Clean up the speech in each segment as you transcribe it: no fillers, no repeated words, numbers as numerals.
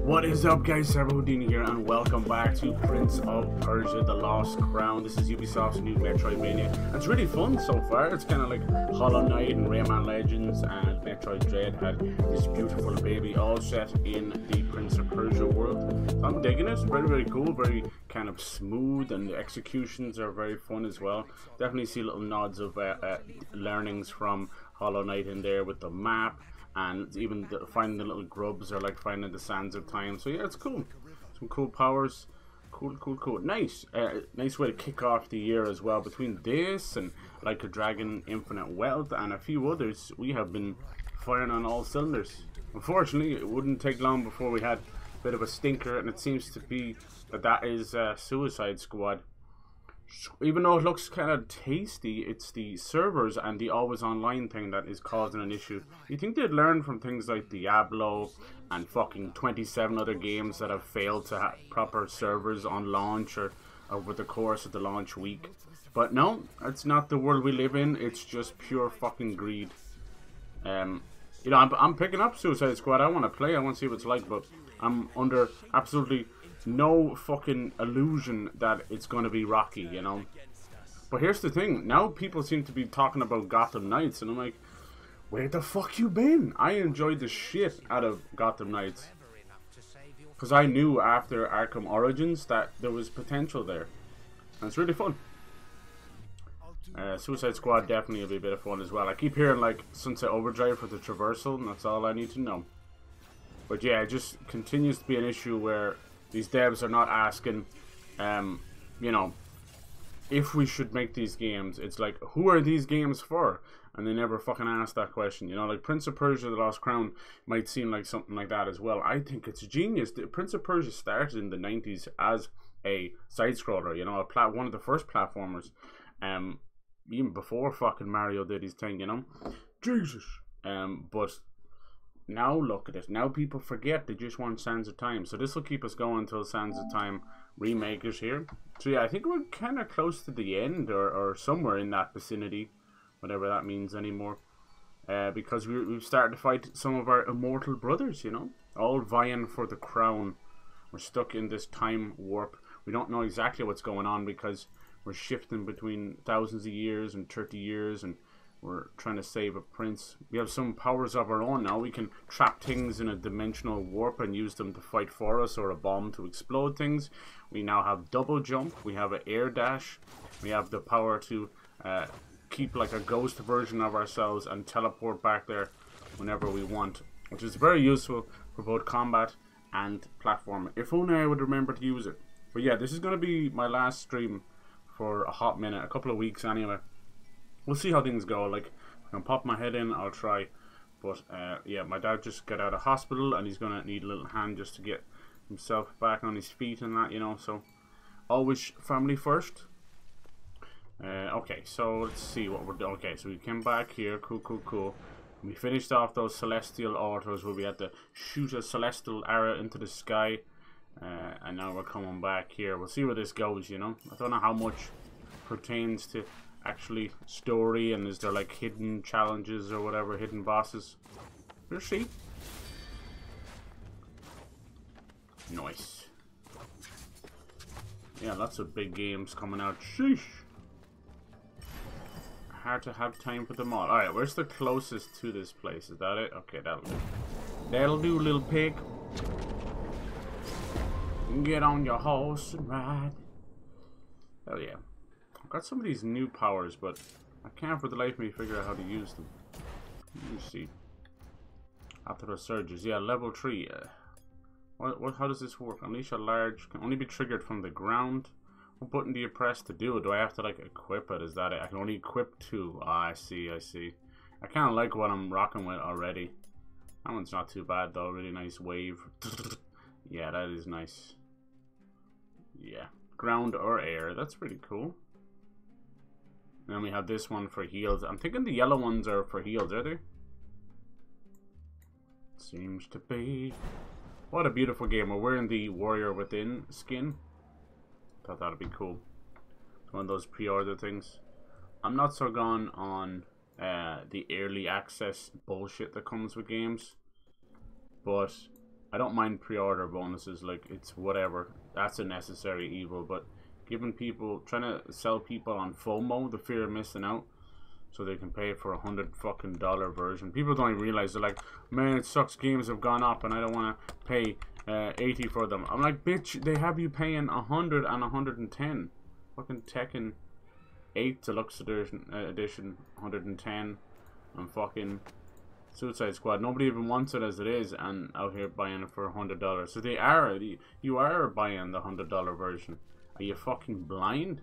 What is up, guys? Sargon here, and welcome back to Prince of Persia: The Lost Crown. This is Ubisoft's new Metroidvania. It's really fun so far. It's kind of like Hollow Knight and Rayman Legends and Metroid Dread had this beautiful baby, all set in the Prince of Persia world. So I'm digging it. Very, very cool. Very kind of smooth, and the executions are very fun as well. Definitely see little nods of learnings from Hollow Knight in there with the map. And even finding the little grubs are like finding the sands of time. So yeah, it's cool. Some cool powers. Cool. Nice. Nice way to kick off the year as well. Between this and Like a Dragon, Infinite Wealth, and a few others, we have been firing on all cylinders. Unfortunately, it wouldn't take long before we had a bit of a stinker, and it seems to be that is Suicide Squad. Even though it looks kind of tasty, it's the servers and the always online thing that is causing an issue. You think they'd learn from things like Diablo and fucking 27 other games that have failed to have proper servers on launch or over the course of the launch week. But no, that's not the world we live in. It's just pure fucking greed. You know, I'm picking up Suicide Squad. I want to play. I want to see what it's like, but I'm under absolutely no fucking illusion that it's going to be rocky, you know. But here's the thing. Now people seem to be talking about Gotham Knights, and I'm like, where the fuck you been? I enjoyed the shit out of Gotham Knights, because I knew after Arkham Origins that there was potential there. And it's really fun. Suicide Squad definitely will be a bit of fun as well. I keep hearing like Sunset Overdrive for the traversal, and that's all I need to know. But yeah, it just continues to be an issue where these devs are not asking, you know, if we should make these games. It's like, who are these games for? And they never fucking ask that question. You know, like Prince of Persia: The Lost Crown might seem like something like that as well. I think it's genius. Prince of Persia started in the 90s as a side-scroller, you know, one of the first platformers. Even before fucking Mario did his thing, you know. Jesus. But now look at it. Now people forget. They just want Sands of Time. So this will keep us going until Sands of Time remake is here. So yeah, I think we're kind of close to the end, or somewhere in that vicinity, whatever that means anymore. Because we've started to fight some of our immortal brothers, you know, all vying for the crown. We're stuck in this time warp. We don't know exactly what's going on because we're shifting between thousands of years and 30 years, and we're trying to save a prince. We have some powers of our own now. We can trap things in a dimensional warp and use them to fight for us, or a bomb to explode things. We now have double jump. We have an air dash. We have the power to keep like a ghost version of ourselves and teleport back there whenever we want, which is very useful for both combat and platform. If only I would remember to use it. But yeah, this is going to be my last stream for a hot minute, a couple of weeks anyway. We'll see how things go. Like, if I can pop my head in, I'll try. But yeah, my dad just got out of hospital, and he's gonna need a little hand just to get himself back on his feet and that, you know. So always family first. Okay, so let's see what we're doing. Okay, so we came back here. Cool. We finished off those celestial altars where we had to shoot a celestial arrow into the sky. And now we're coming back here. We'll see where this goes, you know. I don't know how much pertains to actually story, and is there like hidden challenges or whatever, hidden bosses. We'll see. Nice. Yeah, lots of big games coming out. Sheesh. Hard to have time for them all. Alright, where's the closest to this place? Is that it? Okay, that'll do. That'll do, little pig. Get on your horse and ride. Hell yeah. I've got some of these new powers, but I can't for the life of me figure out how to use them. Let me see. After the surges. Yeah, level 3. How does this work? Unleash a large... Can only be triggered from the ground. What button do you press to do it? Do I have to, like, equip it? Is that it? I can only equip 2. Ah, I see. I kind of like what I'm rocking with already. That one's not too bad, though. Really nice wave. Yeah, that is nice. Yeah. Ground or air. That's pretty cool. And then we have this one for heals. I'm thinking the yellow ones are for heals, are they? Seems to be. What a beautiful game. We're wearing the Warrior Within skin. Thought that'd be cool. One of those pre-order things. I'm not so gone on the early access bullshit that comes with games. But I don't mind pre-order bonuses, like, it's whatever. That's a necessary evil, but giving people, trying to sell people on FOMO, the fear of missing out, so they can pay for $100 fucking version. People don't even realize, they're like, man, it sucks, games have gone up and I don't want to pay 80 for them. I'm like, bitch, they have you paying 100 and 110. Fucking Tekken 8 Deluxe Edition 110, and fucking Suicide Squad. Nobody even wants it as it is, and out here buying it for $100. So you are buying the $100 version. Are you fucking blind?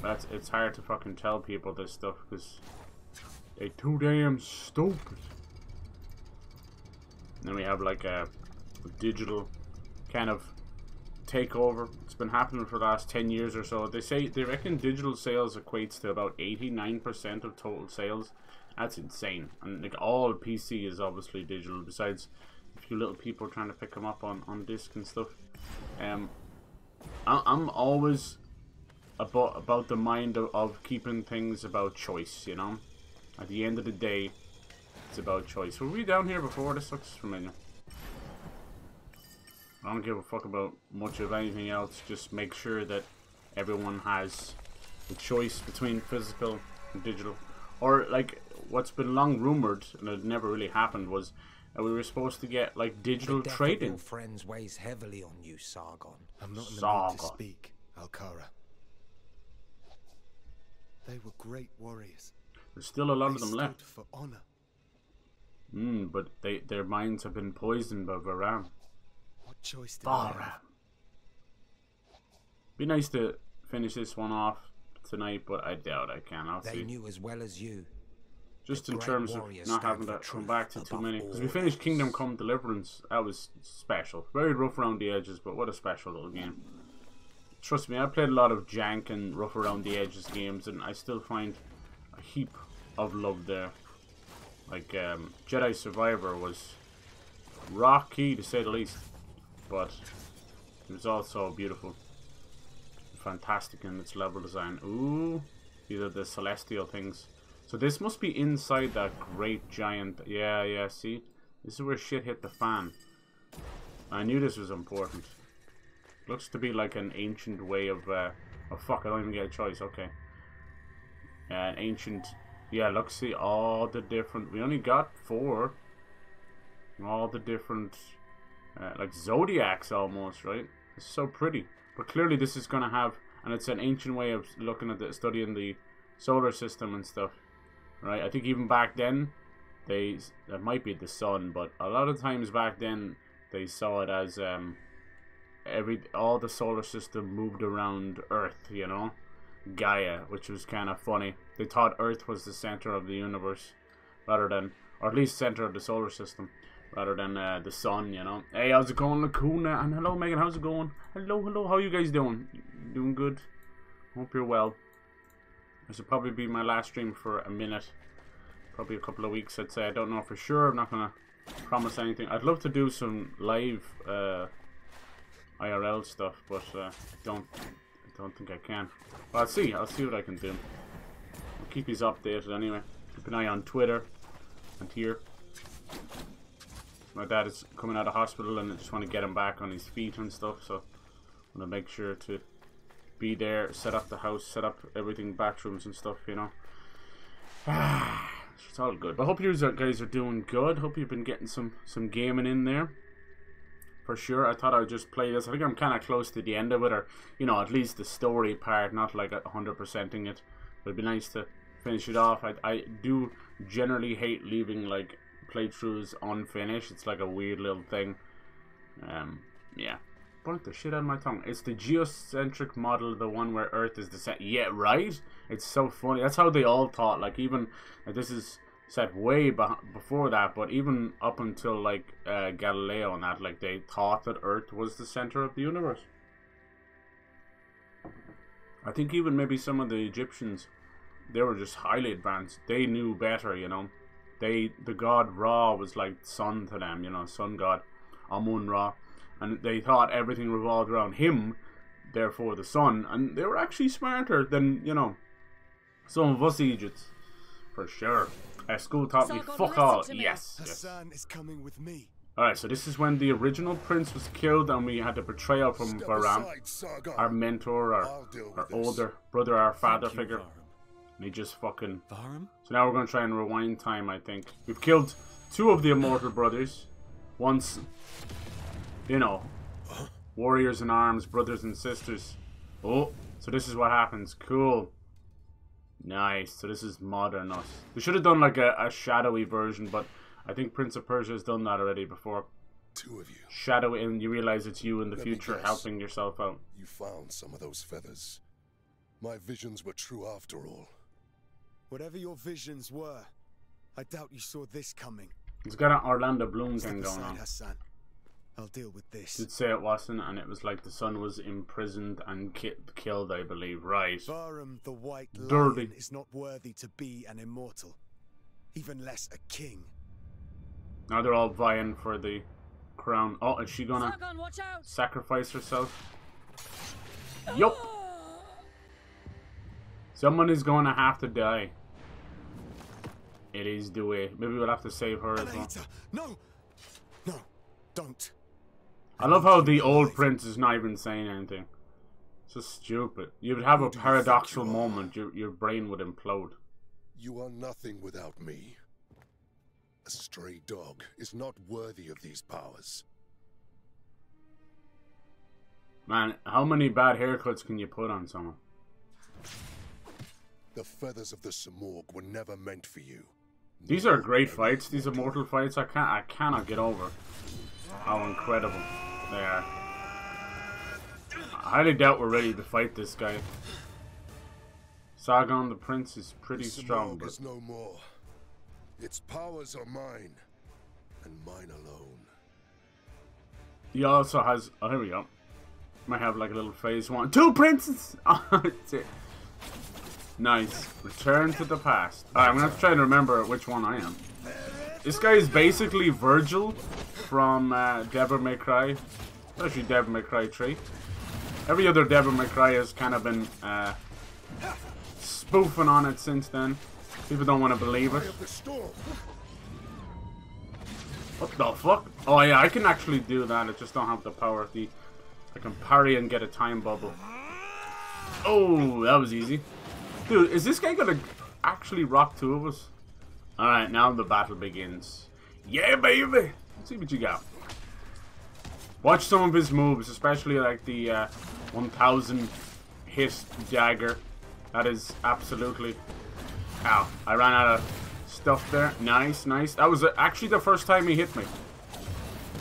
It's hard to fucking tell people this stuff because they're too damn stupid. Then we have like a digital kind of takeover. It's been happening for the last 10 years or so. They reckon digital sales equates to about 89% of total sales. That's insane. And like all PC is obviously digital, besides a few little people trying to pick them up on disc and stuff. I'm always about the mind of keeping things about choice, you know? At the end of the day, it's about choice. Were we down here before? This looks familiar. I don't give a fuck about much of anything else. Just make sure that everyone has the choice between physical and digital. Or, like, what's been long rumored, and it never really happened, was that we were supposed to get, like, digital trading. Your friends weighs heavily on you, Sargon. I'm not in the mood to speak, Alcara. They were great warriors. There's still a lot of them left. For honor. But their minds have been poisoned by Varan. What choice did I have? Be nice to finish this one off tonight, but I doubt I can. I'll see. They knew as well as you. Just in terms of not having to come back to too many. Because we finished Kingdom Come Deliverance. That was special. Very rough around the edges, but what a special little game. Trust me, I played a lot of jank and rough around the edges games, and I still find a heap of love there. Like, Jedi Survivor was rocky, to say the least. But it was also beautiful. Fantastic in its level design. Ooh, these are the celestial things. So this must be inside that great giant. Yeah, see? This is where shit hit the fan. I knew this was important. Looks to be like an ancient way of, oh fuck, I don't even get a choice, okay. An ancient, yeah, look, see, all the different, we only got 4. All the different, like zodiacs almost, right? It's so pretty. But clearly this is going to have, and it's an ancient way of looking at studying the solar system and stuff, right? I think even back then, that might be the sun, but a lot of times back then, they saw it as, all the solar system moved around Earth, you know, Gaia, which was kind of funny. They thought Earth was the center of the universe, rather than, or at least center of the solar system, rather than the sun, you know. Hey, how's it going, Lacuna? And hello, Megan, how's it going? Hello, how you guys doing? Doing good? Hope you're well. This will probably be my last stream for a minute, probably a couple of weeks, I'd say. I don't know for sure. I'm not gonna promise anything. I'd love to do some live IRL stuff, but I don't think I can. But I'll see what I can do. I'll keep you updated anyway. Keep an eye on Twitter and here. My dad is coming out of hospital and I just want to get him back on his feet and stuff, so I'm gonna make sure to be there, set up the house, set up everything, bathrooms and stuff, you know. It's all good. But I hope you guys are doing good. Hope you've been getting some gaming in there. For sure. I thought I would just play this. I think I'm kind of close to the end of it, or, you know, at least the story part, not like 100%ing it. But it'd be nice to finish it off. I do generally hate leaving, like, playthroughs unfinished. It's like a weird little thing. Yeah. Burnt the shit out of my tongue. It's the geocentric model, the one where Earth is the center. Yeah, right? It's so funny. That's how they all thought. Like, even, like, this is set way before that, but even up until, like, Galileo and that, like, they thought that Earth was the center of the universe. I think even maybe some of the Egyptians, they were just highly advanced. They knew better, you know. The god Ra was like sun to them, you know, sun god, Amun Ra. And they thought everything revolved around him, therefore the sun. And they were actually smarter than, you know, some of us Egypts. For sure. School taught me fuck all. Yes. Hassan is coming with me. Alright, so this is when the original prince was killed and we had the betrayal from Bahram, our mentor, our older brother, our father figure. And he just fucking... Bahram? So now we're going to try and rewind time, I think. We've killed 2 of the immortal brothers. Once, you know, warriors in arms, brothers and sisters. Oh, so this is what happens. Cool. Nice. So this is modern us. They should have done like a shadowy version, but I think Prince of Persia has done that already before. 2 of you. Shadowy, and you realize it's you in the Let me future guess. helping yourself out. You found some of those feathers. My visions were true after all. Whatever your visions were, I doubt you saw this coming. It's got an Orlando Bloom Step thing going aside, on. Hassan. I'll deal with this. Did say it wasn't, and it was like the son was imprisoned and killed, I believe. Right. Bahram the White Dirty. Lion is not worthy to be an immortal, even less a king. Now they're all vying for the crown. Oh, is she gonna Sargon, watch out! sacrifice herself? Yup. Someone is gonna have to die. It is the way. Maybe we'll have to save her as well. Anahita, no! No, don't. I love how the old prince is not even saying anything. So stupid. You would have a Who do you paradoxical think you are? moment. Your brain would implode. You are nothing without me. A stray dog is not worthy of these powers. Man, how many bad haircuts can you put on someone? The feathers of the Samorg were never meant for you. These are great fights. These immortal fights. I cannot get over how incredible they are. I highly doubt we're ready to fight this guy. Sargon the Prince is pretty The strong, Samorg but is no more. Its powers are mine, and mine alone. he also has. Oh, here we go. Might have like a little phase 1. 2 princes. Oh, that's it. Nice. Return to the past. Alright, I'm gonna have to try and remember which one I am. This guy is basically Virgil from Devil May Cry. Especially Devil May Cry 3. Every other Devil May Cry has kind of been spoofing on it since then. People don't want to believe it. Eye of the storm. What the fuck? Oh yeah, I can actually do that. I just don't have the power of the... I can parry and get a time bubble. Oh, that was easy. Dude, is this guy gonna actually rock 2 of us? Alright, now the battle begins. Yeah, baby! Let's see what you got. Watch some of his moves, especially like the 1000 hit dagger. That is absolutely... Ow, I ran out of stuff there. Nice, nice. That was actually the first time he hit me.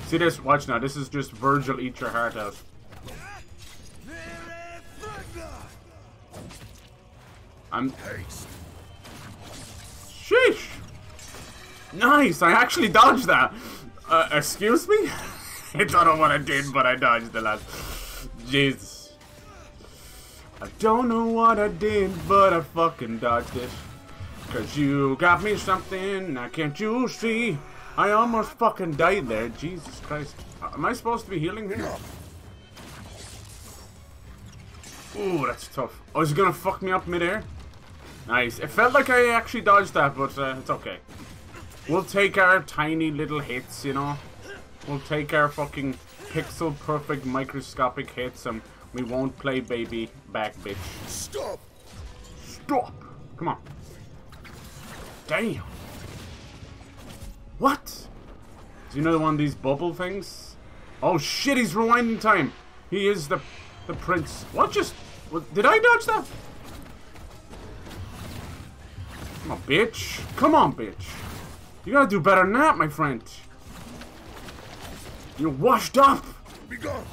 See this? Watch now. This is just Virgil eat your heart out. I'm... Sheesh! Nice! I actually dodged that! Excuse me? I don't know what I did, but I dodged the lad. Jesus. I don't know what I did, but I fucking dodged it. Cause you got me something, now can't you see? I almost fucking died there, Jesus Christ. Am I supposed to be healing here? Ooh, that's tough. Oh, is he gonna fuck me up midair? Nice. It felt like I actually dodged that, but it's okay. We'll take our tiny little hits, you know? We'll take our fucking pixel perfect microscopic hits and we won't play baby back, bitch. Stop! Stop! Come on. Damn. What? Do you know one of these bubble things? Oh shit, he's rewinding time. He is the prince. What just... What, did I dodge that? Come on, bitch. Come on, bitch. You gotta do better than that, my friend. You're washed up. Be gone!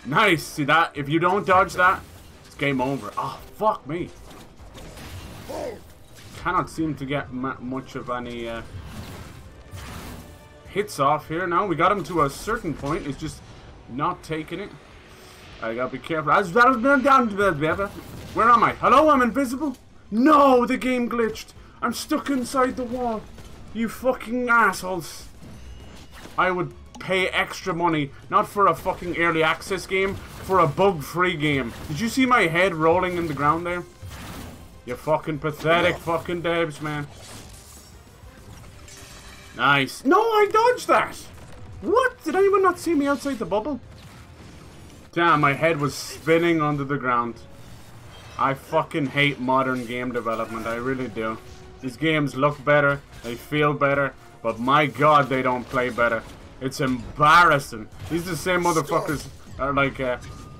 Nice. See that? If you don't dodge that, it's game over. Oh, fuck me. Hold! Cannot seem to get much of any hits off here. Now we got him to a certain point. He's just not taking it. I gotta be careful. Where am I? Hello, I'm invisible? No, the game glitched. I'm stuck inside the wall. You fucking assholes. I would pay extra money, not for a fucking early access game, for a bug-free game. Did you see my head rolling in the ground there? You fucking pathetic fucking devs, man. Nice. No, I dodged that. What? Did anyone not see me outside the bubble? Damn, my head was spinning under the ground. I fucking hate modern game development. I really do. These games look better. They feel better. But my god, they don't play better. It's embarrassing. These are the same motherfuckers are like,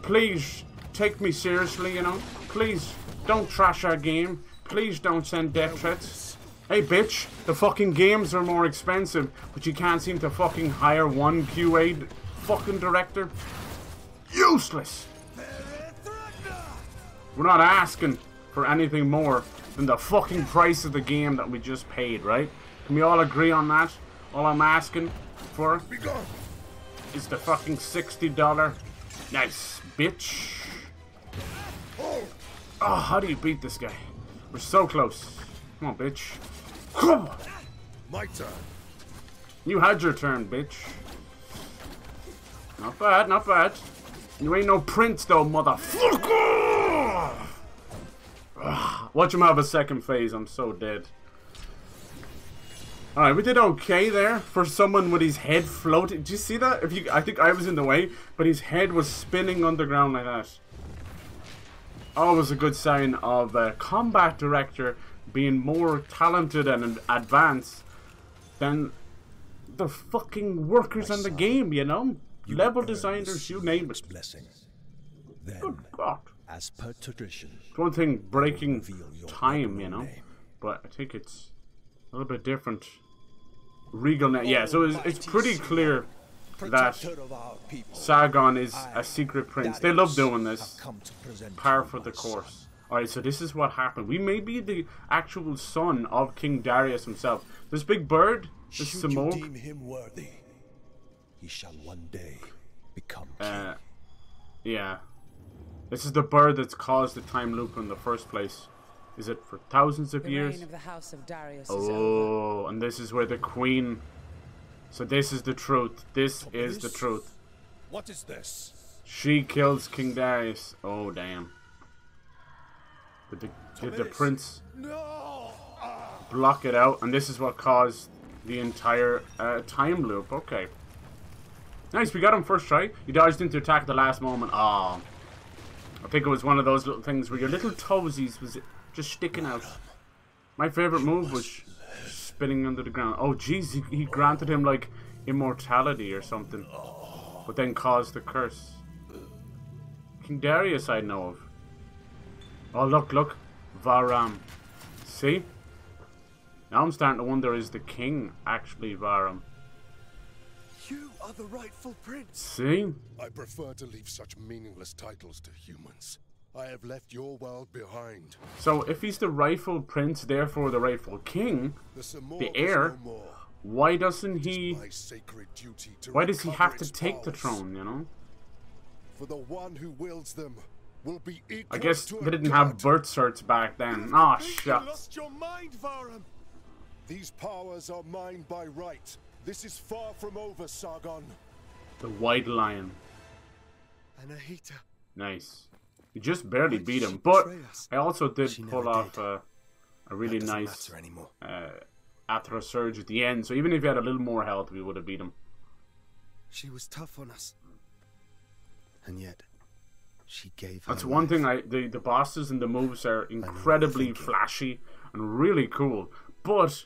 please take me seriously, you know? Please don't trash our game. Please don't send death threats. Hey bitch, the fucking games are more expensive, but you can't seem to fucking hire one QA fucking director. Useless. We're not asking for anything more than the fucking price of the game that we just paid, right? Can we all agree on that? All I'm asking for is the fucking $60. Nice, bitch. Oh, how do you beat this guy? We're so close. Come on, bitch. Come on. My turn. You had your turn, bitch. Not bad, not bad. You ain't no prince, though, motherfucker! Watch him have a second phase. I'm so dead. Alright, we did okay there for someone with his head floating. Did you see that? I think I was in the way, but his head was spinning underground like that. Always a good sign of a combat director being more talented and advanced than the fucking workers on the game, you know? Level designers, you name it. Blessing. Then, Good God. as per tradition, It's one thing breaking time, you know? But I think it's a little bit different. Regal net, yeah, so it's pretty clear that Sargon is a secret prince. They love doing this. Par for the course. Alright, so this is what happened. We may be the actual son of King Darius himself. This big bird, this smoke. deem him worthy, he shall one day become king. Yeah. This is the bird that's caused the time loop in the first place. Is it for thousands of years? The reign of the House of Darius is Oh, and this is where the queen... So this is the truth. This is the truth. What is this? She kills King Darius. Oh, damn. Did the prince block it out? And this is what caused the entire time loop. Okay. Nice, we got him first try. He dodged into attack at the last moment. Oh. I think it was one of those little things where your little toesies was just sticking out. My favorite move was spinning under the ground. Oh, jeez, he granted him, like, immortality or something. But then caused the curse. King Darius I know of. Oh, look. Varam. See? Now I'm starting to wonder, is the king actually Varam? You are the rightful prince. See? I prefer to leave such meaningless titles to humans. I have left your world behind. So if he's the rightful prince, therefore the rightful king, the heir, why doesn't he... Why does he have to take the throne, you know? For the one who wields them will be equal. I guess to they a didn't have god. birth certs back then. Ah, You shit. lost your mind, Varam. These powers are mine by right. This is far from over, Sargon. The white lion. Anahita. Nice. You just barely Why beat did him, she but betray us? I also did She pull never off did. a really That doesn't nice matter anymore. Athro surge at the end. So even if he had a little more health, we would have beat him. She was tough on us. And yet, she gave That's her one life. thing. The bosses and the moves are incredibly thinking. flashy and really cool, but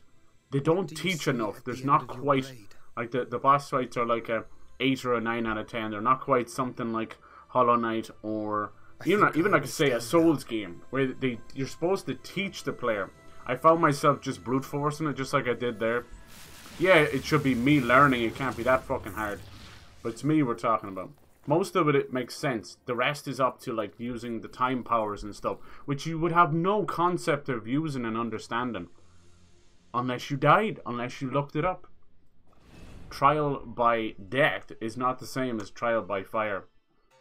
they don't do you teach see enough. at There's the not end of your quite blade? like the boss fights are like a 8 or a 9 out of 10. They're not quite something like Hollow Knight or even like say a Souls game where you're supposed to teach the player. I found myself just brute forcing it, just like I did there. Yeah, it should be me learning. It can't be that fucking hard. But it's me we're talking about. Most of it makes sense. The rest is up to like using the time powers and stuff, which you would have no concept of using and understanding unless you died, unless you looked it up. Trial by death is not the same as trial by fire.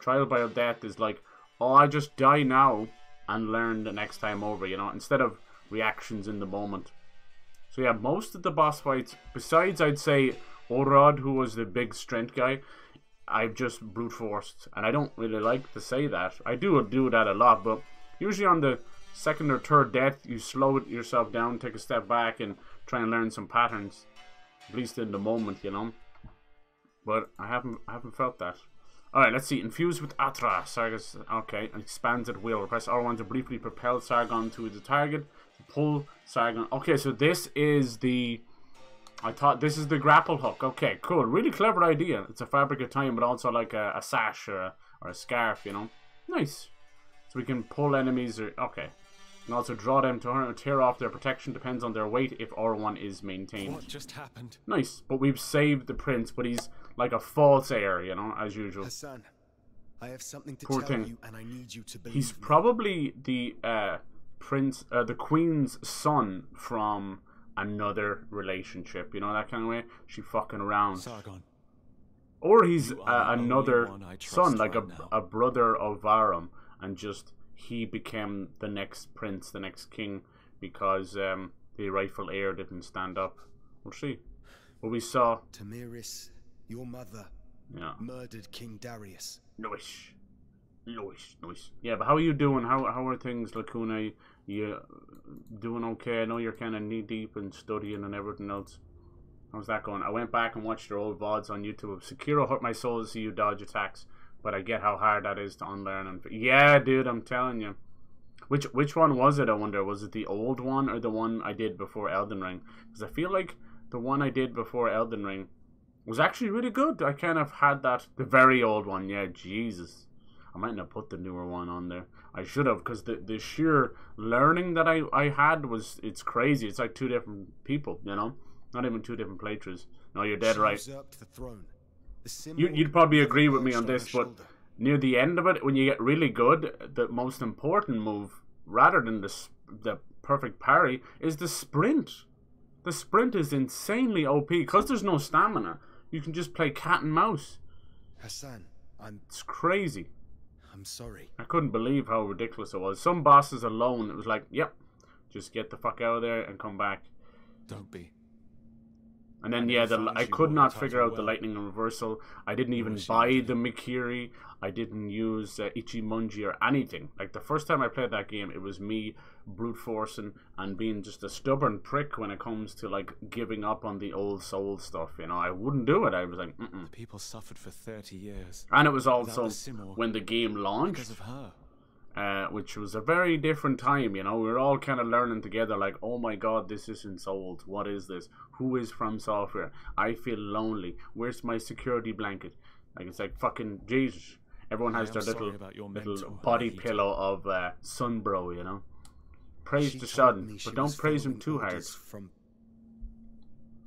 Trial by death is like, oh, I just die now and learn the next time over, you know, instead of reactions in the moment. So yeah, most of the boss fights, besides I'd say Orod, who was the big strength guy, I've just brute forced, and I don't really like to say that. I do that a lot, but usually on the second or third death, you slow it yourself down, take a step back, and try and learn some patterns. At least in the moment, you know. But I haven't felt that. Alright, let's see. Infused with Atra. Sargon's, okay. Expanded wheel. Press R1 to briefly propel Sargon to the target. Pull Sargon. Okay, so this is the... I thought this is the grapple hook. Okay, cool. Really clever idea. It's a fabric of time, but also like a sash or a scarf, you know. Nice. So we can pull enemies. Okay. And also draw them to tear off their protection. Depends on their weight if R1 is maintained. What just happened? Nice. But we've saved the prince, but he's like a false heir, you know, as usual. Hassan, I have something to Poor tell thing. you, and I need you to believe He's me. probably the the queen's son from another relationship, you know, that kind of way. She fucking around. Sargon. Or he's You are the another only one I trust son, like right now. a brother of Varum, and just he became the next prince, the next king, because the rightful heir didn't stand up. We'll see. But we saw... Tamiris, your mother, murdered King Darius. Nice. Nice. Yeah, but how are you doing? How are things, Lacuna? You doing okay? I know you're kind of knee-deep in studying and everything else. How's that going? I went back and watched your old VODs on YouTube. Sekiro hurt my soul to see you dodge attacks, but I get how hard that is to unlearn. And yeah, dude, I'm telling you. Which one was it, I wonder? Was it the old one or the one I did before Elden Ring? Because I feel like the one I did before Elden Ring was actually really good. I kind of had that, the very old one. Yeah, Jesus. I might not put the newer one on there. I should have, because the sheer learning that I had was, it's crazy. It's like two different people, you know? Not even two different playthroughs. No, you're dead right. The throne. You'd probably agree with me on this, but near the end of it, when you get really good, the most important move, rather than the perfect parry, is the sprint. The sprint is insanely OP, because there's no stamina. You can just play cat and mouse. Hassan, It's crazy. I'm sorry. I couldn't believe how ridiculous it was. Some bosses alone, it was like, yep, just get the fuck out of there and come back. Don't be. And then, yeah, I could not figure out the lightning and reversal. I didn't even buy the Mikiri. I didn't use Ichimonji or anything. Like, the first time I played that game, it was me brute forcing and being just a stubborn prick when it comes to, like, giving up on the old soul stuff, you know. I wouldn't do it. I was like, The people suffered for 30 years. And it was also when the game launched. Because of her. Which was a very different time, you know. We were all kind of learning together, like, oh my god, this isn't sold. What is this? Who is From Software? I feel lonely. Where's my security blanket? Like, it's like fucking Jesus. Everyone has their little body pillow of Sunbro, you know. Praise the sun, but don't praise him too hard.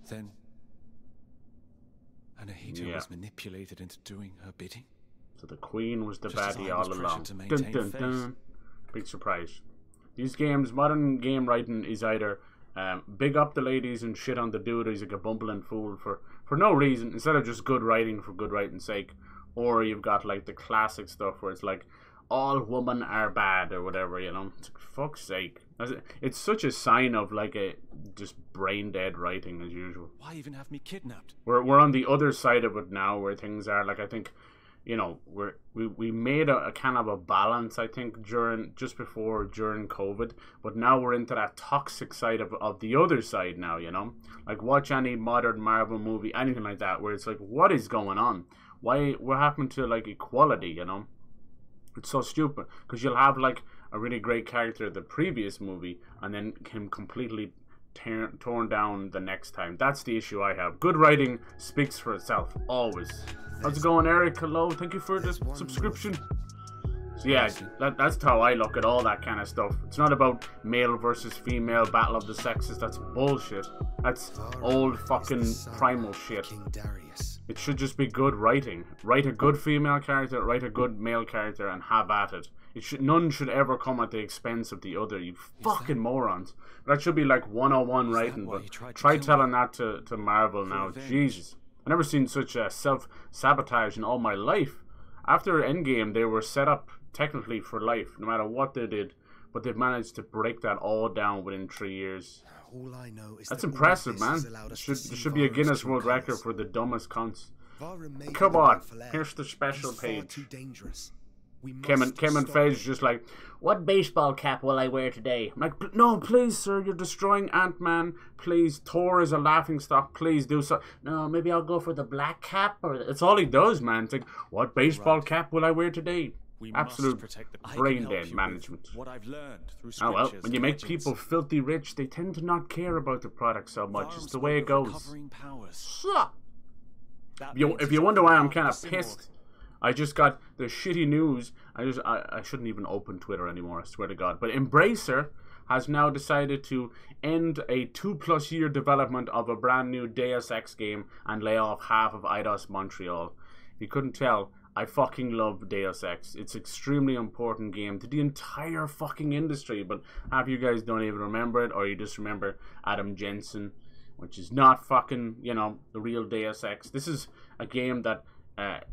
Then Anahita was manipulated into doing her bidding. So the queen was the baddie all along. Dun, dun, dun. Big surprise. These games, modern game writing is either big up the ladies and shit on the dude who's like a bumbling fool for no reason, instead of just good writing for good writing's sake. Or you've got like the classic stuff where it's like, all women are bad or whatever, you know. It's like, fuck's sake. It's such a sign of like a just brain dead writing as usual. Why even have me kidnapped? We're on the other side of it now, where things are like, I think, you know, we made a kind of a balance, I think, during COVID, but now we're into that toxic side of the other side now, you know. Like, watch any modern Marvel movie, anything like that, where it's like, what is going on? What happened to like equality, you know? It's so stupid, because you'll have like a really great character in the previous movie and then him completely torn down the next time. That's the issue I have. Good writing speaks for itself, always. How's it going, Eric? Hello, thank you for the subscription. So yeah, that's how I look at all that kind of stuff. It's not about male versus female, battle of the sexes. That's bullshit. That's old fucking primal shit. It should just be good writing. Write a good female character, write a good male character, and have at it. None should ever come at the expense of the other, you fucking morons. That should be like 101 writing, but try telling that to Marvel now. Jesus. I've never seen such a self-sabotage in all my life. After Endgame, they were set up technically for life, no matter what they did, but they've managed to break that all down within 3 years. All I know is that's impressive, man. There should be a Guinness World Record for the dumbest cunts. Come on, here's the special page. Too dangerous. Kim and Faye's just like, what baseball cap will I wear today? I'm like, no, please, sir, you're destroying Ant-Man. Please, Thor is a laughingstock. Please do so. No, maybe I'll go for the black cap. Or it's all he does, man. It's like, what baseball cap will I wear today? Absolute brain dead management. What I've learned through oh well, when you make people filthy rich, they tend to not care about the product so much. It's the way it goes. So, if you wonder why I'm kind of pissed, I just got the shitty news. I shouldn't even open Twitter anymore, I swear to God. But Embracer has now decided to end a 2+ year development of a brand new Deus Ex game and lay off half of Eidos Montreal. If you couldn't tell, I fucking love Deus Ex. It's an extremely important game to the entire fucking industry, but half you guys don't even remember it, or you just remember Adam Jensen, which is not fucking, you know, the real Deus Ex. This is a game that,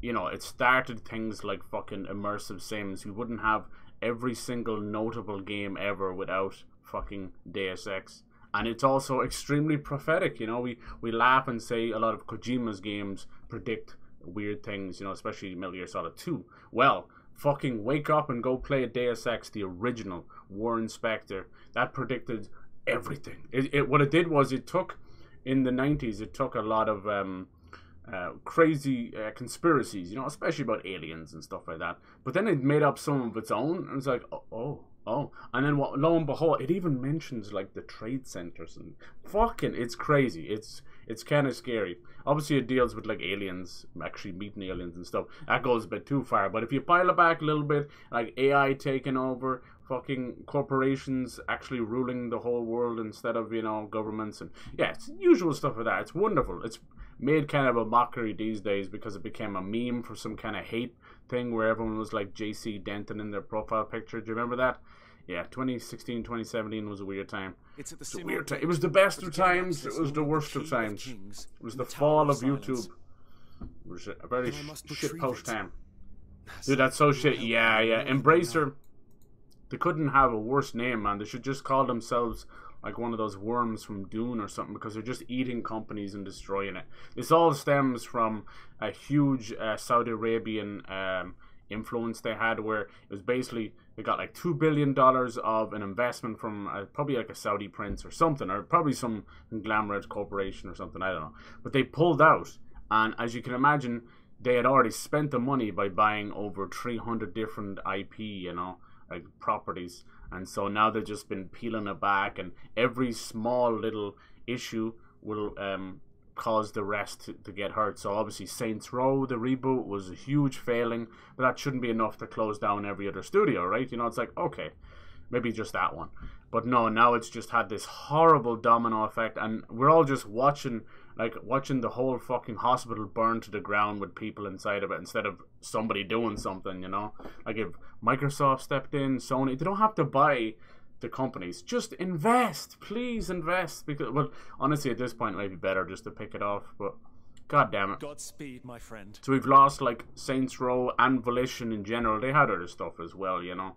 you know, it started things like fucking immersive sims. We wouldn't have every single notable game ever without fucking Deus Ex. And it's also extremely prophetic, you know. We laugh and say a lot of Kojima's games predict weird things, you know, especially Metal Gear Solid 2. Well, fucking wake up and go play Deus Ex, the original Warren Spector. That predicted everything. What it did was it took, in the 90s, it took a lot of crazy conspiracies, you know, especially about aliens and stuff like that. But then it made up some of its own, and it's like, oh. And then lo and behold, it even mentions like the trade centers and fucking, it's crazy. It's kind of scary. Obviously, it deals with like aliens, actually meeting aliens and stuff. That goes a bit too far. But if you pile it back a little bit, like AI taking over, fucking corporations actually ruling the whole world instead of, you know, governments, and yeah, it's usual stuff like that. It's wonderful. It's made kind of a mockery these days because it became a meme for some kind of hate thing where everyone was like JC Denton in their profile picture. Do you remember that? Yeah, 2016, 2017 was a weird time. It was the best of times. It was the worst of times. It was the fall of YouTube. It was a very shit post time. Dude, that's so shit. Yeah. Embracer, they couldn't have a worse name, man. They should just call themselves like one of those worms from Dune or something, because they're just eating companies and destroying it. This all stems from a huge Saudi Arabian influence they had, where it was basically they got like $2 billion of an investment from probably like a Saudi prince or something, or probably some conglomerate corporation or something, I don't know. But they pulled out, and as you can imagine, they had already spent the money by buying over 300 different IP, you know, like properties. And so now they've just been peeling it back, and every small little issue will cause the rest to get hurt. So obviously Saints Row, the reboot, was a huge failing, but that shouldn't be enough to close down every other studio, right? You know, it's like, okay, maybe just that one. But no, now it's just had this horrible domino effect, and we're all just watching the whole fucking hospital burn to the ground with people inside of it, instead of somebody doing something, you know? Like if Microsoft stepped in, Sony, they don't have to buy the companies. Just invest, please invest. Because, well, honestly, at this point, it might be better just to pick it off. But god damn it. Godspeed, my friend. So we've lost like Saints Row and Volition in general. They had other stuff as well, you know.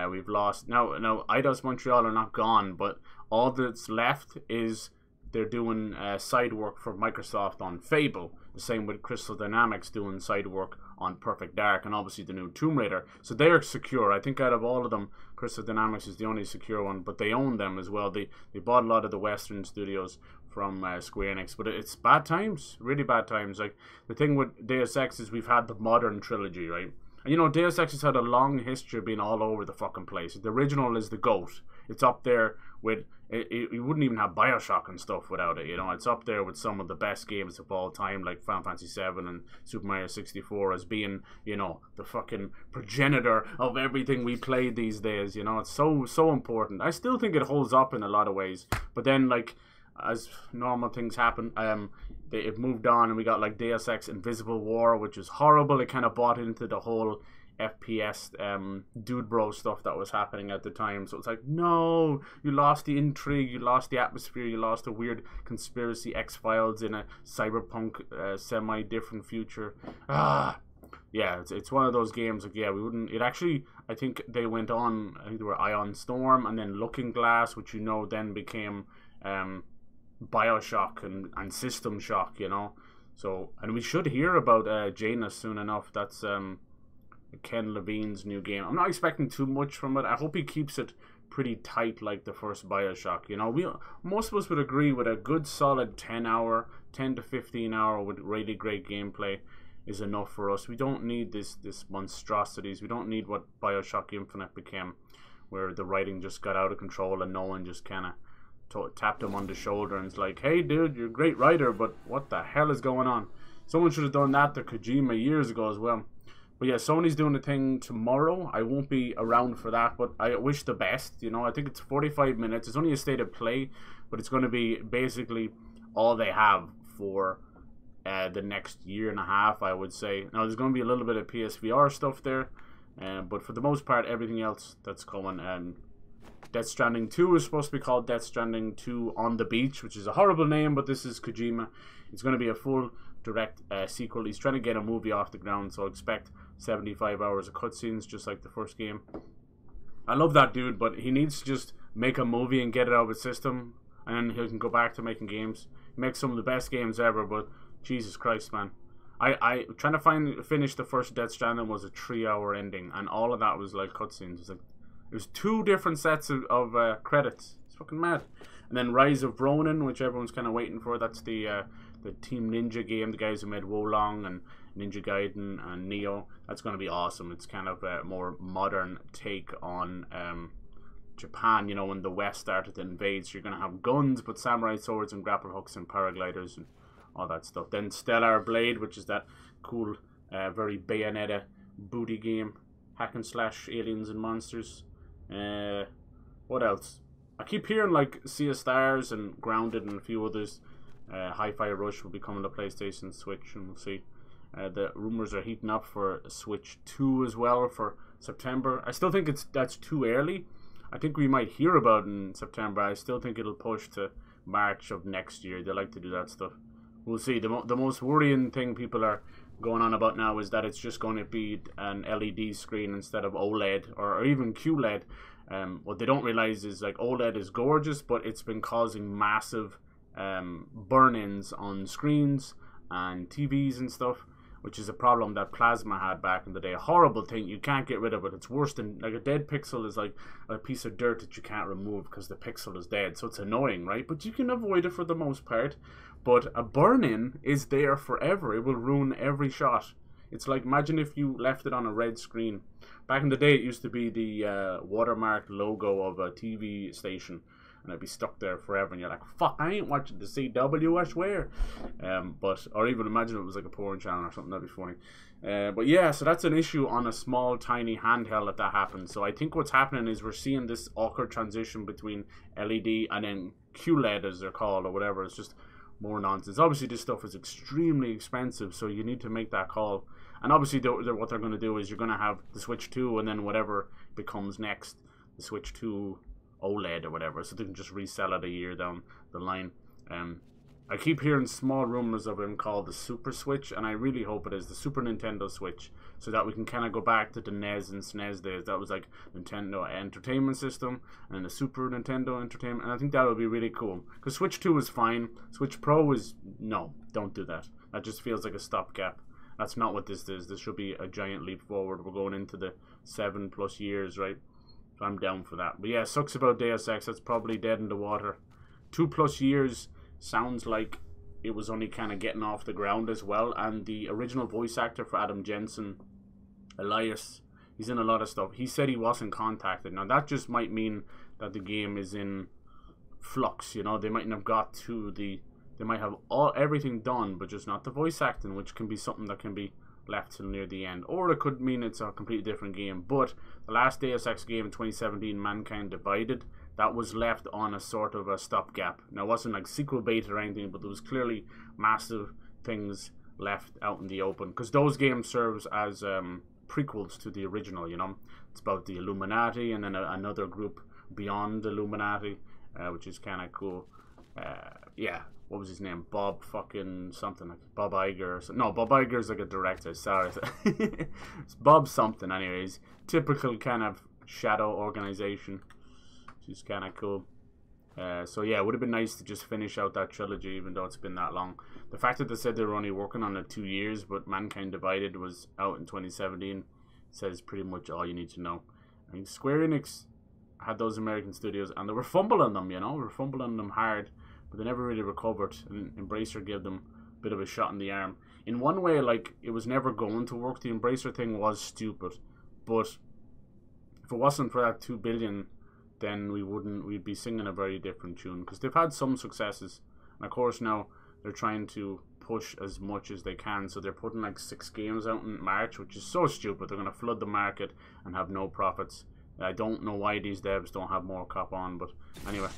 We've lost now. Eidos Montreal are not gone, but all that's left is they're doing side work for Microsoft on Fable. The same with Crystal Dynamics doing side work on Perfect Dark, and obviously the new Tomb Raider. So they're secure. I think out of all of them, Crystal Dynamics is the only secure one, but they own them as well. They bought a lot of the Western studios from Square Enix, but it's bad times, really bad times. Like the thing with Deus Ex is we've had the modern trilogy, right? And you know, Deus Ex has had a long history of being all over the fucking place. The original is the GOAT. It's up there with, you wouldn't even have Bioshock and stuff without it, you know. It's up there with some of the best games of all time, like Final Fantasy 7 and Super Mario 64, as being, you know, the fucking progenitor of everything we play these days, you know. It's so important. I still think it holds up in a lot of ways, but then, like, as normal things happen, it moved on, and we got like Deus Ex Invisible War, which is horrible. It kind of bought into the whole FPS dude bro stuff that was happening at the time. So it's like, no, you lost the intrigue, you lost the atmosphere, you lost a weird conspiracy X-Files in a cyberpunk semi-different future. Yeah, it's one of those games, like, yeah, we wouldn't, it actually, I think they went on, I think they were Ion Storm, and then Looking Glass, which, you know, then became Bioshock and System Shock, you know. So, and we should hear about Janus soon enough. That's Ken Levine's new game. I'm not expecting too much from it. I hope he keeps it pretty tight like the first BioShock. You know, most of us would agree with a good solid 10 to 15 hour with really great gameplay is enough for us. We don't need this monstrosities. We don't need what BioShock Infinite became, where the writing just got out of control and no one just kind of tapped him on the shoulder and it's like, hey dude, you're a great writer, but what the hell is going on? Someone should have done that to Kojima years ago as well. But yeah, Sony's doing a thing tomorrow. I won't be around for that, but I wish the best. You know, I think it's 45 minutes. It's only a state of play, but it's going to be basically all they have for the next year and a half, I would say. Now, there's going to be a little bit of PSVR stuff there, but for the most part, everything else that's coming. Death Stranding 2 is supposed to be called Death Stranding 2 on the Beach, which is a horrible name, but this is Kojima. It's going to be a full direct sequel. He's trying to get a movie off the ground, so expect 75 hours of cutscenes, just like the first game. I love that dude, but he needs to just make a movie and get it out of his system, and then he can go back to making games. He makes some of the best games ever, but Jesus Christ, man. I trying to finish the first Death Stranding was a 3-hour ending, and all of that was like cutscenes. It was 2 different sets of credits. It's fucking mad. And then Rise of Ronin, which everyone's kind of waiting for. That's the Team Ninja game, the guys who made Wolong and Ninja Gaiden and Neo. That's going to be awesome. It's kind of a more modern take on Japan, you know, when the West started to invade. So you're going to have guns, but samurai swords and grapple hooks and paragliders and all that stuff. Then Stellar Blade, which is that cool, very Bayonetta booty game. Hack and slash aliens and monsters. What else? I keep hearing like Sea of Stars and Grounded and a few others. Hi-Fi Rush will be coming to PlayStation, Switch, and we'll see. The rumors are heating up for Switch 2 as well for September. I still think that's too early. I think we might hear about it in September. I still think it'll push to March of next year. They like to do that stuff. We'll see. The most worrying thing people are going on about now is that it's just going to be an LED screen instead of OLED or even QLED. What they don't realize is like OLED is gorgeous, but it's been causing massive burn-ins on screens and TVs and stuff, which is a problem that Plasma had back in the day. A horrible thing. You can't get rid of it. It's worse than, like, a dead pixel is like a piece of dirt that you can't remove because the pixel is dead. So it's annoying, right? But you can avoid it for the most part. But a burn-in is there forever. It will ruin every shot. It's like, imagine if you left it on a red screen. Back in the day, it used to be the watermark logo of a TV station. And I'd be stuck there forever, and you're like, fuck, I ain't watching the CW, I swear. Or even imagine it was like a porn channel or something, that'd be funny. But yeah, so that's an issue on a small, tiny handheld that happens. So I think what's happening is we're seeing this awkward transition between LED and then QLED, as they're called, or whatever. It's just more nonsense. Obviously, this stuff is extremely expensive, so you need to make that call. And obviously, what they're going to do is you're going to have the Switch 2, and then whatever becomes next, the Switch 2 OLED or whatever, so they can just resell it a year down the line. I keep hearing small rumors of him called the Super Switch, and I really hope it is the Super Nintendo Switch, so that we can kind of go back to the NES and SNES days. That was like Nintendo Entertainment System and the Super Nintendo Entertainment, and I think that would be really cool. Because Switch 2 is fine. Switch Pro is, no, don't do that. That just feels like a stopgap. That's not what this is. This should be a giant leap forward. We're going into the 7+ years, right? So I'm down for that. But yeah, sucks about Deus Ex. That's probably dead in the water. 2+ years sounds like it was only kind of getting off the ground as well. And the original voice actor for Adam Jensen, Elias, he's in a lot of stuff. He said he wasn't contacted. Now that just might mean that the game is in flux. You know, they mightn't have got to the. They might have everything done, but just not the voice acting, which can be something that can be left till near the end, or it could mean it's a completely different game. But the last Deus Ex game in 2017, Mankind Divided, that was left on a sort of a stopgap. Now it wasn't like sequel beta or anything, but there was clearly massive things left out in the open, because those games serves as prequels to the original. You know, it's about the Illuminati and then another group beyond the Illuminati, which is kind of cool. Yeah, what was his name? Bob fucking something, like Bob Iger or something. No, Bob Iger's like a director, sorry. It's Bob something anyways. Typical kind of shadow organization, which is kind of cool. So yeah, it would have been nice to just finish out that trilogy, even though it's been that long. The fact that they said they were only working on it 2 years, but Mankind Divided was out in 2017, says pretty much all you need to know. I mean, Square Enix had those American studios, and they were fumbling them, you know, they were fumbling them hard, but they never really recovered, and Embracer gave them a bit of a shot in the arm. In one way, like, it was never going to work. The Embracer thing was stupid, but if it wasn't for that $2 billion, then we'd be singing a very different tune, because they've had some successes, and of course now they're trying to push as much as they can, so they're putting like 6 games out in March, which is so stupid. They're going to flood the market and have no profits. I don't know why these devs don't have more cop on, but anyway,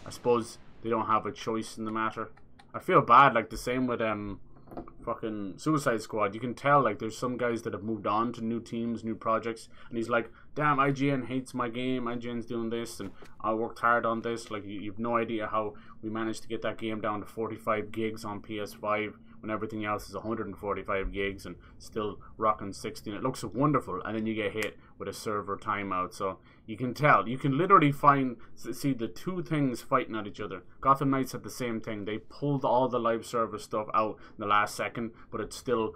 I suppose they don't have a choice in the matter. I feel bad, like the same with fucking Suicide Squad. You can tell, like, there's some guys that have moved on to new teams, new projects, and he's like, damn, IGN hates my game, IGN's doing this, and I worked hard on this. Like, you've no idea how we managed to get that game down to 45 gigs on PS5 when everything else is 145 gigs and still rocking 60. And it looks wonderful, and then you get hit with a server timeout. So you can tell, you can literally see the two things fighting at each other. Gotham Knights had the same thing. They pulled all the live service stuff out in the last second, but it's still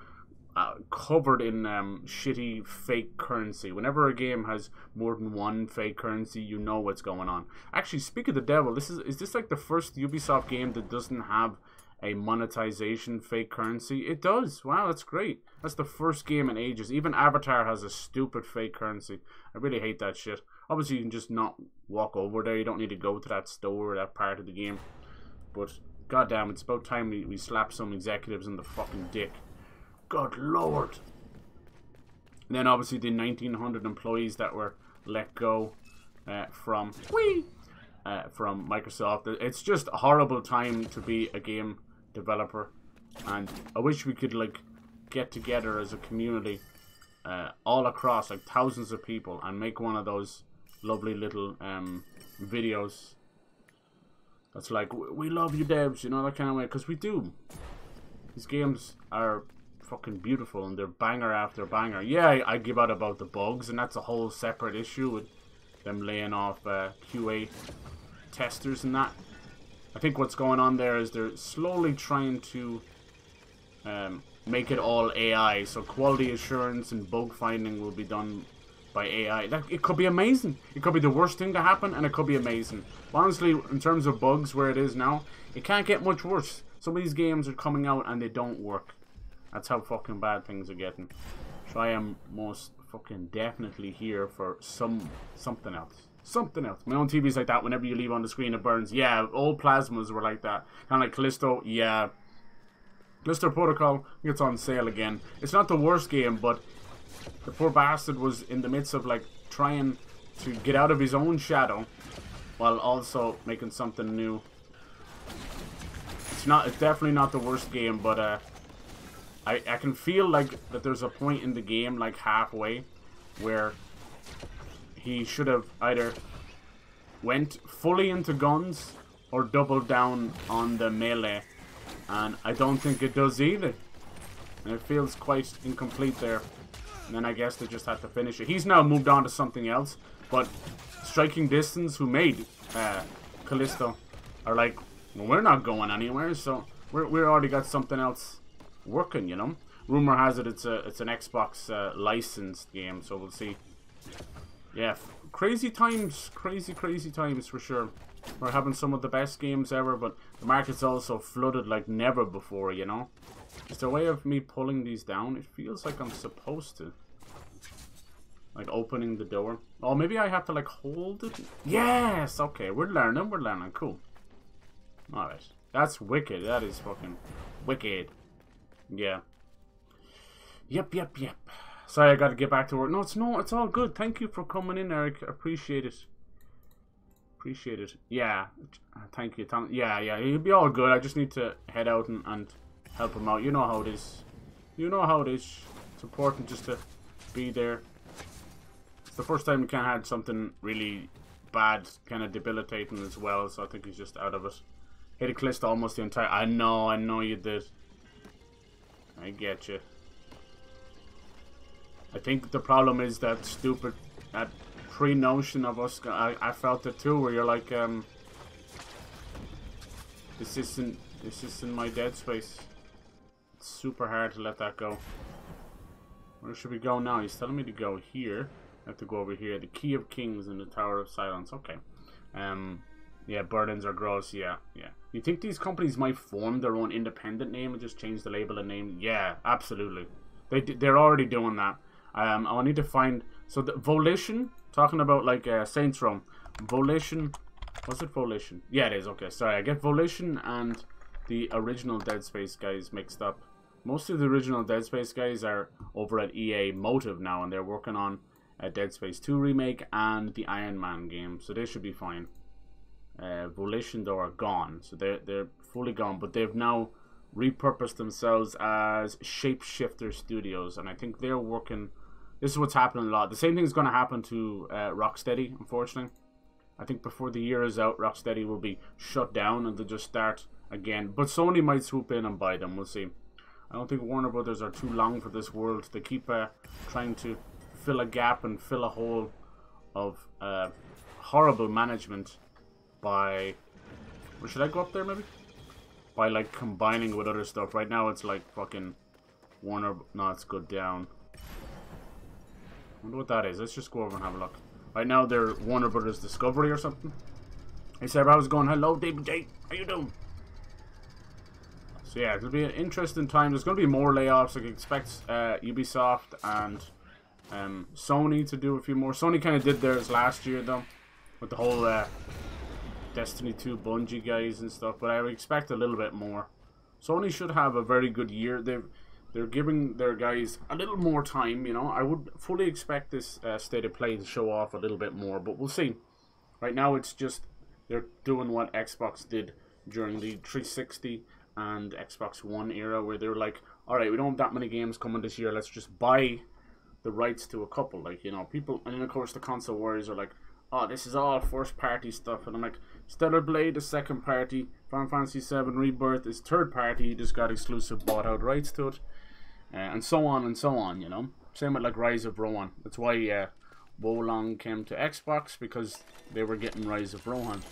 covered in shitty fake currency. Whenever a game has more than one fake currency, you know what's going on. Actually, speak of the devil, is this like the first Ubisoft game that doesn't have a monetization fake currency? It does. Wow, that's great. That's the first game in ages. Even Avatar has a stupid fake currency. I really hate that shit. Obviously, you can just not walk over there. You don't need to go to that store or that part of the game. But goddamn, it's about time we slap some executives in the fucking dick. Good lord. And then obviously the 1,900 employees that were let go from Microsoft. It's just a horrible time to be a game developer, and I wish we could like get together as a community all across, like thousands of people, and make one of those lovely little videos that's like, we love you devs, you know, that kind of way, because we do. These games are fucking beautiful, and they're banger after banger. Yeah, I give out about the bugs, and that's a whole separate issue with them laying off QA testers and that. I think what's going on there is they're slowly trying to make it all AI, so quality assurance and bug finding will be done by AI. It could be amazing. It could be the worst thing to happen, and it could be amazing. Honestly, in terms of bugs where it is now, it can't get much worse. Some of these games are coming out and they don't work. That's how fucking bad things are getting. So I am most fucking definitely here for something else. Something else. My own TV's like that. Whenever you leave on the screen, it burns. Yeah, old plasmas were like that. Kind of like Callisto. Yeah. Callisto Protocol gets on sale again. It's not the worst game, but the poor bastard was in the midst of like trying to get out of his own shadow while also making something new. It's definitely not the worst game, but I can feel like that there's a point in the game, like halfway, where he should have either went fully into guns or doubled down on the melee, and I don't think it does either. And it feels quite incomplete there. And then I guess they just had to finish it. He's now moved on to something else, but Striking Distance, who made Callisto, are like, well, we're not going anywhere, so we already got something else working, you know. Rumor has it it's an Xbox licensed game, so we'll see. Yeah, crazy times for sure. We're having some of the best games ever, but the market's also flooded like never before, you know. Is there a way of me pulling these down? It feels like I'm supposed to. Like opening the door. Oh, maybe I have to like hold it? Yes! Okay, we're learning, cool. Alright. That's wicked. That is fucking wicked. Yeah. Yep. Sorry, I gotta get back to work. No, it's all good. Thank you for coming in, Eric. Appreciate it. Yeah. Thank you. Yeah. He'll be all good. I just need to head out and help him out. You know how it is. It's important just to be there. It's the first time we kind of had something really bad, kind of debilitating as well, so I think he's just out of it. Hit a Callisto almost the entire... I know you did. I get you. I think the problem is that stupid, that pre-notion of us, I felt it too, where you're like, this isn't my dead space. It's super hard to let that go. Where should we go now? He's telling me to go here. I have to go over here. The Key of Kings and the Tower of Silence. Okay. Yeah, burdens are gross. Yeah. You think these companies might form their own independent name and just change the label and name? Yeah, absolutely. They're already doing that. I need to find... So, the Volition, talking about, like, Saints Row. Volition... Was it Volition? Yeah, it is. Okay, sorry. I get Volition and the original Dead Space guys mixed up. Most of the original Dead Space guys are over at EA Motive now, and they're working on a Dead Space 2 remake and the Iron Man game, so they should be fine. Volition, though, are gone, so they're fully gone, but they've now repurposed themselves as Shapeshifter Studios, and I think they're working... This is what's happening a lot. The same thing is going to happen to Rocksteady, unfortunately. I think before the year is out, Rocksteady will be shut down and they'll just start again. But Sony might swoop in and buy them, we'll see. I don't think Warner Brothers are too long for this world. They keep trying to fill a gap and fill a hole of horrible management by... Or should I go up there maybe? By like combining with other stuff. Right now it's like fucking Warner... No, it's go down. I wonder what that is. Let's just go over and have a look. Right now they're Warner Brothers Discovery or something. Hey Sarah, I was going, hello David J. How you doing? So yeah, it'll be an interesting time. There's going to be more layoffs. I can expect Ubisoft and Sony to do a few more. Sony kind of did theirs last year though, with the whole Destiny 2 Bungie guys and stuff. But I would expect a little bit more. Sony should have a very good year. They're giving their guys a little more time. You know, I would fully expect this State of Play to show off a little bit more, but we'll see. Right now, it's just they're doing what Xbox did during the 360 and Xbox One era, where they were like, alright, we don't have that many games coming this year, let's just buy the rights to a couple, like, you know, people, and then of course the console warriors are like, oh, this is all first party stuff, and I'm like, Stellar Blade is second party, Final Fantasy 7 Rebirth is third party, you just got exclusive bought out rights to it, and so on, you know, same with like Rise of Rohan. That's why Wolong came to Xbox, because they were getting Rise of Rohan.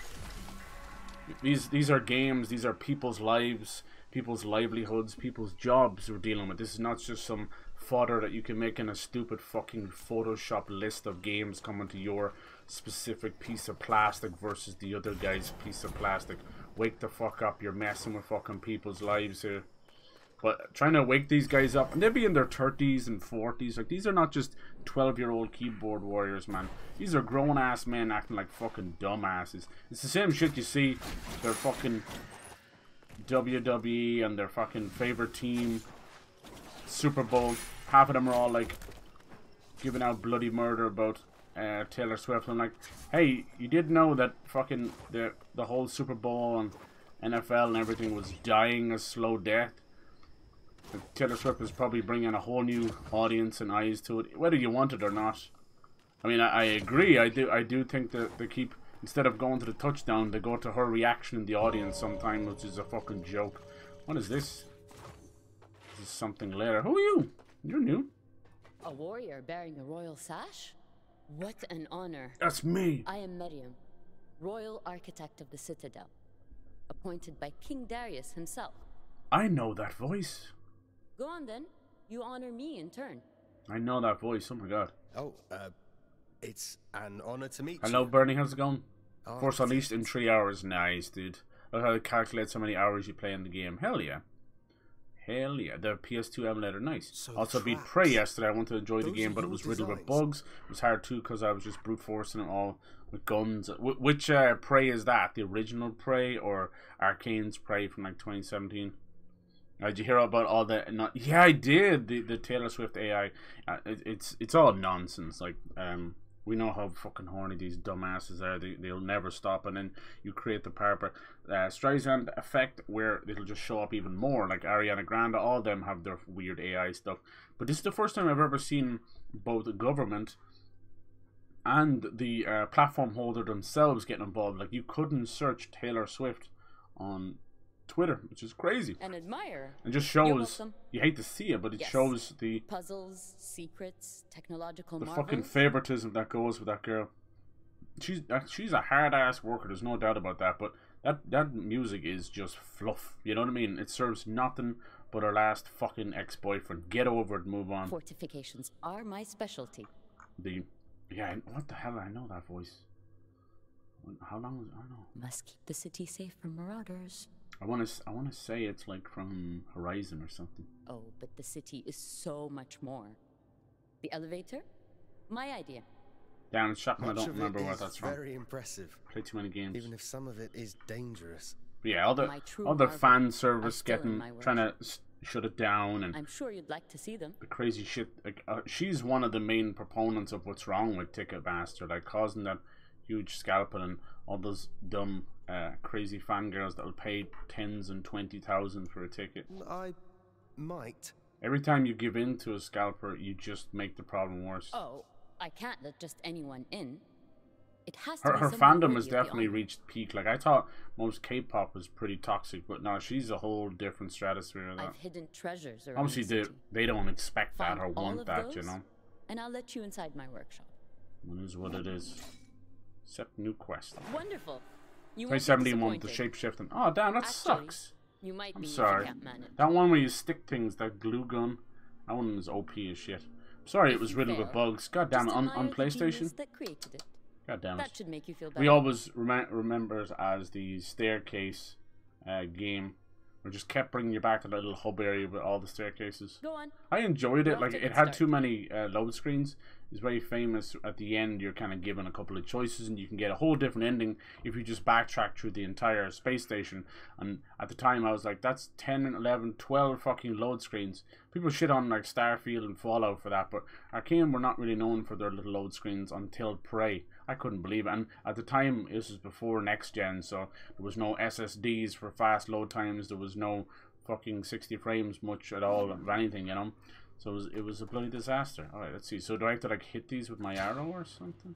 These are games, these are people's lives, people's livelihoods, people's jobs we're dealing with. This is not just some fodder that you can make in a stupid fucking Photoshop list of games coming to your specific piece of plastic versus the other guy's piece of plastic. Wake the fuck up, you're messing with fucking people's lives here. But trying to wake these guys up, and they'll be in their 30s and 40s. Like, these are not just 12-year-old keyboard warriors, man. These are grown-ass men acting like fucking dumbasses. It's the same shit you see their fucking WWE and their fucking favorite team, Super Bowl. Half of them are all, like, giving out bloody murder about Taylor Swift. I'm like, hey, you did know that fucking the whole Super Bowl and NFL and everything was dying a slow death? Taylor Swift is probably bringing a whole new audience and eyes to it, whether you want it or not. I mean, I agree. I do think that they keep, instead of going to the touchdown, they go to her reaction in the audience sometimes, which is a fucking joke. What is this? This is something later. Who are you? You're new. A warrior bearing a royal sash? What an honor. That's me. I am Miriam, royal architect of the Citadel, appointed by King Darius himself. I know that voice. Go on then. You honor me in turn. I know that voice. Oh my god. Oh, it's an honor to meet you. Hello, Bernie. How's it going? Oh, Force Unleashed in 3 hours. Nice, dude. Look how it calculates how many hours you play in the game. Hell yeah. Hell yeah. The PS2 emulator, nice. So Also beat traps. Prey yesterday. I wanted to enjoy the Those game, are but it your was riddled with designs. bugs. It was hard too because I was just brute forcing it all with guns. Which Prey is that? The original Prey or Arcane's Prey from like 2017? Did you hear about all the... yeah, I did. The Taylor Swift AI. It's all nonsense. Like, we know how fucking horny these dumbasses are. They'll never stop. And then you create the proper Streisand effect where it'll just show up even more. Like Ariana Grande, all of them have their weird AI stuff. But this is the first time I've ever seen both the government and the platform holder themselves getting involved. Like, you couldn't search Taylor Swift on Twitter, which is crazy. And admire. It just You're shows, welcome. you hate to see it, but it Yes. shows the Puzzles, secrets, technological marvels. fucking favoritism that goes with that girl. She's a hard ass worker, there's no doubt about that, but That music is just fluff. You know what I mean? It serves nothing but her last fucking ex-boyfriend. Get over it, move on. Fortifications are my specialty. Yeah, what the hell? I know that voice. How long was I don't know? Must keep the city safe from marauders. I want to say it's like from Horizon or something. Oh, but the city is so much more. The elevator? My idea. Damn, it's shocking I Much don't of remember it what is that's from. very impressive, Play too many games. even if some of it is dangerous. But yeah, all the marvels fan are service still in getting my trying to shut it down, and I'm sure you'd like to see them. the crazy shit. Like, she's one of the main proponents of what's wrong with Ticketmaster, like causing that huge scalpel and all those dumb, crazy fangirls that'll pay tens and 20,000 for a ticket. I might. Every time you give in to a scalper, you just make the problem worse. Oh, I can't let just anyone in. It has to be Her someone fandom worthy has of the definitely honor. reached peak. Like, I thought most K-pop was pretty toxic, but no, she's a whole different stratosphere of that. I've hidden treasures around Obviously, the city. they don't expect Find that or all want of that, those, you know. and I'll let you inside my workshop. It is what it is. Except new quest. Wonderful. You won't be 2071 with the disappointed. shapeshifting. Oh damn, that Actually, sucks. You might I'm be if sorry. you can't manage. That one where you stick things, that glue gun, that one is OP as shit. Sorry, it If was you riddled with fail, bugs. God damn it, Just on admire the PlayStation. genius that created it. God damn it. That should make you feel better. We always remember it as the staircase game. We just kept bringing you back to that little hub area with all the staircases. Go on. I enjoyed it. Well, Like, take it a had start. too many load screens. It's very famous. At the end, you're kind of given a couple of choices, and you can get a whole different ending if you just backtrack through the entire space station. And at the time, I was like, that's 10, 11, 12 fucking load screens. People shit on like Starfield and Fallout for that, but Arcane were not really known for their little load screens until Prey. I couldn't believe it. And at the time, this was before next gen, so there was no SSDs for fast load times. There was no fucking 60 frames much at all of anything, you know. So it was a bloody disaster. Alright, let's see. So do I have to like hit these with my arrow or something?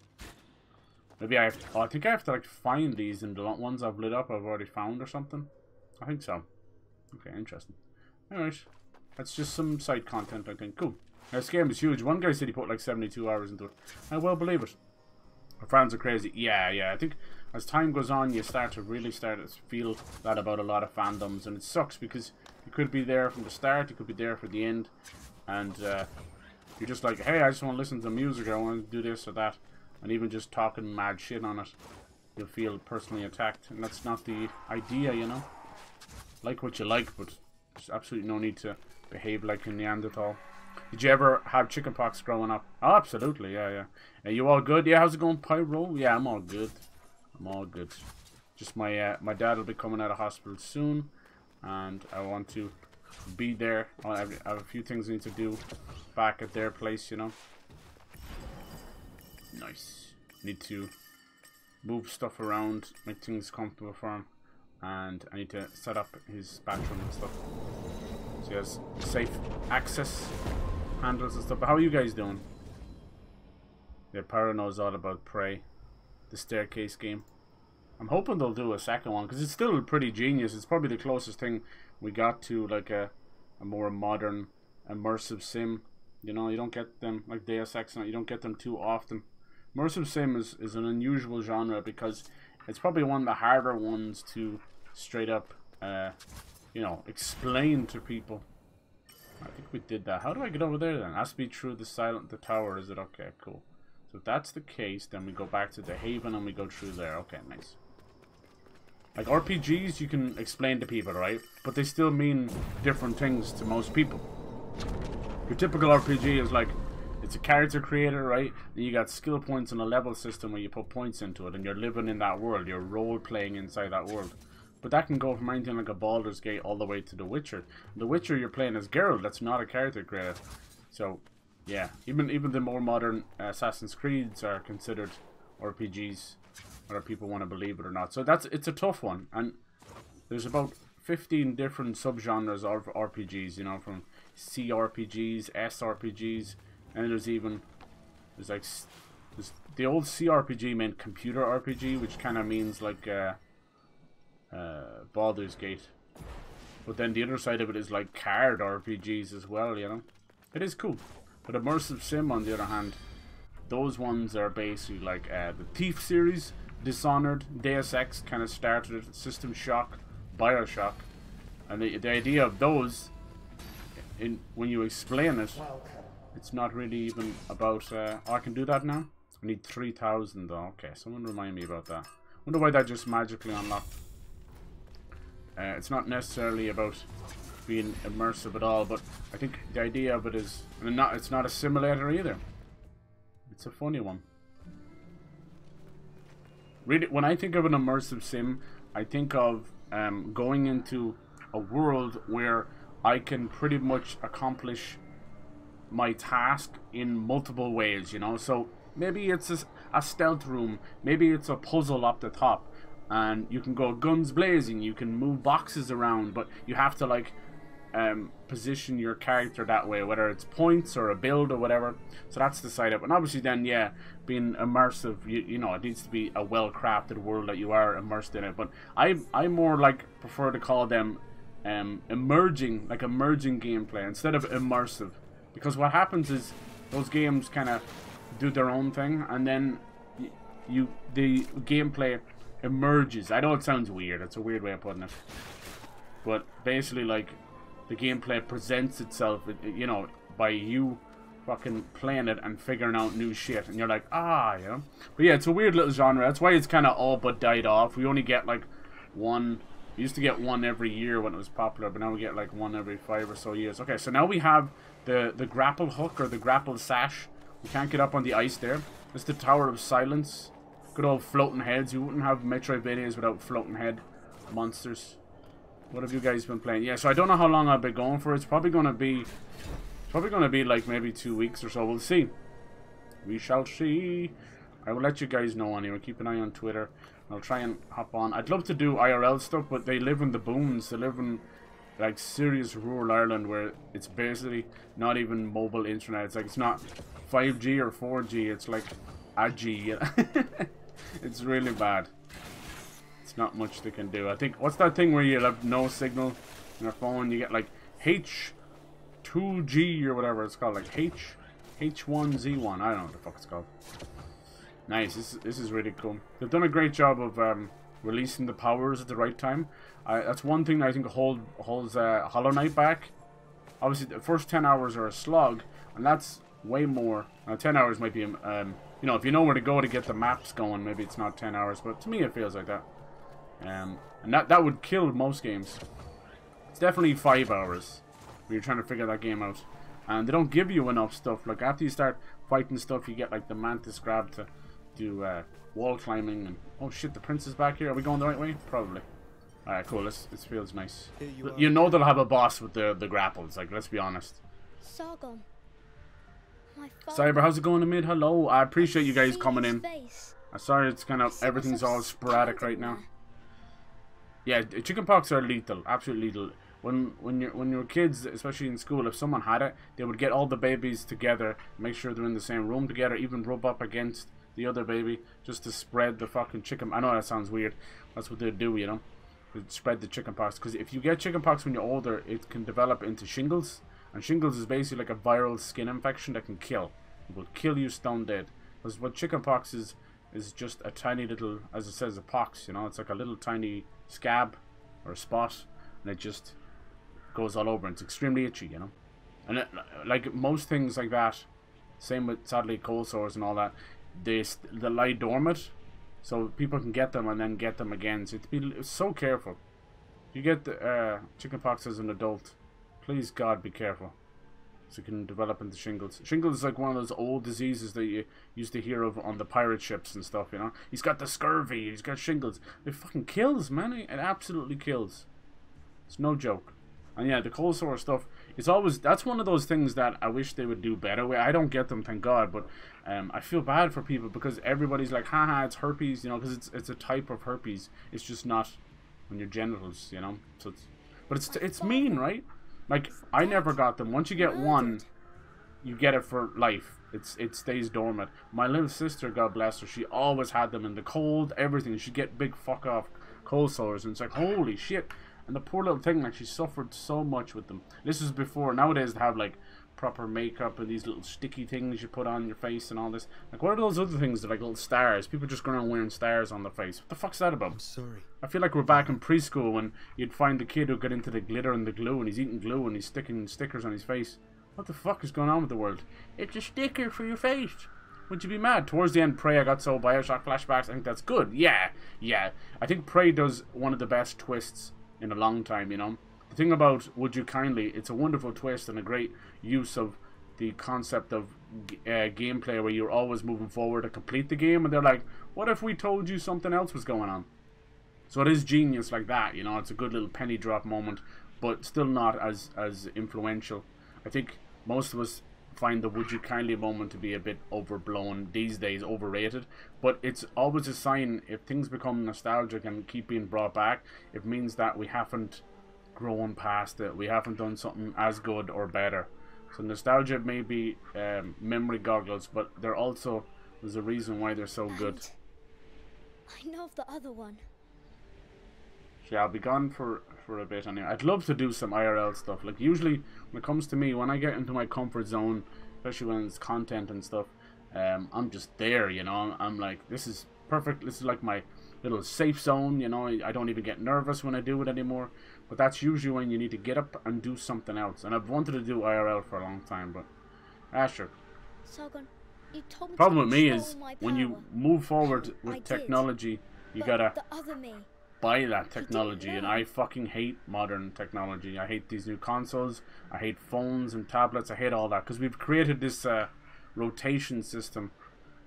Maybe I have to, I think I have to like find these in the ones I've lit up I've already found or something. I think so. Okay, interesting. Alright. That's just some side content, I think. Cool. Now, this game is huge. One guy said he put like 72 hours into it. I well believe it. Our fans are crazy. Yeah. I think as time goes on, you start to feel that about a lot of fandoms, and it sucks because you could be there from the start, you could be there for the end, and you're just like, hey, I just want to listen to the music, or I want to do this or that, and even just talking mad shit on it, you'll feel personally attacked, and that's not the idea, you know. Like what you like, but there's absolutely no need to behave like a Neanderthal. Did you ever have chickenpox growing up? Oh, absolutely, yeah. Are you all good? Yeah, how's it going, Pyro? Yeah, I'm all good. I'm all good. Just my dad will be coming out of hospital soon, and I want to be there. I have a few things I need to do back at their place, you know. Nice. Need to move stuff around, make things comfortable for him, and I need to set up his bathroom and stuff, so he has safe access handles and stuff. But how are you guys doing? Yeah, Pyro knows all about Prey, the staircase game. I'm hoping they'll do a second one, because it's still pretty genius. It's probably the closest thing we got to like a more modern immersive sim. You know, you don't get them like Deus Ex, you don't get them too often. Immersive sim is an unusual genre because it's probably one of the harder ones to straight up, you know, explain to people. I think we did that. How do I get over there then? Has to be through the tower, is it? Okay, cool. So if that's the case, then we go back to the haven and we go through there. Okay, nice. Like RPGs, you can explain to people, right? But they still mean different things to most people. Your typical RPG is like, it's a character creator, right? And you got skill points and a level system where you put points into it, and you're living in that world. You're role-playing inside that world. But that can go from anything like a Baldur's Gate all the way to The Witcher. The Witcher, you're playing as Geralt. That's not a character creator. So, yeah, even the more modern Assassin's Creeds are considered RPGs, whether people want to believe it or not. So it's a tough one, and there's about 15 different subgenres of RPGs. You know, from CRPGs, SRPGs, and there's the old CRPG meant computer RPG, which kind of means like Baldur's Gate. But then the other side of it is like card RPGs as well. You know, it is cool. But immersive sim, on the other hand, those ones are basically like the Thief series, Dishonored, Deus Ex kind of started it, System Shock, Bioshock. And the idea of those, when you explain it, it's not really even about, oh, I can do that now? I need 3,000 though. Okay, someone remind me about that. Wonder why that just magically unlocked. It's not necessarily about being immersive at all, but I think the idea of it is, and it's not a simulator either. It's a funny one. Really, when I think of an immersive sim, I think of going into a world where I can pretty much accomplish my task in multiple ways, you know. So maybe it's a stealth room, maybe it's a puzzle up the top, and you can go guns blazing, you can move boxes around, but you have to like position your character that way, whether it's points or a build or whatever. So that's the side up. And obviously then, yeah, being immersive, you know, it needs to be a well-crafted world that you are immersed in it. But I more like prefer to call them emerging gameplay instead of immersive, because what happens is those games kind of do their own thing, and then the gameplay emerges. I know it sounds weird, it's a weird way of putting it, but basically like the gameplay presents itself, you know, by you fucking playing it and figuring out new shit, and you're like, ah, you know. But yeah, it's a weird little genre. That's why it's kind of all but died off. We only get like one. We used to get one every year when it was popular, but now we get like one every 5 or so years. Okay, so now we have the grapple hook or the grapple sash. We can't get up on the ice there. It's the Tower of Silence. Good old floating heads. You wouldn't have Metroidvanias without floating head monsters. What have you guys been playing? Yeah, so I don't know how long I'll be going for. It's probably gonna be like maybe 2 weeks or so. We'll see. We shall see. I will let you guys know anyway. Keep an eye on Twitter. I'll try and hop on. I'd love to do IRL stuff, but they live in the boons. They live in like serious rural Ireland where it's basically not even mobile internet. It's like it's not 5G or 4G. It's like a G. It's really bad. It's not much they can do. I think, what's that thing where you have no signal on your phone? You get like H2G or whatever it's called, like H1Z1. I don't know what the fuck it's called. Nice. This is really cool. They've done a great job of releasing the powers at the right time. That's one thing that I think holds Hollow Knight back. Obviously, the first 10 hours are a slog, and that's way more. 10 hours might be, you know, if you know where to go to get the maps going, maybe it's not 10 hours, but to me it feels like that. And that would kill most games. It's definitely 5 hours when you're trying to figure that game out. And they don't give you enough stuff. Like, after you start fighting stuff, you get like the mantis grab to do wall climbing. And oh shit, the prince is back here. Are we going the right way? Probably. Alright, cool. This feels nice. You know they'll have a boss with the grapples. Like, let's be honest. Sargon. Cyber, how's it going in mid? Hello. I appreciate you guys coming in. I'm sorry it's kind of, everything's all sporadic right now. Yeah, chickenpox are lethal, absolutely lethal. When you're kids, especially in school, if someone had it, they would get all the babies together, make sure they're in the same room together, even rub up against the other baby, just to spread the fucking chicken. I know that sounds weird. That's what they do, you know. They'd spread the chickenpox, because if you get chickenpox when you're older, it can develop into shingles, and shingles is basically like a viral skin infection that can kill. It will kill you stone dead. Because what chickenpox is just a tiny little, as it says, a pox, you know. It's like a little tiny scab or a spot, and it just goes all over, and it's extremely itchy, you know. And it, like most things like that, same with sadly cold sores and all that, they lie dormant, so people can get them and then get them again. So it's so careful. If you get chickenpox as an adult, please God be careful, so it can develop into shingles. Shingles is like one of those old diseases that you used to hear of on the pirate ships and stuff, you know. He's got the scurvy, he's got shingles. It fucking kills, man. It absolutely kills. It's no joke. And yeah, the cold sore stuff, it's always, that's one of those things that I wish they would do better. I don't get them, thank God, but I feel bad for people, because everybody's like, haha, it's herpes, you know, because it's a type of herpes. It's just not on your genitals, you know. So it's mean, right? Like, I never got them. Once you get one, you get it for life. It stays dormant. My little sister, God bless her, she always had them in the cold, everything. She'd get big fuck off cold sores, and it's like, holy shit. And the poor little thing, like, she suffered so much with them. This is before, nowadays they have like proper makeup and these little sticky things you put on your face and all this. Like, what are those other things that are like little stars? People just going around wearing stars on their face. What the fuck's that about? I'm sorry. I feel like we're back in preschool when you'd find the kid who got into the glitter and the glue and he's eating glue and he's sticking stickers on his face. What the fuck is going on with the world? It's a sticker for your face. Would you be mad? Towards the end, Prey, I got so Bioshock flashbacks. I think that's good. Yeah. I think Prey does one of the best twists in a long time, you know? The thing about Would You Kindly, it's a wonderful twist and a great use of the concept of gameplay where you're always moving forward to complete the game, and they're like, what if we told you something else was going on? So it is genius like that, you know? It's a good little penny drop moment, but still not as influential. I think most of us find the Would You Kindly moment to be a bit overblown these days, overrated, but it's always a sign. If things become nostalgic and keep being brought back, it means that we haven't grown past it, we haven't done something as good or better. So nostalgia may be memory goggles, but they're also, there's a reason why they're so good. I know of the other one. Yeah, I'll be gone for a bit anyway. I'd love to do some IRL stuff. Like, usually when it comes to me, when I get into my comfort zone, especially when it's content and stuff, I'm just there, you know? I'm like, this is perfect. This is like my little safe zone, you know? I don't even get nervous when I do it anymore. But that's usually when you need to get up and do something else. And I've wanted to do IRL for a long time, but sure. Sargon, you told me Problem to with me control is my when you power. move forward I with did, technology, you but gotta the other me. buy that technology, learn. and I fucking hate modern technology. I hate these new consoles. I hate phones and tablets. I hate all that because we've created this rotation system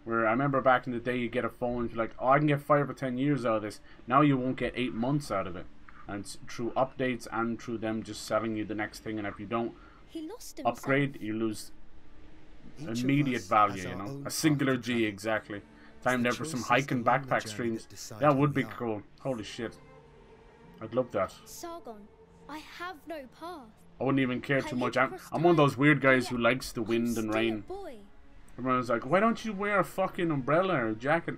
where I remember back in the day you get a phone, you're like, oh, I can get 5 or 10 years out of this. Now you won't get 8 months out of it, and it's through updates and through them just selling you the next thing. And if you don't He lost himself. upgrade, you lose Each of immediate us value. has You our know, own a singular path to G travel. exactly. Time the there for some choices hike and along the backpack journey streams. that decide That who would we be are. cool. Holy shit. I'd love that. Sargon, I have no path. I wouldn't even care I too leap much. I'm across one of those time, weird and guys yet who likes the I'm wind and still a rain. boy. Everyone's like, why don't you wear a fucking umbrella or a jacket?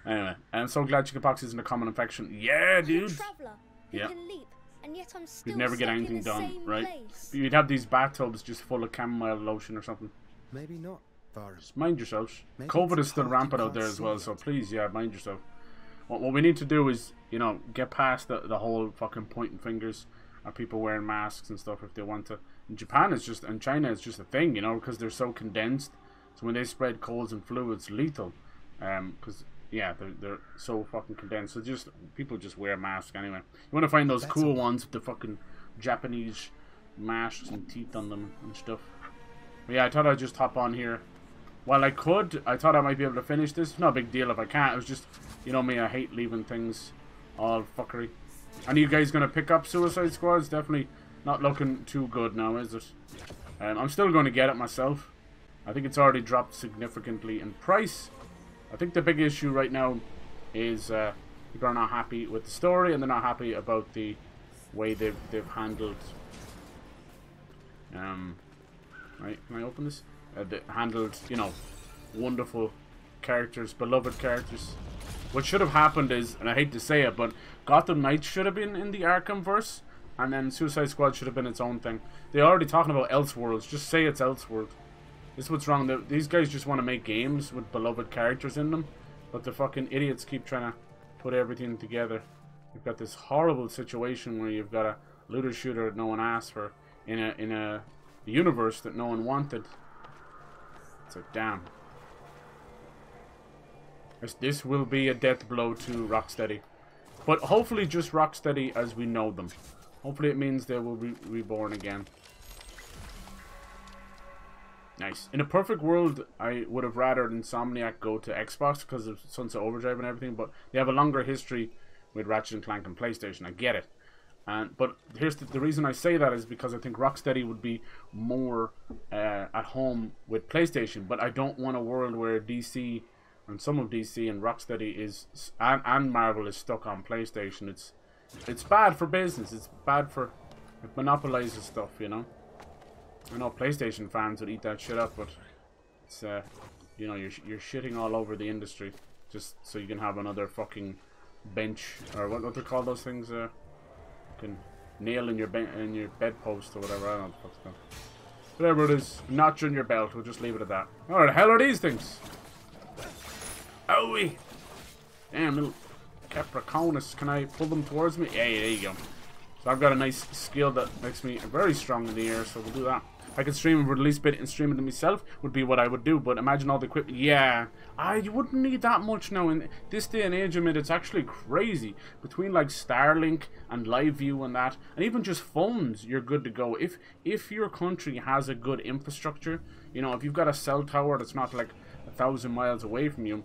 Anyway, I'm so glad chickenpox isn't a common infection. Yeah, I'm a dude. traveler who Yeah. can leap, and yet I'm still You'd never get stuck in anything the done, same right? place. You'd have these bathtubs just full of chamomile lotion or something. Maybe not, Varus. Just mind yourselves. Maybe COVID it's is still a path you rampant out can't there as see well, yet. so please, yeah, mind yourself. What we need to do is, you know, get past the whole fucking pointing fingers at people wearing masks and stuff if they want to. In Japan, it's just, and China, it's just a thing, you know, because they're so condensed. So when they spread colds and flu, it's lethal. Because, yeah, they're so fucking condensed. So just, people just wear masks anyway. You want to find those cool ones with the fucking Japanese masks and teeth on them and stuff. But yeah, I thought I'd just hop on here. While I could, I thought I might be able to finish this. No big deal if I can't. It was just, you know me, I hate leaving things all fuckery. And you guys gonna pick up Suicide Squad? It's definitely not looking too good now, is it? I'm still going to get it myself. I think it's already dropped significantly in price. I think the big issue right now is people are not happy with the story, and they're not happy about the way they've handled. Right? Can I open this? They handled, you know, wonderful characters, beloved characters. What should have happened is, and I hate to say it, but Gotham Knights should have been in the Arkhamverse, and then Suicide Squad should have been its own thing. They're already talking about Elseworlds. Just say it's Elseworld. This is what's wrong. These guys just want to make games with beloved characters in them, but the fucking idiots keep trying to put everything together. You've got this horrible situation where you've got a looter shooter that no one asked for in a universe that no one wanted. It's like, damn. This will be a death blow to Rocksteady. But hopefully just Rocksteady as we know them. Hopefully it means they will be reborn again. Nice. In a perfect world, I would have rather Insomniac go to Xbox because of Sunset Overdrive and everything, but they have a longer history with Ratchet & Clank and PlayStation. I get it. But here's the reason I say that is because I think Rocksteady would be more at home with PlayStation, but I don't want a world where DC and some of DC and Rocksteady is and Marvel is stuck on PlayStation. It's bad for business. It's bad for, it monopolizes stuff, you know. I know PlayStation fans would eat that shit up, but it's you know, you're shitting all over the industry just so you can have another fucking bench, or what they call those things, can nail in your bedpost or whatever. I don't know what the fuck's called. Whatever it is, notch on your belt. We'll just leave it at that. What the hell are these things? Owie! Damn, little Capricornus. Can I pull them towards me? Yeah, there you go. So I've got a nice skill that makes me very strong in the air, so we'll do that. I could stream it for the least bit and stream it to myself would be what I would do, but imagine all the equipment. Yeah, you wouldn't need that much now. In this day and age, I mean, it's actually crazy. Between like Starlink and Live View and that, and even just phones, you're good to go. If your country has a good infrastructure, you know, if you've got a cell tower that's not like 1,000 miles away from you,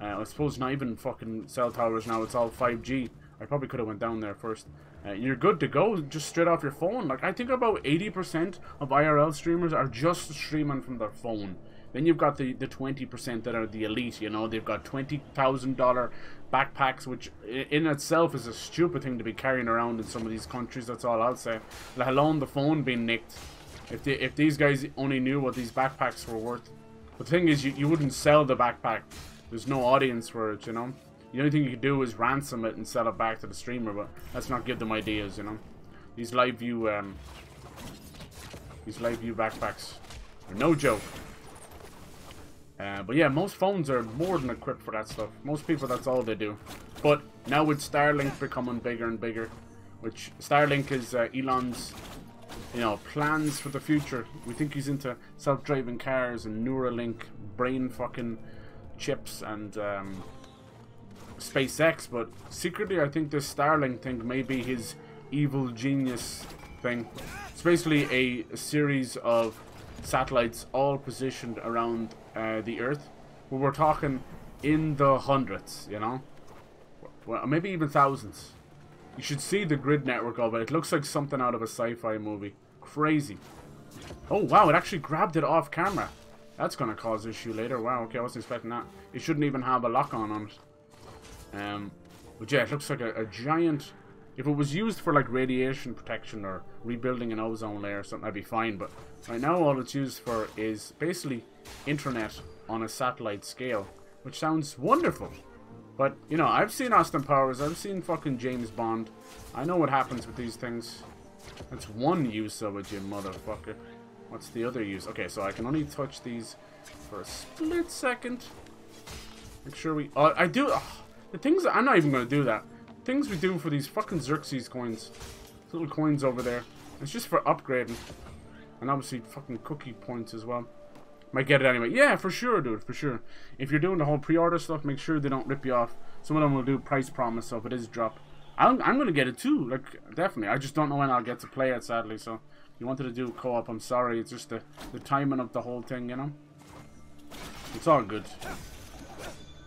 I suppose not even fucking cell towers now, it's all 5G. I probably could have went down there first. You're good to go just straight off your phone. Like, I think about 80% of IRL streamers are just streaming from their phone. Then you've got the 20% that are the elite, you know. They've got $20,000 backpacks, which in itself is a stupid thing to be carrying around in some of these countries, that's all I'll say. Let alone the phone being nicked. If these guys only knew what these backpacks were worth. The thing is, you wouldn't sell the backpack. There's no audience for it, you know. The only thing you could do is ransom it and sell it back to the streamer, but let's not give them ideas, you know. These live view backpacks are no joke. But yeah, most phones are more than equipped for that stuff. Most people, that's all they do. But now with Starlink becoming bigger and bigger, which Starlink is Elon's, you know, plans for the future. We think he's into self-driving cars and Neuralink, brain fucking chips and SpaceX, but secretly I think this Starlink thing may be his evil genius thing. It's basically a series of satellites all positioned around the Earth, where we're talking in the hundreds, you know, well, maybe even thousands. You should see the grid network of it. It looks like something out of a sci-fi movie. Crazy. Oh wow, it actually grabbed it off camera. That's gonna cause issue later. Wow, okay, I wasn't expecting that. It shouldn't even have a lock-on on it. But yeah, it looks like a giant. If it was used for like radiation protection or rebuilding an ozone layer or something, that'd be fine. But right now all it's used for is basically internet on a satellite scale, which sounds wonderful. But, you know, I've seen Austin Powers, I've seen fucking James Bond. I know what happens with these things. That's one use of it, you motherfucker. What's the other use? Okay, so I can only touch these for a split second. Make sure we... Oh, I do... Oh, the things... I'm not even going to do that. Things we do for these fucking Xerxes coins. Little coins over there. It's just for upgrading. And obviously fucking cookie points as well. Might get it anyway. Yeah, for sure, dude, for sure. If you're doing the whole pre-order stuff, make sure they don't rip you off. Some of them will do price promise, so if it is drop. I'm going to get it too, like, definitely. I just don't know when I'll get to play it, sadly, so... If you wanted to do co-op, I'm sorry. It's just the timing of the whole thing, you know? It's all good.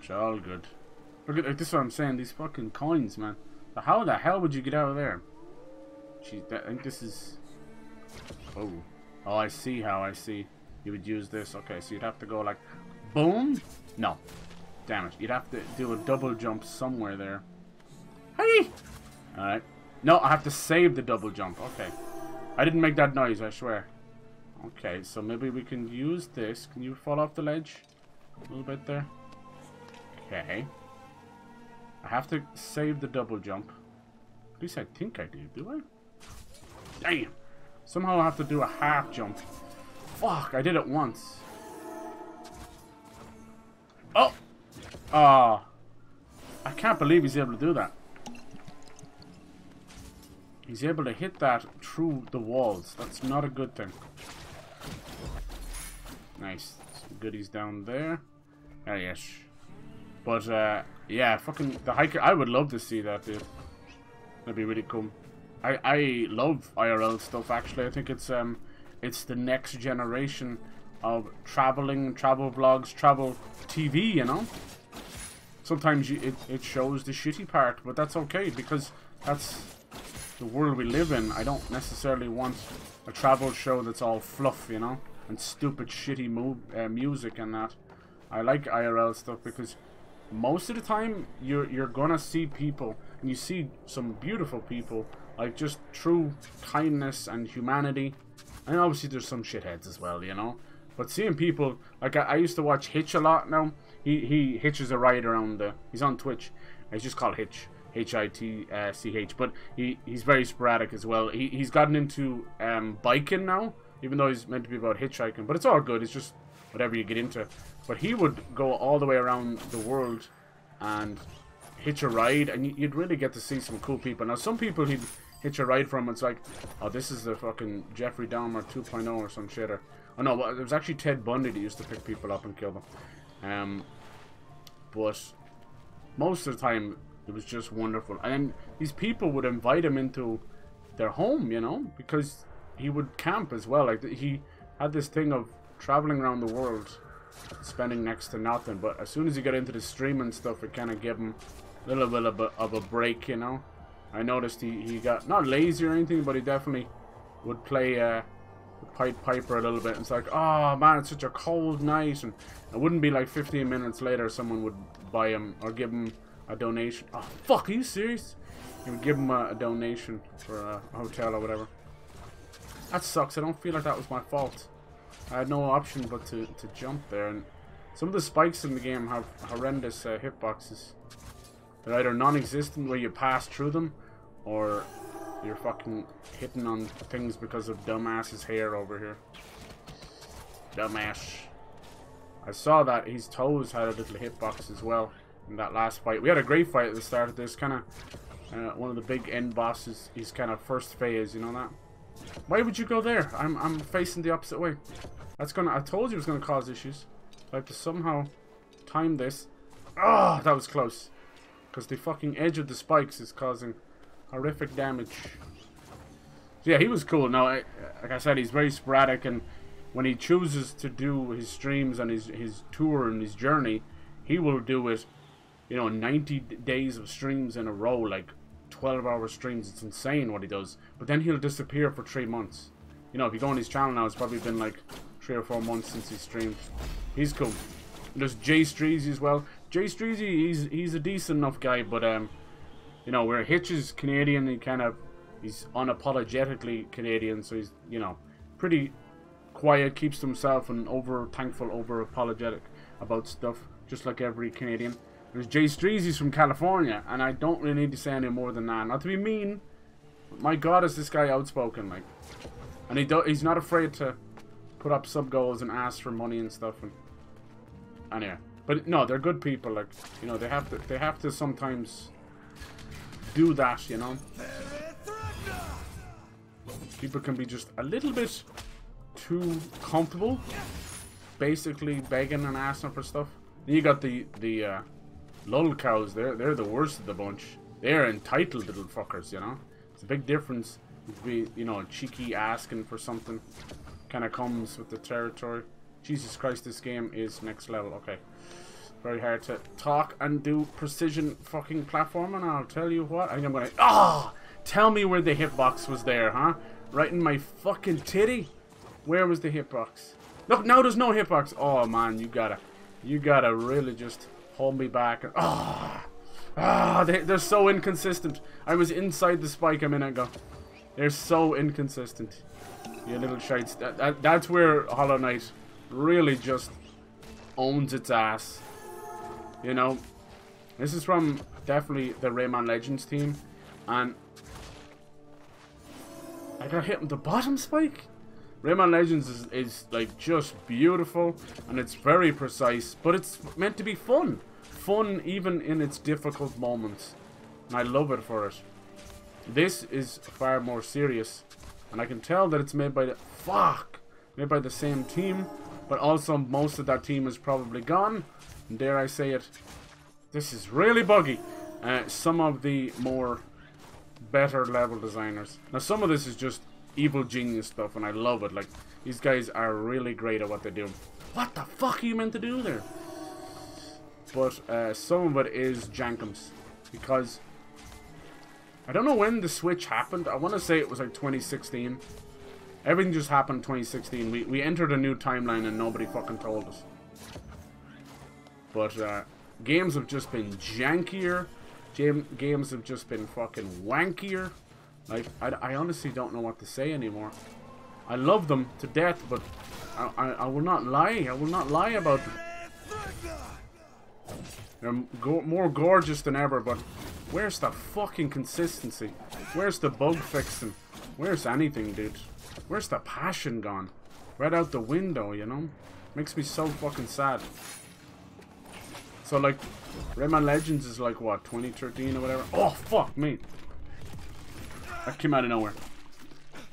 It's all good. Look at, like, this is what I'm saying, these fucking coins, man. So how the hell would you get out of there? Jeez, I think this is... Oh. Oh, I see how, I see. You would use this. Okay, so you'd have to go like... Boom? No. Damn it. You'd have to do a double jump somewhere there. Hey! Alright. No, I have to save the double jump. Okay. I didn't make that noise, I swear. Okay, so maybe we can use this. Can you fall off the ledge? A little bit there. Okay. I have to save the double jump. At least I think I do I? Damn! Somehow I have to do a half jump. Fuck, I did it once. Oh! Ah. I can't believe he's able to do that. He's able to hit that through the walls. That's not a good thing. Nice. Some goodies down there. Ah, yes. But, yeah, fucking the hiker. I would love to see that, dude. That'd be really cool. I love IRL stuff, actually. I think it's the next generation of travel vlogs, travel TV, you know? Sometimes it shows the shitty part, but that's okay, because that's the world we live in. I don't necessarily want a travel show that's all fluff, you know? And stupid, shitty music and that. I like IRL stuff because most of the time you're gonna see people, and you see some beautiful people, like just true kindness and humanity. And obviously there's some shitheads as well, you know. But seeing people, like I used to watch Hitch a lot now. He hitches a ride around he's on Twitch. It's just called Hitch. H-I-T-C-H. But he's very sporadic as well. He's gotten into biking now. even though he's meant to be about hitchhiking. But it's all good. It's just whatever you get into. But he would go all the way around the world and hitch a ride, and you'd really get to see some cool people. Now, some people he'd hitch a ride from, it's like, oh, this is the fucking Jeffrey Dahmer 2.0 or some shit. Or, oh no, it was actually Ted Bundy that used to pick people up and kill them. But most of the time, it was just wonderful. And these people would invite him into their home, you know, because he would camp as well. Like, he had this thing of traveling around the world, spending next to nothing. But as soon as he got into the streaming stuff, it kind of gave him a little bit of a break, you know. I noticed he got, not lazy or anything, but he definitely would play the Pied Piper a little bit. It's like, oh man, it's such a cold night. And it wouldn't be like 15 minutes later someone would buy him or give him a donation. Oh, fuck, are you serious? He would give him a donation for a hotel or whatever. That sucks. I don't feel like that was my fault. I had no option but to jump there. And some of the spikes in the game have horrendous hitboxes. They're either non-existent where you pass through them, or you're fucking hitting on things because of dumbass's hair over here. Dumbass. I saw that his toes had a little hitbox as well in that last fight. We had a great fight at the start of this. Kind of one of the big end bosses. He's kind of first phase, you know that? Why would you go there? I'm facing the opposite way. That's gonna. I told you it was gonna cause issues. I have to somehow time this. Ah, that was close. Because the fucking edge of the spikes is causing horrific damage. So yeah, he was cool. Now, like I said, he's very sporadic, and when he chooses to do his streams and his tour and his journey, he will do it, you know, 90 days of streams in a row, like 12-hour streams. It's insane what he does. But then he'll disappear for 3 months. You know, if you go on his channel now, it's probably been like 3 or 4 months since he streamed. He's cool. And there's Jay Streezy as well. Jay Streezy, he's a decent enough guy, but you know, where Hitch is Canadian, he's unapologetically Canadian, so he's, you know, pretty quiet, keeps to himself, and over thankful, over apologetic about stuff, just like every Canadian. There's Jay Streezy's from California, and I don't really need to say any more than that. Not to be mean, but my God, is this guy outspoken, like, and he's not afraid to put up sub goals and ask for money and stuff, and anyway. But no, they're good people. Like, you know, they have to sometimes do that, you know. People can be just a little bit too comfortable, basically begging and asking for stuff. Then you got the lull cows. They're the worst of the bunch. They're entitled little fuckers, you know. It's a big difference between, you know, cheeky asking for something. Kind of comes with the territory. Jesus Christ, this game is next level. Okay. Very hard to talk and do precision fucking platforming. I'll tell you what. I think I'm gonna... Ah! Oh, tell me where the hitbox was there, huh? Right in my fucking titty? Where was the hitbox? Look, now there's no hitbox. Oh, man, you gotta really just hold me back. Ah! Ah! They're so inconsistent. I was inside the spike a minute ago. They're so inconsistent. You little shites. That's where Hollow Knight really just owns its ass. You know, this is from definitely the Rayman Legends team, and I got hit with the bottom spike. Rayman Legends is like just beautiful, and it's very precise, but it's meant to be fun. Fun even in its difficult moments, and I love it for it. This is far more serious, and I can tell that it's made by the same team, but also most of that team is probably gone. And dare I say it, this is really buggy. Some of the more better level designers. Now some of this is just evil genius stuff, and I love it. Like, these guys are really great at what they do. What the fuck are you meant to do there? But some of it is jankums, because I don't know when the switch happened. I want to say it was like 2016. Everything just happened in 2016. We entered a new timeline and nobody fucking told us. But games have just been jankier. Games have just been fucking wankier. Like, I honestly don't know what to say anymore. I love them to death, but I will not lie. I will not lie about them. They're more gorgeous than ever, but where's the fucking consistency? Where's the bug fixing? Where's anything, dude? Where's the passion gone? Right out the window, you know? Makes me so fucking sad. So, like, Rayman Legends is like, what, 2013 or whatever? Oh, fuck me. That came out of nowhere.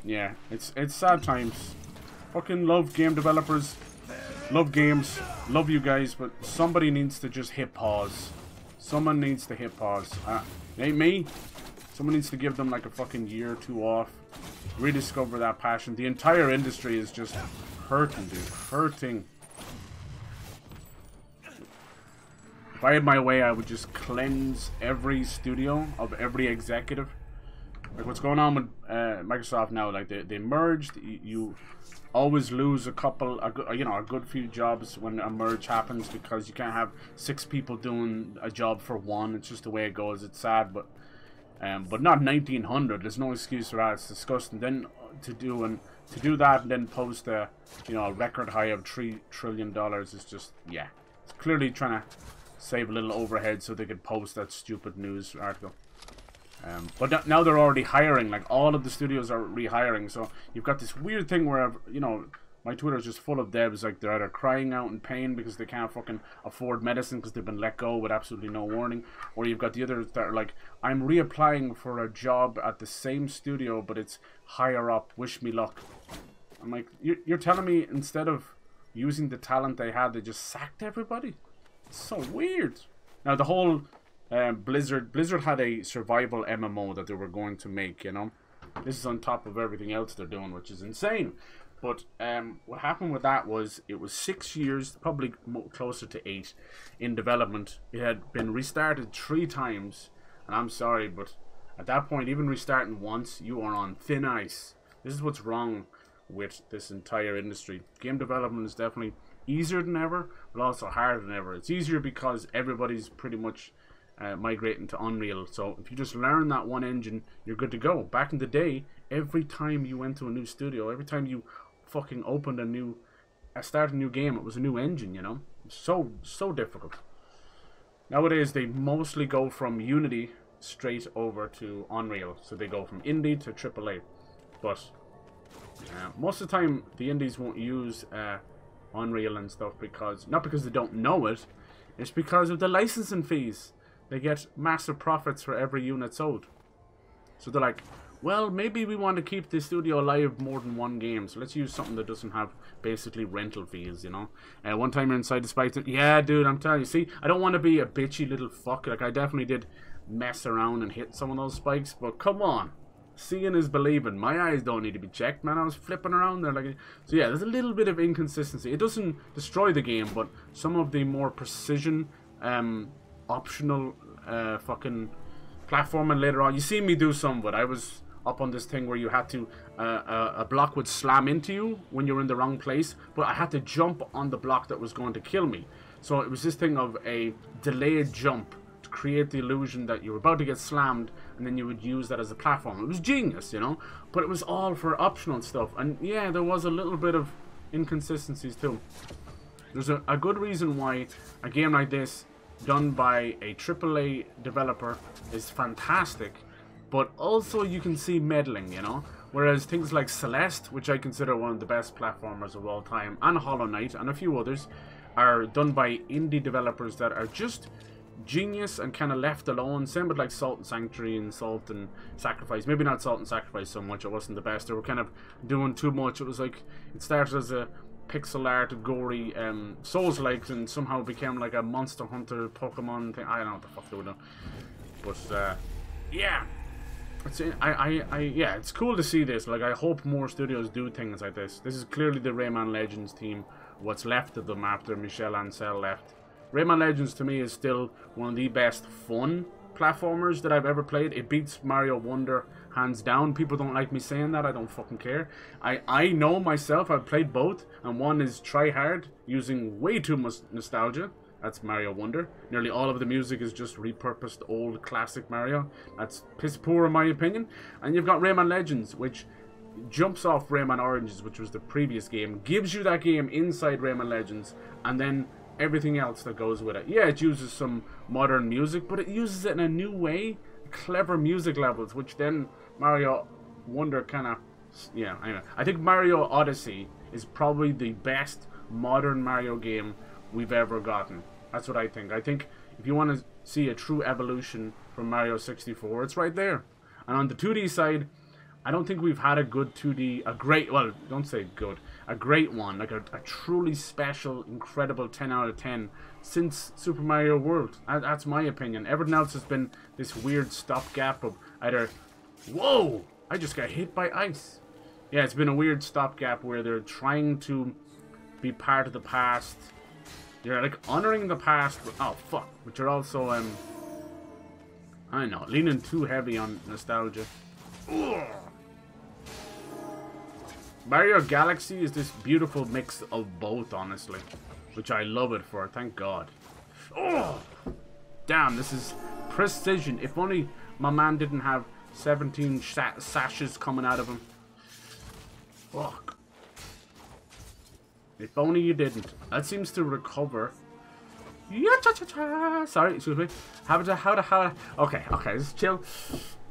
Yeah, it's sad times. Fucking love game developers. Love games. Love you guys, but somebody needs to just hit pause. Someone needs to hit pause. It ain't me. Someone needs to give them like a fucking year or two off. Rediscover that passion. The entire industry is just hurting, dude. Hurting. If I had my way, I would just cleanse every studio of every executive. Like what's going on with Microsoft now, like they merged. You always lose a couple, you know, a good few jobs when a merge happens because you can't have 6 people doing a job for one. It's just the way it goes. It's sad, but not 1900. There's no excuse for that. It's disgusting. Then to do that and then post a, you know, a record high of $3 trillion is just, yeah. It's clearly trying to save a little overhead so they could post that stupid news article. But now they're already hiring. Like all of the studios are rehiring. So you've got this weird thing where, you know, my Twitter is just full of devs. Like they're either crying out in pain because they can't fucking afford medicine because they've been let go with absolutely no warning, or you've got the others that are like, I'm reapplying for a job at the same studio, but it's higher up. Wish me luck. I'm like, you're telling me instead of using the talent they had, they just sacked everybody? It's so weird. Now the whole Blizzard had a survival MMO that they were going to make, you know. This is on top of everything else they're doing, which is insane. But what happened with that was it was 6 years, probably closer to 8, in development. It had been restarted 3 times, and I'm sorry, but at that point, even restarting once, you are on thin ice. This is what's wrong with this entire industry. Game development is definitely easier than ever, but also harder than ever. It's easier because everybody's pretty much migrating to Unreal. So if you just learn that one engine, you're good to go. Back in the day, every time you went to a new studio, every time you fucking opened started a new game, it was a new engine, you know. So difficult. Nowadays they mostly go from Unity straight over to Unreal, so they go from indie to AAA. But most of the time the indies won't use Unreal and stuff because, not because they don't know it, it's because of the licensing fees. They get massive profits for every unit sold. So they're like, well, maybe we want to keep the studio alive more than one game, so let's use something that doesn't have basically rental fees, you know. One time you're inside the spikes, yeah, dude, I'm telling you, see, I don't want to be a bitchy little fuck. Like, I definitely did mess around and hit some of those spikes, but come on. Seeing is believing. My eyes don't need to be checked, man. I was flipping around there like... So yeah, there's a little bit of inconsistency. It doesn't destroy the game, but some of the more precision, optional fucking platforming later on. You see me do some, but I was up on this thing where you had to... a block would slam into you when you were in the wrong place, but I had to jump on the block that was going to kill me. So it was this thing of a delayed jump to create the illusion that you were about to get slammed, and then you would use that as a platform. It was genius, you know, but it was all for optional stuff. And yeah, there was a little bit of inconsistencies too. There's a good reason why a game like this, done by a AAA developer, is fantastic, but also you can see meddling, you know. Whereas things like Celeste, which I consider one of the best platformers of all time, and Hollow Knight, and a few others, are done by indie developers that are just genius and kind of left alone. Same with like Salt and Sanctuary and Salt and Sacrifice. Maybe not Salt and Sacrifice so much, it wasn't the best. They were kind of doing too much. It was like, it started as a pixel art, gory Souls-like, and somehow became like a Monster Hunter Pokemon thing. I don't know what the fuck they were doing. But yeah, yeah, it's cool to see this. Like, I hope more studios do things like this. This is clearly the Rayman Legends team, what's left of them after Michel Ancel left. Rayman Legends to me is still one of the best fun platformers that I've ever played. It beats Mario Wonder hands down. People don't like me saying that. I don't fucking care. I know myself. I've played both, and one is try hard using way too much nostalgia. That's Mario Wonder. Nearly all of the music is just repurposed old classic Mario. That's piss poor in my opinion. And you've got Rayman Legends, which jumps off Rayman Origins, which was the previous game, gives you that game inside Rayman Legends, and then everything else that goes with it. Yeah, it uses some modern music, but it uses it in a new way. Clever music levels, which then Mario wonder kind of... Yeah, anyway. I think Mario Odyssey is probably the best modern Mario game we've ever gotten. That's what I think. I think if you want to see a true evolution from Mario 64, it's right there. And on the 2D side, I don't think we've had a good 2D, a great, well, don't say good, a great one, like a truly special, incredible 10 out of 10 since Super Mario World. That's my opinion. Everything else has been this weird stopgap of either, whoa, I just got hit by ice. Yeah, it's been a weird stopgap where they're trying to be part of the past. You're like honoring the past, oh fuck, but you're also, I don't know, leaning too heavy on nostalgia. Ugh. Mario Galaxy is this beautiful mix of both, honestly, which I love it for, thank God. Oh, damn, this is precision. If only my man didn't have 17 sashes coming out of him. Fuck. If only you didn't. That seems to recover. Sorry, excuse me. How? Okay, just chill.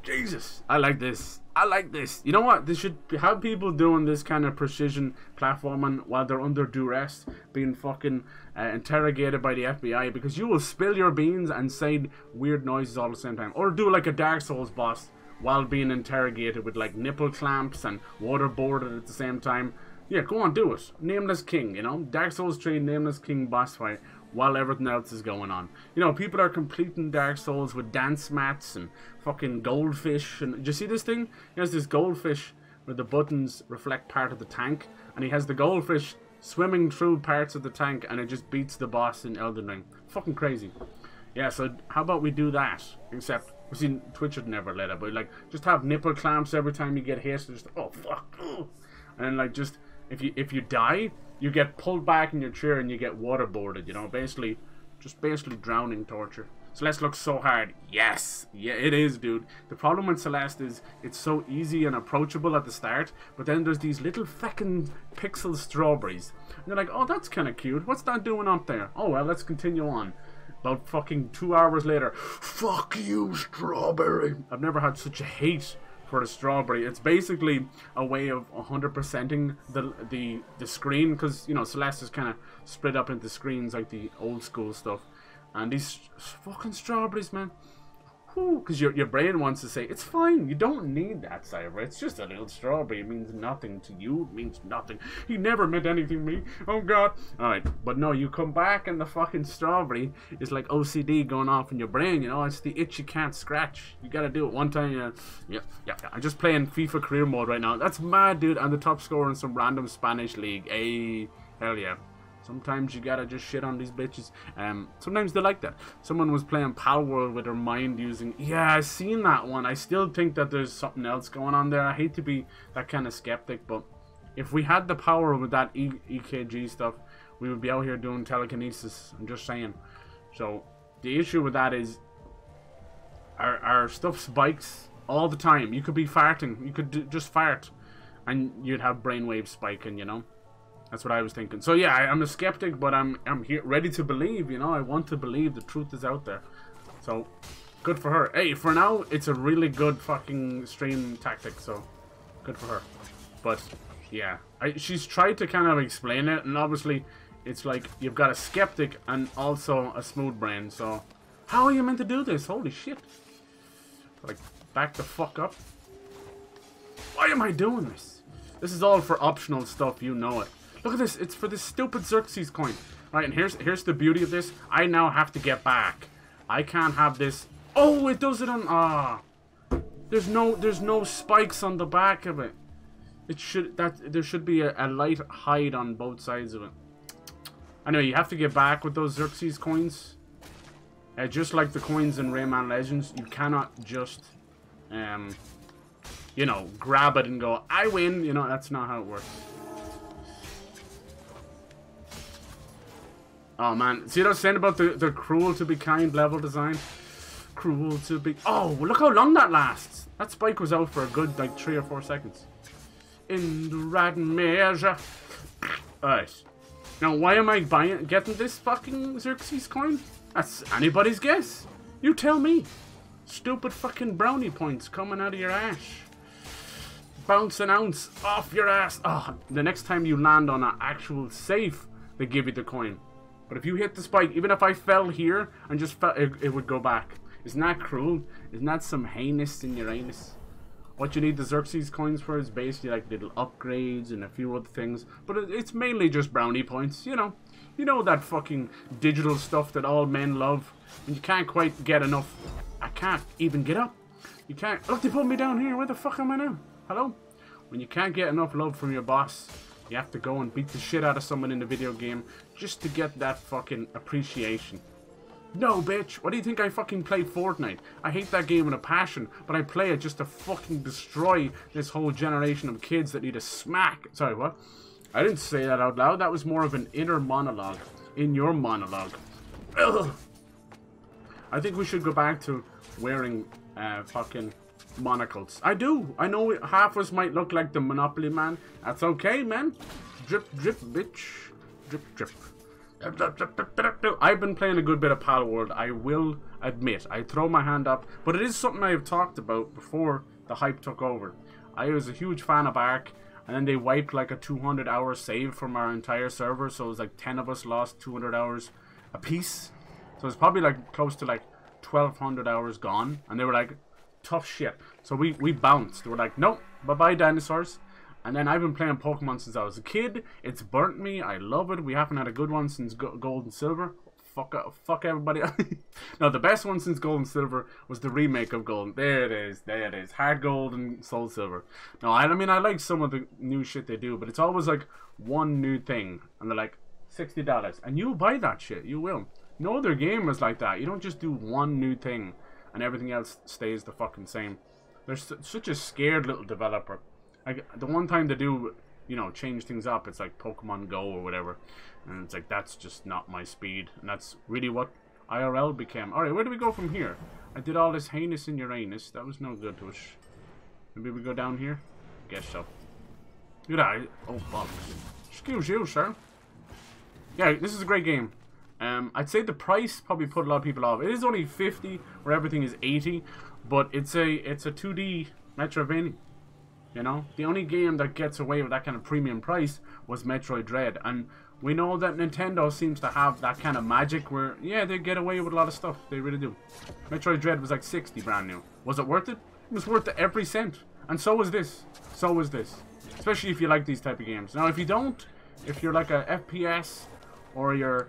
Jesus, I like this. I like this. You know what? They should have people doing this kind of precision platforming while they're under duress, being fucking interrogated by the FBI, because you will spill your beans and say weird noises all at the same time. Or do like a Dark Souls boss while being interrogated with like nipple clamps and waterboarded at the same time. Yeah, go on, do it. Nameless King, you know? Dark Souls 3 Nameless King boss fight while everything else is going on. You know, people are completing Dark Souls with dance mats and fucking goldfish. And did you see this thing? He has this goldfish where the buttons reflect part of the tank, and he has the goldfish swimming through parts of the tank, and it just beats the boss in Elden Ring. Fucking crazy. Yeah, so how about we do that? Except, we see Twitch would never let it, but like, just have nipple clamps every time you get hit. Just, oh fuck. And then like, just, if you die, you get pulled back in your chair and you get waterboarded, you know, basically drowning torture. Celeste looks so hard. Yes, yeah, it is, dude. The problem with Celeste is it's so easy and approachable at the start, but then there's these little feckin' pixel strawberries. And they're like, oh, that's kind of cute. What's that doing up there? Oh, well, let's continue on. About fucking 2 hours later, fuck you, strawberry. I've never had such a hate for the strawberry. It's basically a way of 100%ing the screen, because, you know, Celeste is kind of split up into screens like the old school stuff. And these fucking strawberries, man. Because your brain wants to say, it's fine, you don't need that, Cyber. It's just a little strawberry. It means nothing to you. It means nothing. He never meant anything to me. Oh, God. Alright, but no, you come back and the fucking strawberry is like OCD going off in your brain, you know? It's the itch you can't scratch. You gotta do it one time. Yeah. I'm just playing FIFA career mode right now. That's mad, dude. I'm the top scorer in some random Spanish league. Hey, hell yeah. Sometimes you gotta just shit on these bitches. Sometimes they like that. Someone was playing Pal World with their mind using... Yeah, I've seen that one. I still think that there's something else going on there. I hate to be that kind of skeptic, but if we had the power with that EKG stuff, we would be out here doing telekinesis. I'm just saying. So, the issue with that is our stuff spikes all the time. You could be farting. You could just fart, and you'd have brainwaves spiking, you know? That's what I was thinking. So yeah, I'm a skeptic, but I'm here ready to believe, you know. I want to believe the truth is out there. So, good for her. Hey, for now, it's a really good fucking stream tactic, so good for her. But, yeah. She's tried to kind of explain it, and obviously, it's like, you've got a skeptic and also a smooth brain, so... How are you meant to do this? Holy shit. Like, back the fuck up. Why am I doing this? This is all for optional stuff, you know it. Look at this, it's for this stupid Xerxes coin. Right, and here's the beauty of this. I now have to get back. I can't have this. Oh, it does it on there's no spikes on the back of it. There should be a light hide on both sides of it. Anyway, you have to get back with those Xerxes coins. Just like the coins in Rayman Legends, you cannot just you know, grab it and go, I win, you know, that's not how it works. Oh man, see what I was saying about the cruel to be kind level design? Cruel to be... Oh, look how long that lasts! That spike was out for a good, like, 3 or 4 seconds. In the right measure. Alright. Now, why am I getting this fucking Xerxes coin? That's anybody's guess. You tell me. Stupid fucking brownie points coming out of your ass. bounce an ounce off your ass. Oh, the next time you land on an actual safe, they give you the coin. But if you hit the spike, even if I fell here and just fell, it would go back. Isn't that cruel? Isn't that some heinous in your anus? What you need the Xerxes coins for is basically like little upgrades and a few other things. But it's mainly just brownie points, you know. You know that fucking digital stuff that all men love. And you can't quite get enough. I can't even get up. You can't... Look, they put me down here. Where the fuck am I now? Hello? When you can't get enough love from your boss, you have to go and beat the shit out of someone in the video game just to get that fucking appreciation. No, bitch. What do you think I fucking play Fortnite? I hate that game with a passion, but I play it just to fucking destroy this whole generation of kids that need a smack. Sorry, what? I didn't say that out loud. That was more of an inner monologue. In your monologue. Ugh. I think we should go back to wearing fucking monocles. I do. I know half of us might look like the Monopoly man. That's okay, man. Drip, drip, bitch. Drip, drip. I've been playing a good bit of Pal World, I will admit. I throw my hand up, but it is something I've talked about before the hype took over. I was a huge fan of Ark, and then they wiped like a 200-hour save from our entire server, so it was like 10 of us lost 200 hours a piece. So it's probably like close to like 1,200 hours gone, and they were like, tough shit. So we bounced. They were like, nope, bye-bye dinosaurs. And then I've been playing Pokemon since I was a kid. It's burnt me. I love it. We haven't had a good one since Gold and Silver. Fuck everybody. No, the best one since Gold and Silver was the remake of Gold. There it is. There it is. Hard Gold and Soul Silver. No, I mean, I like some of the new shit they do, but it's always like one new thing. And they're like, $60. And you buy that shit. You will. No other game is like that. You don't just do one new thing and everything else stays the fucking same. They're such a scared little developer. The one time they do, you know, change things up, it's like Pokemon Go or whatever. And it's like, that's just not my speed. And that's really what IRL became. Alright, where do we go from here? I did all this heinous in Uranus. That was no good to us. Maybe we go down here? Guess so. Look at that. Oh, fuck. Excuse you, sir. Yeah, this is a great game. I'd say the price probably put a lot of people off. It is only 50, where everything is 80. But it's a 2D Metroidvania. You know, the only game that gets away with that kind of premium price was Metroid Dread, and we know that Nintendo seems to have that kind of magic where, yeah, they get away with a lot of stuff. They really do. Metroid Dread was like 60 brand new. Was it worth it? It was worth every cent. And so was this. So was this. Especially if you like these type of games. Now, if you don't, if you're like a FPS, or you're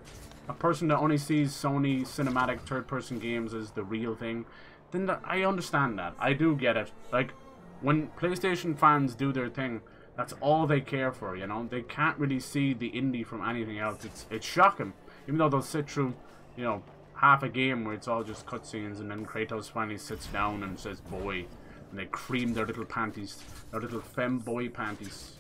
a person that only sees Sony cinematic third-person games as the real thing, then I understand that. I do get it. Like, when PlayStation fans do their thing, that's all they care for, you know? They can't really see the indie from anything else. It's shocking. Even though they'll sit through, you know, half a game where it's all just cutscenes and then Kratos finally sits down and says, boy. And they cream their little panties. Their little femboy panties.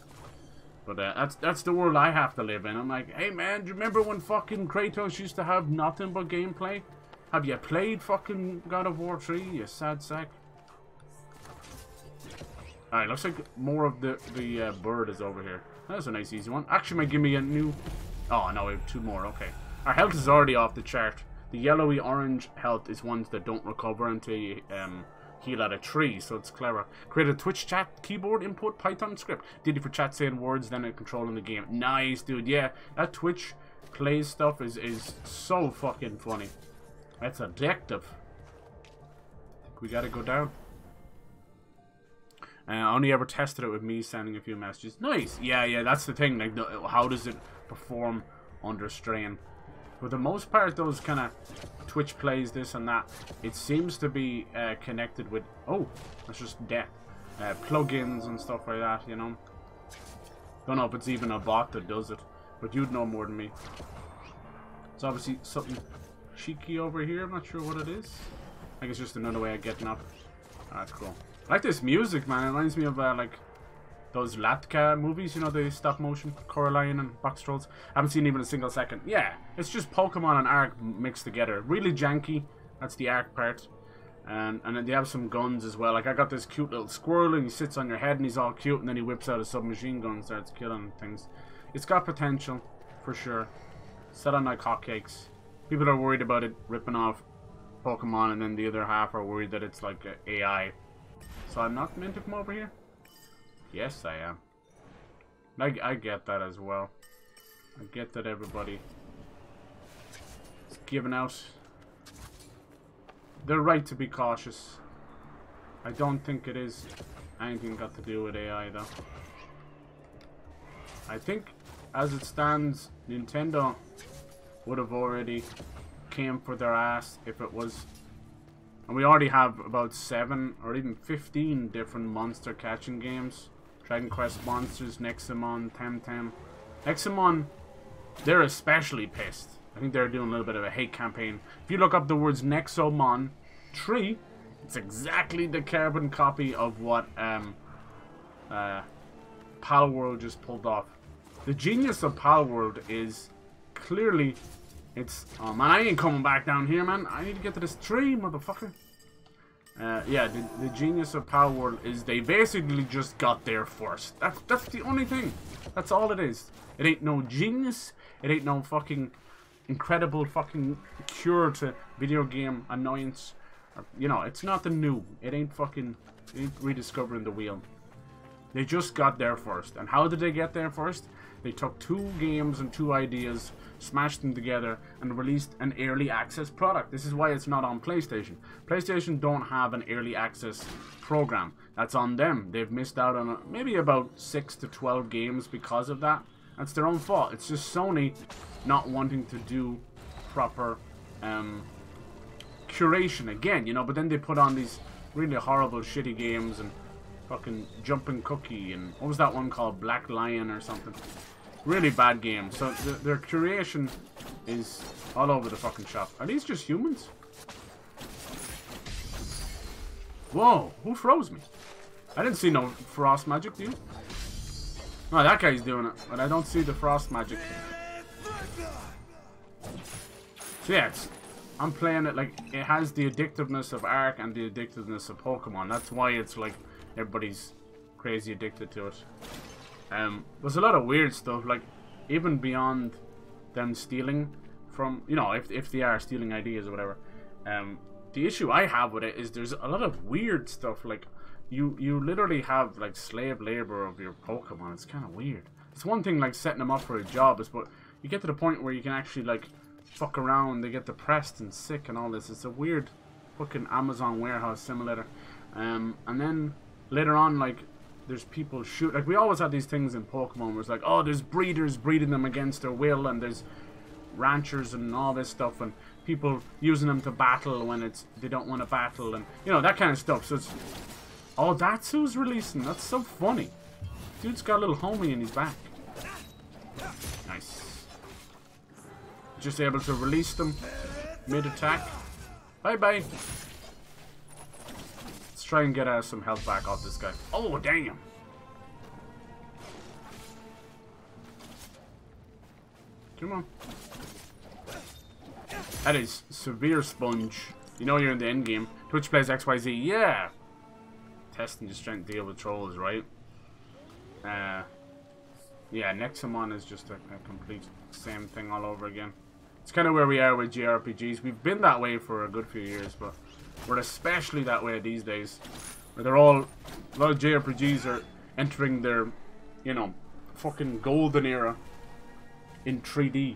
But that's the world I have to live in. I'm like, hey man, do you remember when fucking Kratos used to have nothing but gameplay? Have you played fucking God of War 3, you sad sack? Alright, looks like more of the bird is over here. That's a nice easy one. Actually might give me a new... Oh, no, we have two more, okay. Our health is already off the chart. The yellowy orange health is ones that don't recover until you heal at a tree, so it's clever. Create a Twitch chat keyboard input Python script. Did it for chat saying words, then controlling the game. Nice, dude, yeah. That Twitch plays stuff is so fucking funny. That's addictive. We gotta go down. I only ever tested it with me sending a few messages. Nice. Yeah, that's the thing. Like, how does it perform under strain? For the most part, those kind of Twitch plays, this and that, it seems to be connected with... Oh, that's just death. Plugins and stuff like that, you know? Don't know if it's even a bot that does it, but you'd know more than me. It's obviously something cheeky over here. I'm not sure what it is. I think it's just another way of getting up. Oh, that's cool. I like this music, man. It reminds me of like those Latka movies, you know, the stop motion, Coraline and Box Trolls. I haven't seen even a single second. Yeah, it's just Pokemon and Ark mixed together. Really janky. That's the Ark part. And then they have some guns as well. Like, I got this cute little squirrel and he sits on your head and he's all cute, and then he whips out a submachine gun and starts killing things. It's got potential, for sure. Set on like hotcakes. People are worried about it ripping off Pokemon, and then the other half are worried that it's like AI. So I'm not meant to come over here? Yes, I am. I get that as well. I get that everybody is giving out their right to be cautious. I don't think it is anything got to do with AI though. I think as it stands, Nintendo would have already came for their ass if it was. And we already have about 7 or even 15 different monster catching games. Dragon Quest Monsters, Nexomon, Temtem. Nexomon, they're especially pissed. I think they're doing a little bit of a hate campaign. If you look up the words Nexomon 3, it's exactly the carbon copy of what Palworld just pulled off. The genius of Palworld is clearly it's... Oh man, I ain't coming back down here, man. I need to get to this tree, motherfucker. Yeah, the genius of Palworld is they basically just got there first. That's the only thing. That's all it is. It ain't no genius. It ain't no fucking incredible fucking cure to video game annoyance. You know, it's nothing new. It ain't fucking... It ain't rediscovering the wheel. They just got there first. And how did they get there first? They took 2 games and 2 ideas, smashed them together, and released an early access product. This is why it's not on PlayStation. PlayStation don't have an early access program. That's on them. They've missed out on maybe about 6 to 12 games because of that. That's their own fault. It's just Sony not wanting to do proper curation again, you know. But then they put on these really horrible, shitty games and fucking Jumping Cookie and what was that one called? Black Lion or something. Really bad games. So their curation is all over the fucking shop. Are these just humans? Whoa, who froze me? I didn't see no frost magic, do you? Oh, that guy's doing it, but I don't see the frost magic. So yeah, I'm playing it like it has the addictiveness of Ark and the addictiveness of Pokemon. That's why it's like everybody's crazy addicted to it. There's a lot of weird stuff, like even beyond them stealing from, you know, if they are stealing ideas or whatever. The issue I have with it is there's a lot of weird stuff, like you literally have like slave labor of your Pokemon. It's kind of weird. It's one thing like setting them up for a job, but you get to the point where you can actually like fuck around. They get depressed and sick and all this. It's a weird fucking Amazon warehouse simulator. And then later on, like, there's people shoot. Like, we always had these things in Pokemon where it's like, oh, there's breeders breeding them against their will, and there's ranchers and all this stuff, and people using them to battle when they don't want to battle, and you know, that kind of stuff. So it's, oh, that's who's releasing. That's so funny. Dude's got a little homie in his back. Nice. Just able to release them mid-attack. Bye-bye. Let's try and get some health back off this guy. Oh, damn. Come on. That is severe sponge. You know you're in the end game. Twitch plays XYZ. Yeah. Testing your strength to deal with trolls, right? Yeah, Nexomon is just a complete same thing all over again. It's kind of where we are with JRPGs. We've been that way for a good few years, but we're especially that way these days. Where they're all, a lot of JRPGs are entering their, you know, fucking golden era in 3D.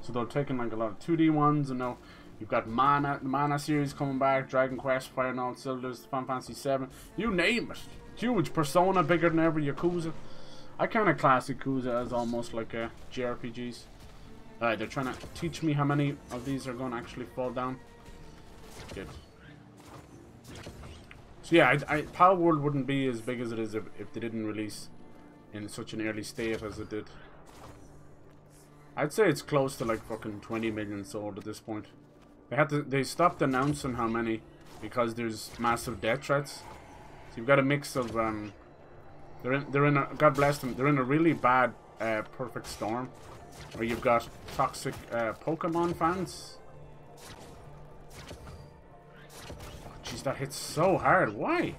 So they're taking like a lot of 2D ones, and now you've got the Mana series coming back, Dragon Quest, Fire and All Cylinders, Final Fantasy 7, you name it. Huge. Persona, bigger than ever, Yakuza. I kind of class Yakuza as almost like JRPGs. Alright, they're trying to teach me how many of these are going to actually fall down. Good. So yeah, Palworld wouldn't be as big as it is if they didn't release in such an early state as it did. I'd say it's close to like fucking 20 million sold at this point. They stopped announcing how many because there's massive death threats. So you've got a mix of they're in a, God bless them, they're in a really bad perfect storm where you've got toxic Pokemon fans. Jeez, that hits so hard. Why?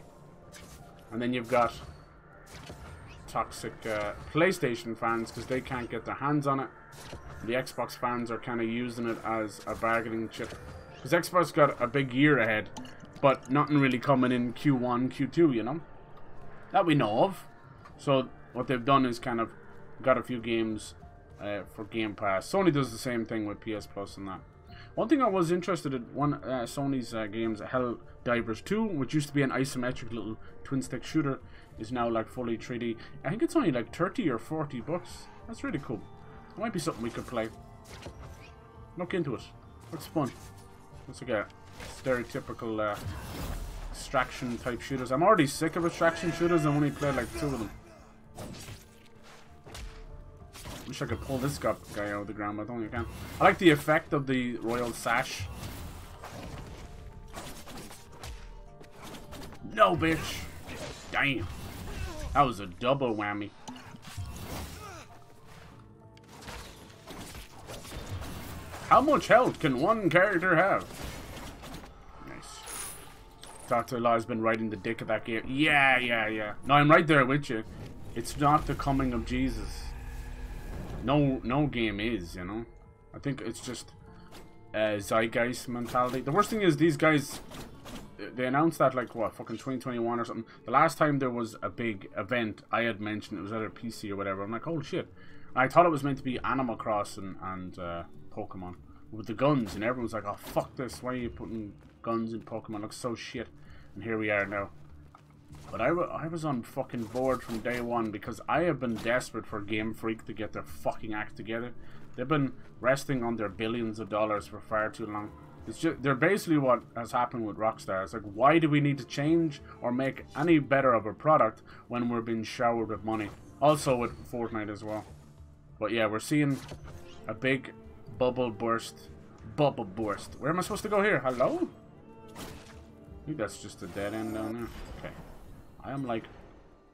And then you've got toxic PlayStation fans because they can't get their hands on it. The Xbox fans are kind of using it as a bargaining chip because Xbox got a big year ahead, but nothing really coming in Q1, Q2, you know, that we know of. So what they've done is kind of got a few games for Game Pass. Sony does the same thing with PS Plus and that. One thing I was interested in, Sony's games, Helldivers 2, which used to be an isometric little twin-stick shooter, is now like fully 3D. I think it's only like 30 or 40 bucks. That's really cool. It might be something we could play. Look into it. Looks fun. Let's look at stereotypical extraction type shooters. I'm already sick of extraction shooters. I only played like 2 of them. Wish I could pull this guy out of the ground, but I don't think I can. I like the effect of the royal sash. No, bitch. Damn. That was a double whammy. How much health can one character have? Nice. Dr. Eli's been riding the dick of that game. Yeah. No, I'm right there with you. It's not the coming of Jesus. No game is, you know. I think it's just zeitgeist mentality. The worst thing is these guys, they announced that like what, fucking 2021 or something. The last time there was a big event, I had mentioned it was either PC or whatever. I'm like, oh shit. I thought it was meant to be Animal Crossing and Pokemon with the guns, and everyone's like, oh fuck this, why are you putting guns in Pokemon? It looks so shit. And here we are now. But I was on fucking board from day one because I have been desperate for Game Freak to get their fucking act together. They've been resting on their billions of dollars for far too long. It's just, they're basically what has happened with Rockstar. It's like, why do we need to change or make any better of a product when we're being showered with money? Also with Fortnite as well. But yeah, we're seeing a big bubble burst. Bubble burst. Where am I supposed to go here? Hello? I think that's just a dead end down there. Okay. I am like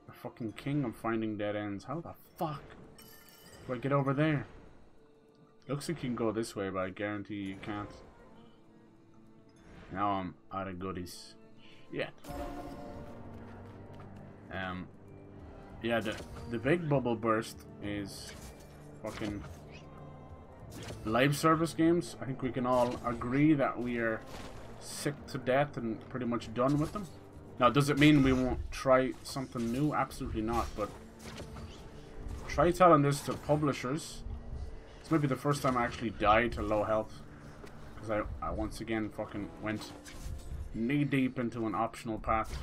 the fucking king of finding dead ends. How the fuck do I get over there? Looks like you can go this way, but I guarantee you can't. Now I'm out of goodies. Yeah. Yeah, the big bubble burst is fucking live service games. I think we can all agree that we are sick to death and pretty much done with them. Now, does it mean we won't try something new? Absolutely not, but try telling this to publishers. This might be the first time I actually died to low health, because I once again fucking went knee deep into an optional path.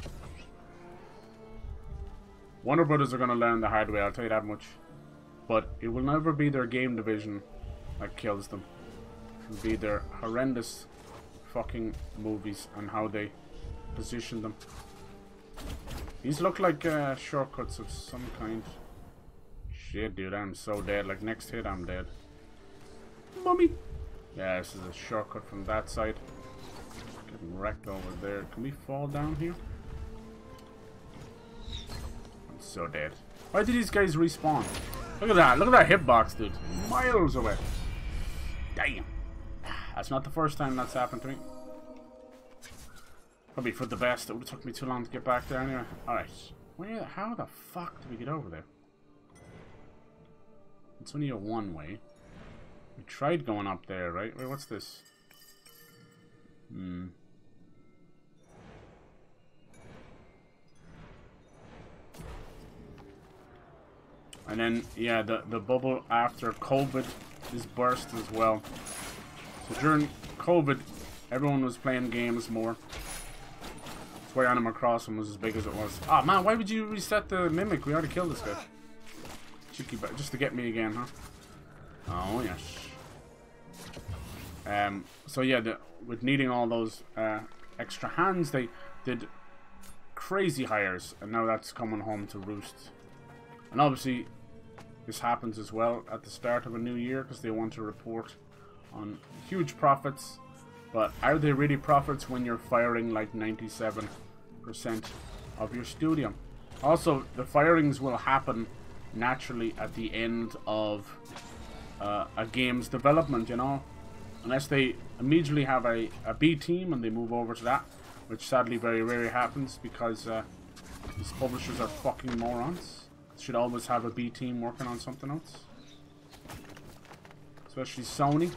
Warner Brothers are going to learn the hard way, I'll tell you that much. But it will never be their game division that kills them. It will be their horrendous fucking movies and how they position them. These look like shortcuts of some kind. Shit, dude, I'm so dead. Like, next hit, I'm dead. Mummy! Yeah, this is a shortcut from that side. Getting wrecked over there. Can we fall down here? I'm so dead. Why did these guys respawn? Look at that. Look at that hitbox, dude. Miles away. Damn. That's not the first time that's happened to me. Probably for the best. It would have took me too long to get back there anyway. Alright. How the fuck do we get over there? It's only a one way. We tried going up there, right? Wait, what's this? And then, yeah, the bubble after COVID is burst as well. So during COVID, everyone was playing games more. That's why Animal Crossing was as big as it was. Oh man, why would you reset the Mimic? We already killed this guy. Cheeky bit, just to get me again, huh? Oh yes. So yeah, with needing all those extra hands, they did crazy hires, and now that's coming home to roost. And obviously, this happens as well at the start of a new year because they want to report on huge profits. But are they really profits when you're firing like 97% of your studio? Also, the firings will happen naturally at the end of a game's development, you know? Unless they immediately have a B team and they move over to that, which sadly very rarely happens because these publishers are fucking morons. Should always have a B team working on something else. Especially Sony.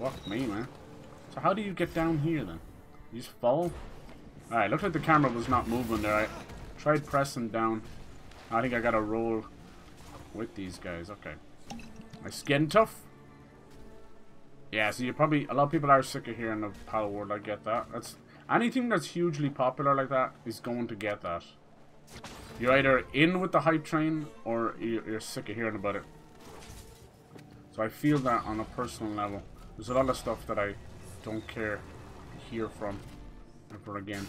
Fuck me, man. So how do you get down here then? You just fall? Alright, looked like the camera was not moving there. I tried pressing down. I think I gotta roll with these guys. Okay. My skin tough. Yeah, so you probably, a lot of people are sick of hearing the Pal word. I get that. That's anything that's hugely popular like that is going to get that. You're either in with the hype train or you're sick of hearing about it. So I feel that on a personal level. There's a lot of stuff that I don't care to hear from ever again.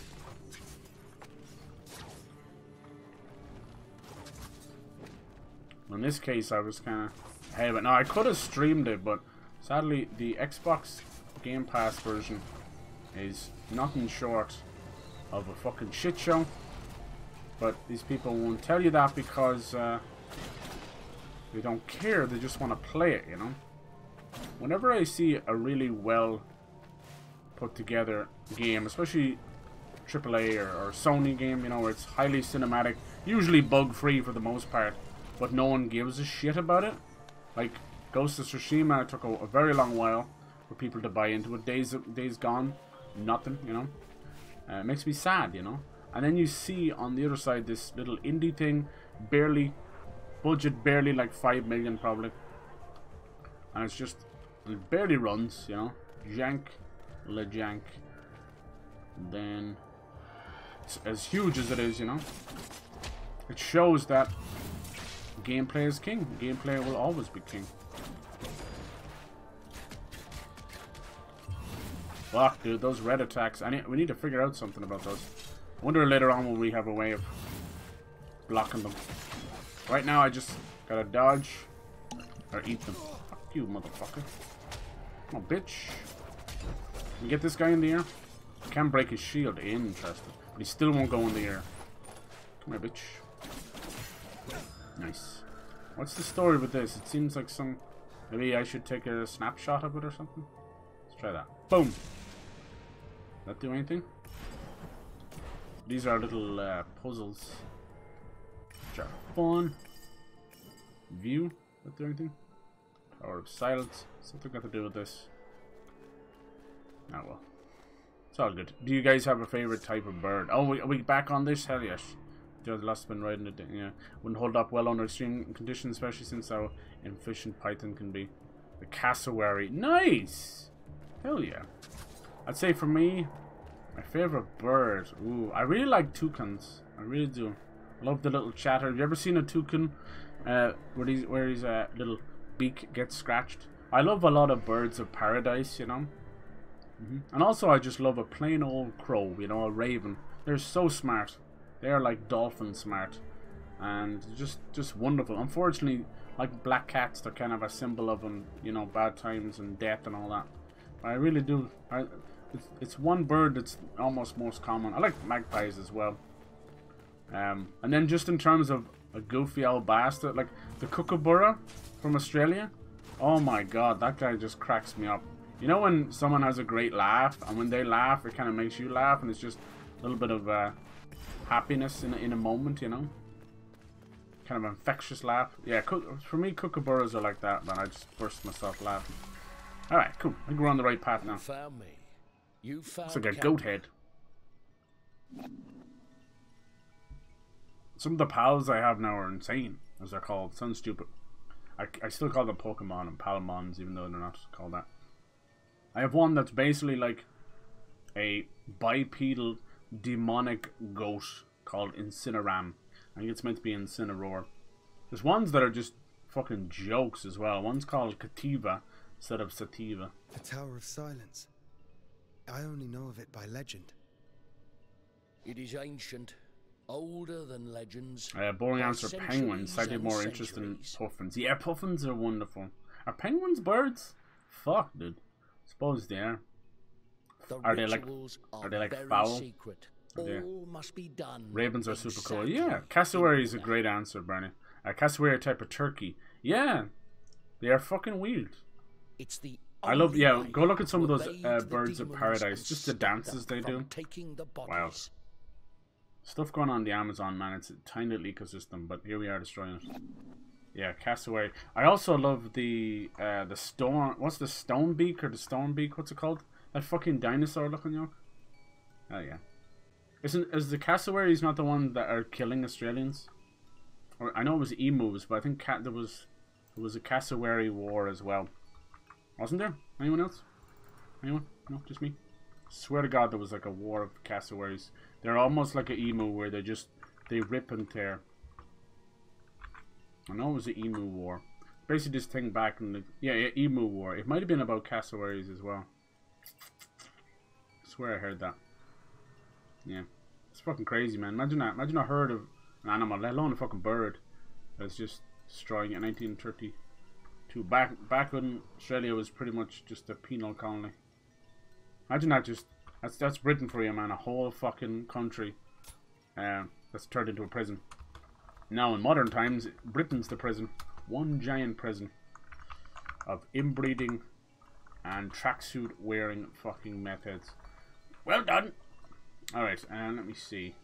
In this case, I was kind of ahead of it. Now, I could have streamed it, but sadly, the Xbox Game Pass version is nothing short of a fucking shit show. But these people won't tell you that because they don't care. They just want to play it, you know. Whenever I see a really well put together game, especially AAA or Sony game, you know, where it's highly cinematic, usually bug free for the most part, but no one gives a shit about it. Like Ghost of Tsushima took a very long while for people to buy into it. Days Gone, nothing, you know. It makes me sad, you know. And then you see on the other side this little indie thing, budget barely like 5 million probably. And it's just, it barely runs, you know. Jank, le jank. And then, it's as huge as it is, you know. It shows that gameplay is king. Gameplay will always be king. Fuck, dude, those red attacks. We need to figure out something about those. I wonder later on will we have a way of blocking them. Right now I just gotta dodge or eat them. Fuck you, motherfucker. Come on, bitch. Can you get this guy in the air? I can break his shield. Interesting. But he still won't go in the air. Come here, bitch. Nice. What's the story with this? It seems like some... Maybe I should take a snapshot of it or something? Let's try that. Boom! Did that do anything? These are little puzzles. Which are fun. View? Did that do anything? Power of silence. Something got to do with this. Oh well. It's all good. Do you guys have a favorite type of bird? Oh, are we back on this? Hell yes. The last been riding it. Yeah, wouldn't hold up well under extreme conditions, especially since how efficient Python can be. The cassowary, nice. Hell yeah. I'd say for me, my favorite bird. Ooh, I really like toucans. I really do. I love the little chatter. Have you ever seen a toucan? Where his little beak gets scratched. I love a lot of birds of paradise, you know. And also, I just love a plain old crow, you know, a raven. They're so smart. They are like dolphin smart, and just wonderful. Unfortunately, like black cats, they're kind of a symbol of, you know, bad times and death and all that. But I really do. It's one bird that's almost most common. I like magpies as well. And then just in terms of a goofy old bastard, like the kookaburra from Australia. Oh my god, that guy just cracks me up. You know when someone has a great laugh, and when they laugh, it kind of makes you laugh, and it's just a little bit of happiness in a moment, you know? Kind of an infectious laugh. Yeah, for me, kookaburras are like that, man. I just burst myself laughing. Alright, cool. I think we're on the right path now. You found me. You found It's like a goat head. Some of the pals I have now are insane, as they're called. Sounds stupid. I still call them Pokemon and Palmons, even though they're not called that. I have one that's basically like a bipedal demonic goat called Incineram. I think it's meant to be Incineroar. There's ones that are just fucking jokes as well. One's called Cativa instead of Sativa. The Tower of Silence. I only know of it by legend. It is ancient, older than legends. Boring by answer. Penguins. Cited and more interest in centuries. puffins. Yeah, puffins are wonderful. Are penguins birds? Fuck, dude. Suppose they are. The Are they like rituals very foul? secret? All must be done. Ravens are super cool. exactly Yeah, cassowary in is a order. great answer, Bernie. Cassowary type of turkey. Yeah, they are fucking weird. It's the I love. only Yeah, way go look at some of to those evade the birds of demons paradise. and Just the stop dances them they from do. taking the Wow. bodies. Stuff going on in the Amazon, man. It's a tiny little ecosystem, but here we are destroying it. Yeah, cassowary. I also love the stone. What's the stone beak or the stone beak? What's it called? That fucking dinosaur looking yoke. Oh yeah. Is the cassowaries not the ones that are killing Australians? Or I know it was emus, but I think there was a cassowary war as well. Wasn't there? Anyone else? Anyone? No, just me. Swear to God, there was like a war of cassowaries. They're almost like an emu where they rip and tear. I know it was the emu war. Basically, this thing back in the emu war. It might have been about cassowaries as well. I swear I heard that. Yeah, it's fucking crazy, man. Imagine that. Imagine a herd of an animal, let alone a fucking bird, that's just destroying it in 1932. Back when Australia was pretty much just a penal colony. Imagine that. That's Britain for you, man. A whole fucking country that's turned into a prison. Now in modern times, Britain's the prison. One giant prison of inbreeding and tracksuit wearing fucking methods. Well done. Alright, and let me see.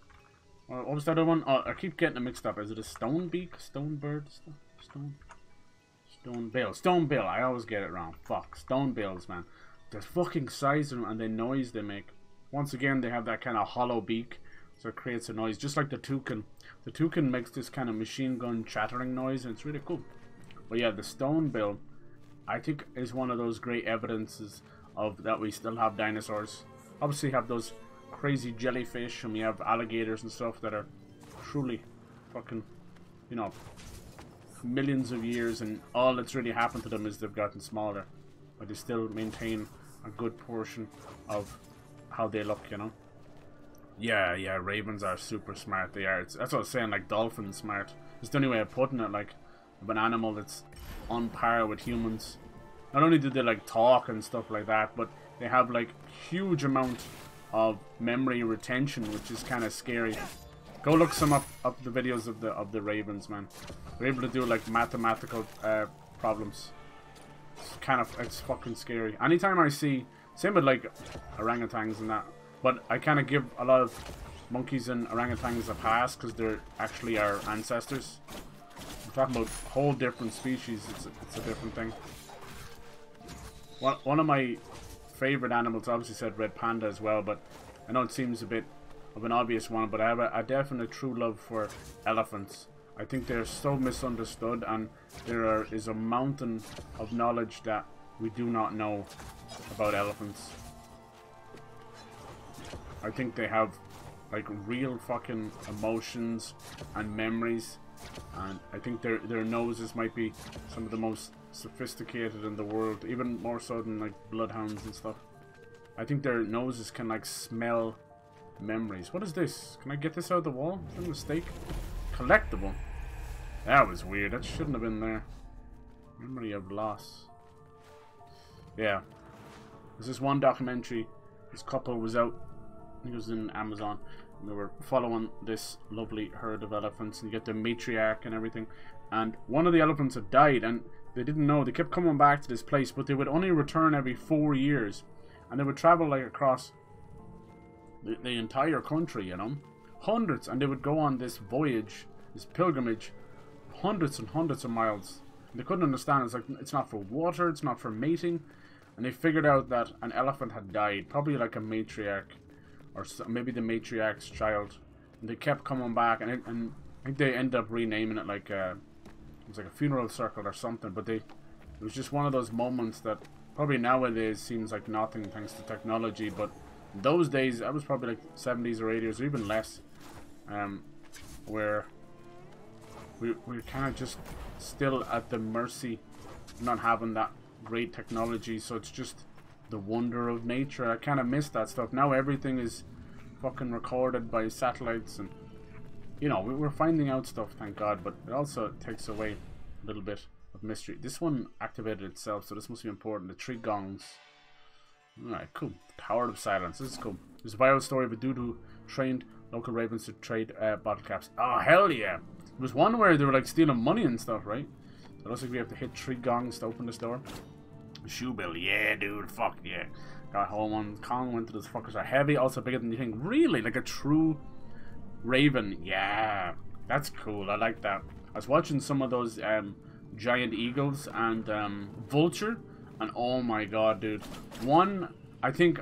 What was the other one? Oh, I keep getting it mixed up. Is it a stone beak? Stone bird? Stone bill. Stone bill. I always get it wrong. Fuck. Stone bills, man. The fucking size of them and the noise they make. Once again, they have that kind of hollow beak, so it creates a noise, just like the toucan. The toucan makes this kind of machine gun chattering noise, and it's really cool. But yeah, the stone bill, I think, is one of those great evidences of that we still have dinosaurs. Obviously, have those crazy jellyfish, and we have alligators and stuff that are truly fucking, you know, millions of years, and all that's really happened to them is they've gotten smaller, but they still maintain a good portion of how they look, you know. Yeah, ravens are super smart. They are. That's what I was saying, like dolphins smart. It's the only way of putting it, like, of an animal that's on par with humans. Not only do they like talk and stuff like that, but they have like huge amount of memory retention, which is kind of scary. Go look some up the videos of the ravens, man. They're able to do like mathematical problems. It's fucking scary. Anytime I see, same with like orangutans and that, but I kind of give a lot of monkeys and orangutans a pass because they're actually our ancestors. We're talking about whole different species. It's a different thing. One of my favorite animals, obviously said red panda as well, but I know it seems a bit of an obvious one, but I have a definite true love for elephants. I think they're so misunderstood, and there is a mountain of knowledge that we do not know about elephants. I think they have like real fucking emotions and memories, and I think their noses might be some of the most sophisticated in the world, even more so than like bloodhounds and stuff. I think their noses can like smell memories. What is this? Can I get this out of the wall? Is that a mistake? Collectible. That was weird. That shouldn't have been there. Memory of loss. Yeah. There's this one documentary. This couple was out. I think it was in Amazon. And they were following this lovely herd of elephants. And you get the matriarch and everything. And one of the elephants had died. And they didn't know. They kept coming back to this place. But they would only return every 4 years. And they would travel like across the entire country, you know. Hundreds. And they would go on this voyage. This pilgrimage. Hundreds and hundreds of miles. And they couldn't understand. It's like, it's not for water. It's not for mating. And they figured out that an elephant had died. Probably like a matriarch. Or maybe the matriarch's child. And they kept coming back. And I think they ended up renaming it like it was like a funeral circle or something. But it was just one of those moments that probably nowadays seems like nothing thanks to technology. But in those days, that was probably like 70s or 80s or even less. Where we're kind of just still at the mercy of not having that great technology, so it's just the wonder of nature. I kind of miss that stuff. Now everything is fucking recorded by satellites, and you know, we're finding out stuff, thank God, but it also takes away a little bit of mystery. This one activated itself, so this must be important. The 3 gongs. Alright, cool. Power of silence. This is cool. There's a viral story of a dude who trained local ravens to trade bottle caps. Oh, hell yeah. There was one where they were like stealing money and stuff, right? So it looks like we have to hit 3 gongs to open this door. Shoe bill, yeah, dude, fuck yeah. Got home one. Kong went to those fuckers are heavy, also bigger than you think. Really? Like a true raven. Yeah, that's cool. I like that. I was watching some of those giant eagles and vulture, and oh my god, dude. One, I think,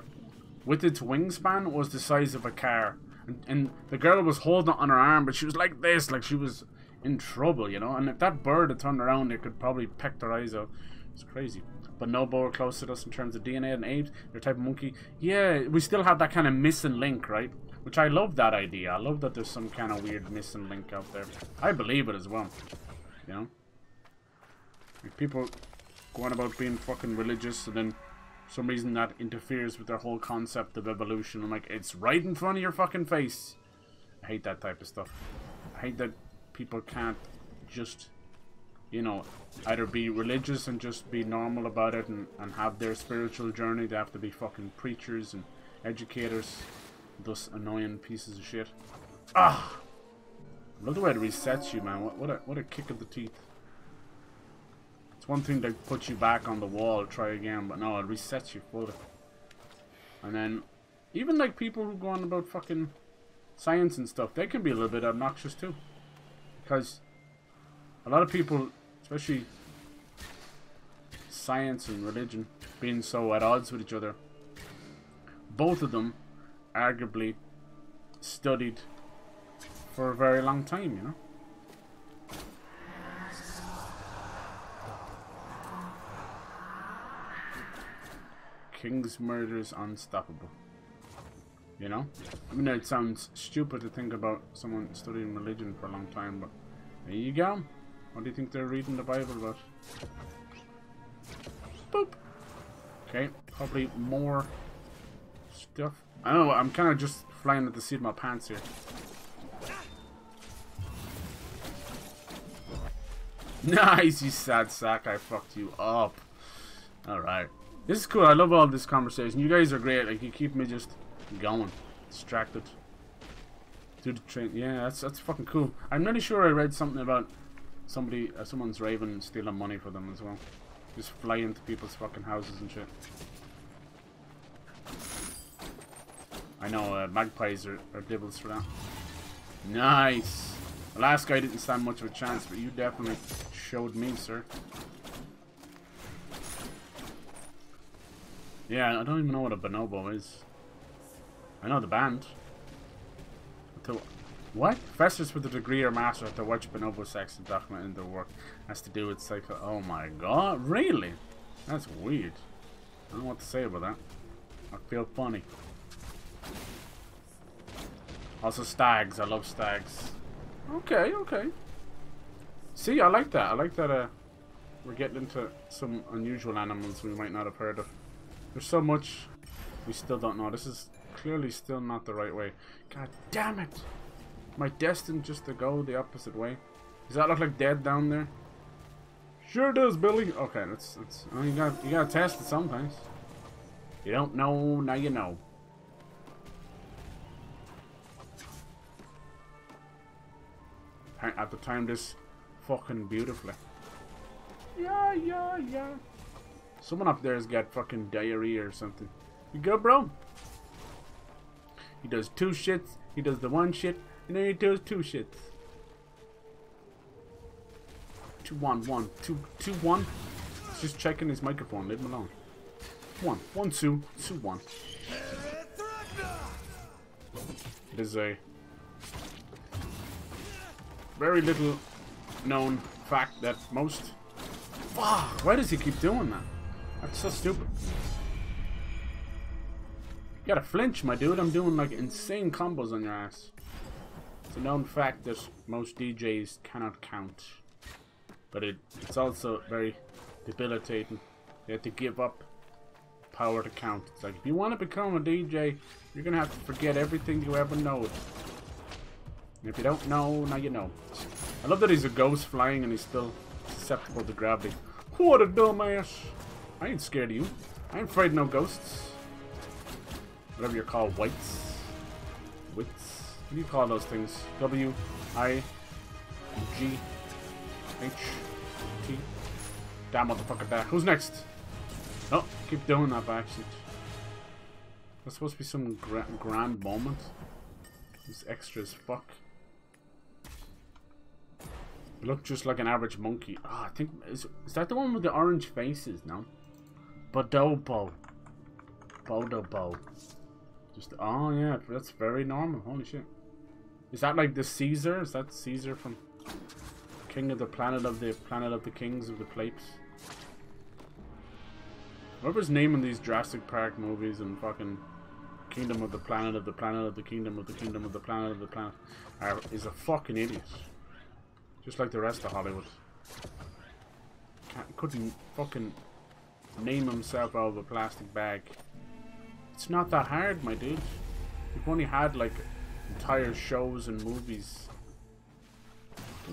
with its wingspan was the size of a car. And the girl was holding it on her arm, but she was like this, like she was in trouble, you know. And if that bird had turned around, it could probably peck their eyes out. It's crazy. But no bow are close to us in terms of DNA and apes. They're type of monkey. Yeah, we still have that kind of missing link, right? Which I love that idea. I love that there's some kind of weird missing link out there. I believe it as well. You know? Like people going about being fucking religious and then for some reason that interferes with their whole concept of evolution. I'm like, it's right in front of your fucking face. I hate that type of stuff. I hate that people can't just, you know, either be religious and just be normal about it and have their spiritual journey. They have to be fucking preachers and educators. Those annoying pieces of shit. Ah! I love the way it resets you, man. What a kick of the teeth. It's one thing to put you back on the wall, try again, but no, it resets you fully. And then, even like people who go on about fucking science and stuff, they can be a little bit obnoxious too. Because a lot of people, especially science and religion, being so at odds with each other, both of them arguably studied for a very long time, you know. King's murders unstoppable. You know? I mean, it sounds stupid to think about someone studying religion for a long time, but there you go. What do you think they're reading the Bible about? Boop. Okay, probably more stuff. I don't know, I'm kind of just flying at the seat of my pants here. Nice, you sad sack. I fucked you up. Alright. This is cool. I love all this conversation. You guys are great. Like, you keep me just going. Distracted. Do the train. Yeah, that's fucking cool. I'm really sure I read something about someone's raven stealing money for them as well. Just fly into people's fucking houses and shit. I know, magpies are devils for that. Nice! The last guy didn't stand much of a chance, but you definitely showed me, sir. Yeah, I don't even know what a bonobo is. I know the band. What? Professors with a degree or master have to watch bonobo sex and document in their work. Has to do with psycho. Oh my god, really? That's weird. I don't know what to say about that. I feel funny. Also stags. I love stags. Okay, okay. See, I like that. I like that we're getting into some unusual animals we might not have heard of. There's so much we still don't know. This is clearly still not the right way. God damn it! Am I destined just to go the opposite way? Does that look like dead down there? Sure does, Billy. Okay, let's oh, you gotta test it sometimes. You don't know, now you know. I have to time this fucking beautifully. Yeah. Someone up there has got fucking diarrhea or something. You good, bro? He does 2 shits, he does the 1 shit, and then he does 2 shits. 2 1 1 2 2 1. He's just checking his microphone. Leave him alone. 1 1 2 2 1. It is a very little known fact that most. Fuck! Why does he keep doing that? That's so stupid. You gotta flinch, my dude. I'm doing like insane combos on your ass. It's a known fact that most DJs cannot count. But it's also very debilitating. They have to give up power to count. It's like, if you want to become a DJ, you're gonna have to forget everything you ever know. And if you don't know, now you know. I love that he's a ghost flying and he's still susceptible to gravity. What a dumbass! I ain't scared of you. I ain't afraid of no ghosts. Whatever you're called, whites. Wits. What do you call those things? W-I-G-H-T. Damn motherfucker that. Who's next? Oh, keep doing that by accident. That's supposed to be some grand moment. It's extra as fuck. You look just like an average monkey. Oh, I think is that the one with the orange faces? No. Bodobo. Bodobo. Just oh yeah, that's very normal. Holy shit. Is that like the Caesar? Is that Caesar from King of the planet of the kings of the plapes. Whoever's naming these Jurassic Park movies and fucking Kingdom of the planet of the planet of the kingdom of the kingdom of the planet of the planet is a fucking idiot. Just like the rest of Hollywood. Couldn't fucking name himself out of a plastic bag. It's not that hard, my dude. We've only had like entire shows and movies.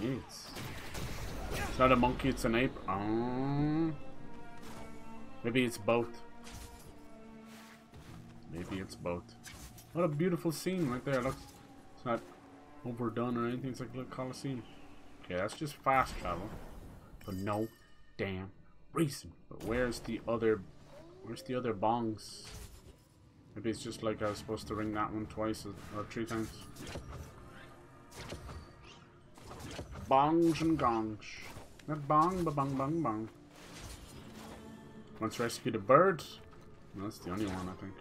It's not a monkey, it's an ape. Oh. Maybe it's both. Maybe it's both. What a beautiful scene right there. Look, it's not overdone or anything. It's like a little Coliseum. Okay, that's just fast travel. For no damn reason. But where's the other bongs? Maybe it's just like I was supposed to ring that one twice or 3 times. Bongs and gongs. Not bong, but bong, bong, bong. Once rescued a bird. Well, that's the only one, I think.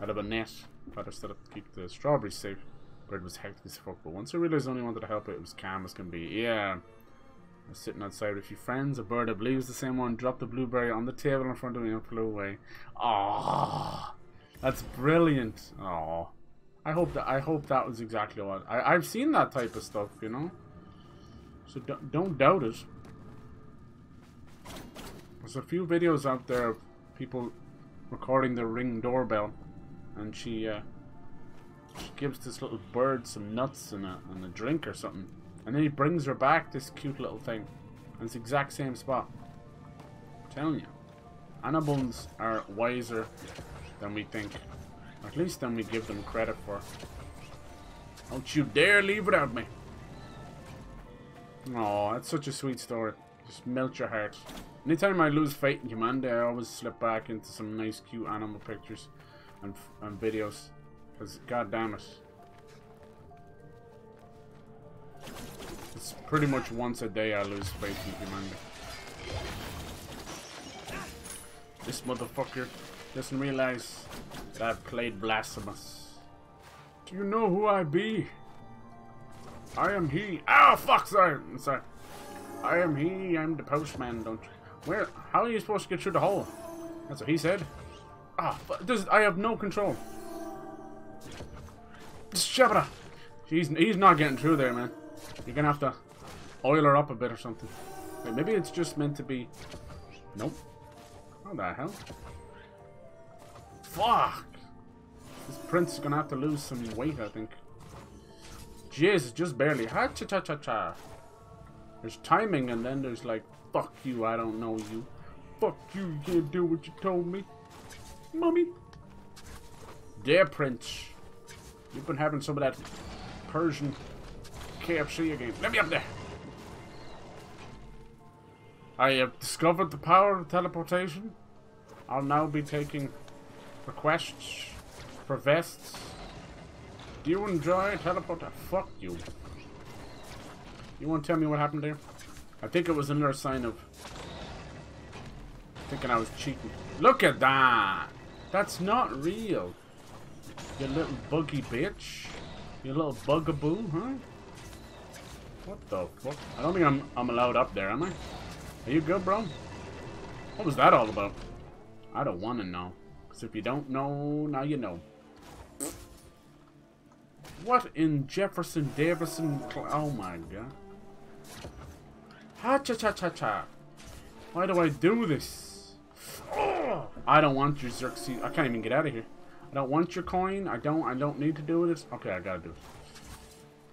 Out of a net. Better set up to keep the strawberries safe. Bird was hectic as fuck, but once I realized I only wanted to help it, it was calm as can be. Yeah. I was sitting outside with a few friends. A bird, I believe is the same one, dropped the blueberry on the table in front of me and flew away. Oh, that's brilliant. Oh, I hope that was exactly what I've seen that type of stuff, you know. So don't doubt it. There's a few videos out there of people recording the Ring doorbell, and she gives this little bird some nuts and a drink or something, and then he brings her back this cute little thing, and it's the exact same spot. I'm telling you, animals are wiser than we think, or at least than we give them credit for. Don't you dare leave without me. Oh, that's such a sweet story. Just melt your heart. Anytime I lose faith in humanity, I always slip back into some nice, cute animal pictures and videos. Because, god damn it, it's pretty much once a day I lose faith in humanity. This motherfucker doesn't realize that I've played blasphemous. Do you know who I be? I am he. Oh, fuck, sorry. I am he, I'm the postman, don't you? Where? How are you supposed to get through the hole? That's what he said. Ah, I have no control. Shabba. He's not getting through there, man. You're gonna have to oil her up a bit or something. Wait, maybe it's just meant to be. Nope. How the hell? Fuck. This prince is gonna have to lose some weight, I think. Jeez, just barely. Ha cha cha cha cha. There's timing, and then there's like, fuck you, I don't know you. Fuck you, you can't do what you told me. Mommy. Dear Prince, you've been having some of that Persian KFC again. Let me up there. I have discovered the power of teleportation. I'll now be taking requests for vests. Do you enjoy teleport? Fuck you. You want to tell me what happened there? I think it was another sign of thinking I was cheating. Look at that! That's not real. You little buggy bitch. You little bugaboo, huh? What the fuck? I don't think I'm allowed up there, am I? Are you good, bro? What was that all about? I don't want to know. Because if you don't know, now you know. What in Jefferson Davison? Oh my god. Ha cha cha cha cha. Why do I do this? Oh, I don't want your Xerxes. I can't even get out of here. I don't want your coin. I don't need to do this. Okay, I gotta do it.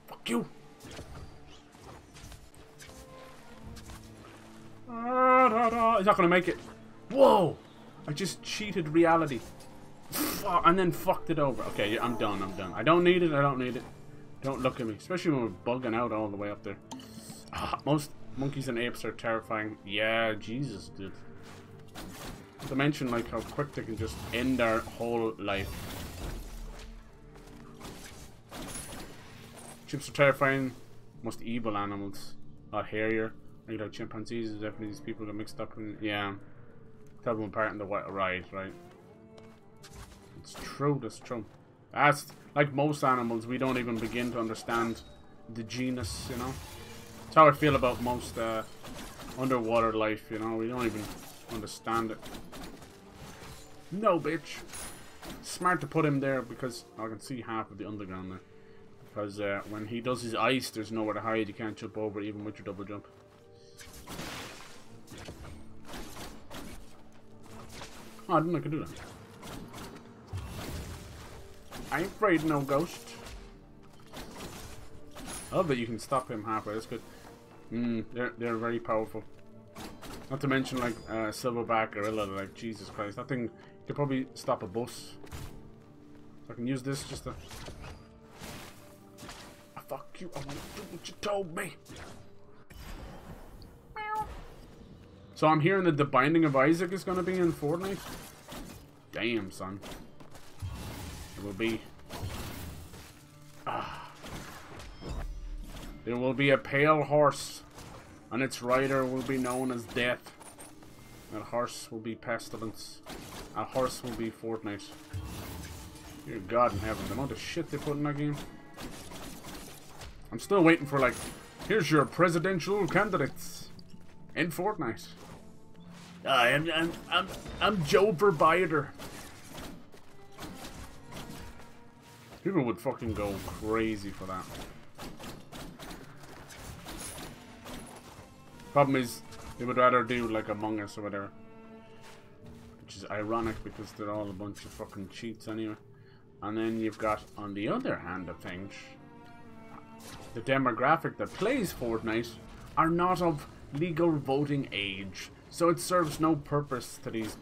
Fuck you. He's not gonna make it. Whoa! I just cheated reality. And then fucked it over. Okay, I'm done. I'm done. I don't need it. I don't need it. Don't look at me. Especially when we're bugging out all the way up there. Most monkeys and apes are terrifying. Yeah, Jesus, dude. Not to mention, like, how quick they can just end our whole life. Chimps are terrifying. Most evil animals. A lot hairier. Like chimpanzees, definitely these people get mixed up in. Yeah. Tell them apart in the right. It's true, that's true. That's like most animals, we don't even begin to understand the genus, you know. That's how I feel about most underwater life, you know. We don't even understand it. No, bitch. Smart to put him there because I can see half of the underground there. Because when he does his ice, there's nowhere to hide. You can't jump over even with your double jump. Oh, I didn't know I could do that. I ain't afraid no ghost. I love that you can stop him halfway. That's good. They're very powerful. Not to mention like silverback gorilla. Like Jesus Christ, that thing could probably stop a bus. I can use this just to. Oh, fuck you! I want to do what you told me. So I'm hearing that the Binding of Isaac is going to be in Fortnite. Damn, son. It will be. There will be a pale horse, and its rider will be known as Death. That horse will be Pestilence. A horse will be Fortnite. Dear God in heaven, the amount of shit they put in that game. I'm still waiting for like, here's your presidential candidates in Fortnite. I'm Joe Verbider. People would fucking go crazy for that. Problem is, they would rather do like Among Us or whatever. Which is ironic because they're all a bunch of fucking cheats anyway. And then you've got, on the other hand of things, the demographic that plays Fortnite are not of legal voting age. So it serves no purpose to these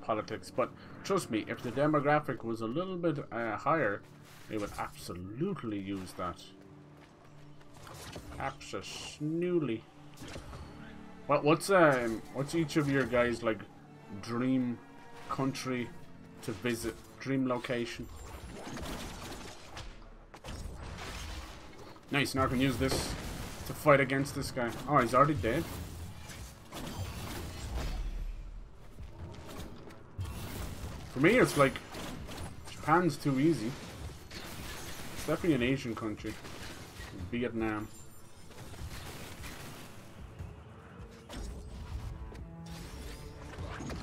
politics. But trust me, if the demographic was a little bit higher, they would absolutely use that. Absolutely. What's each of your guys like dream country to visit? Dream location? Nice, now I can use this to fight against this guy. Oh, he's already dead? For me, it's like Japan's too easy. It's definitely an Asian country. Vietnam.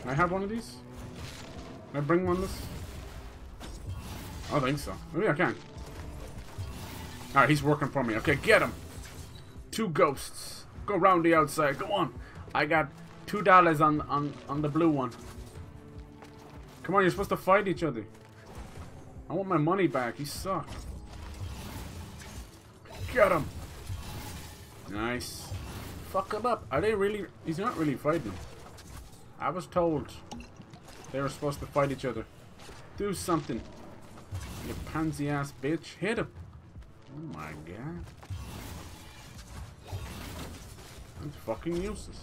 Can I have one of these? Can I bring one of this? I don't think so. Maybe I can. Alright, he's working for me. Okay, get him! 2 ghosts. Go round the outside. Go on. I got $2 on the blue one. Come on, you're supposed to fight each other. I want my money back. He sucked. Get him! Nice. Fuck him up. Are they really... He's not really fighting. I was told they were supposed to fight each other. Do something. You pansy ass bitch. Hit him. Oh my god. That's fucking useless.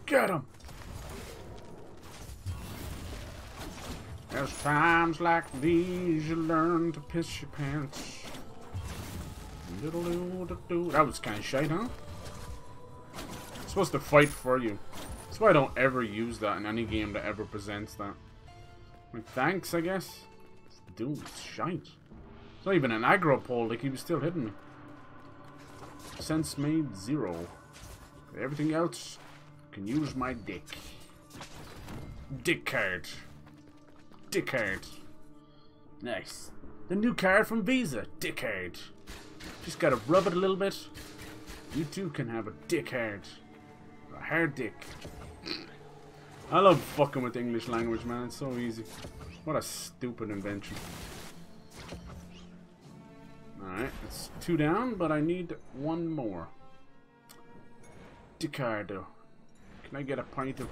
Get him! There's times like these you learn to piss your pants. That was kind of shite, huh? I'm supposed to fight for you. That's why I don't ever use that in any game that ever presents that. Like, thanks, I guess. Dude, it's shite. It's not even an aggro pole, like he was still hitting me. Sense made 0. Everything else can use my dick. Dick card. Dick card. Nice. The new card from Visa. Dick card. Just gotta rub it a little bit. You too can have a dick hard. A hard dick. I love fucking with the English language, man. It's so easy. What a stupid invention. Alright, it's 2 down, but I need 1 more. Dicardo. Can I get a pint of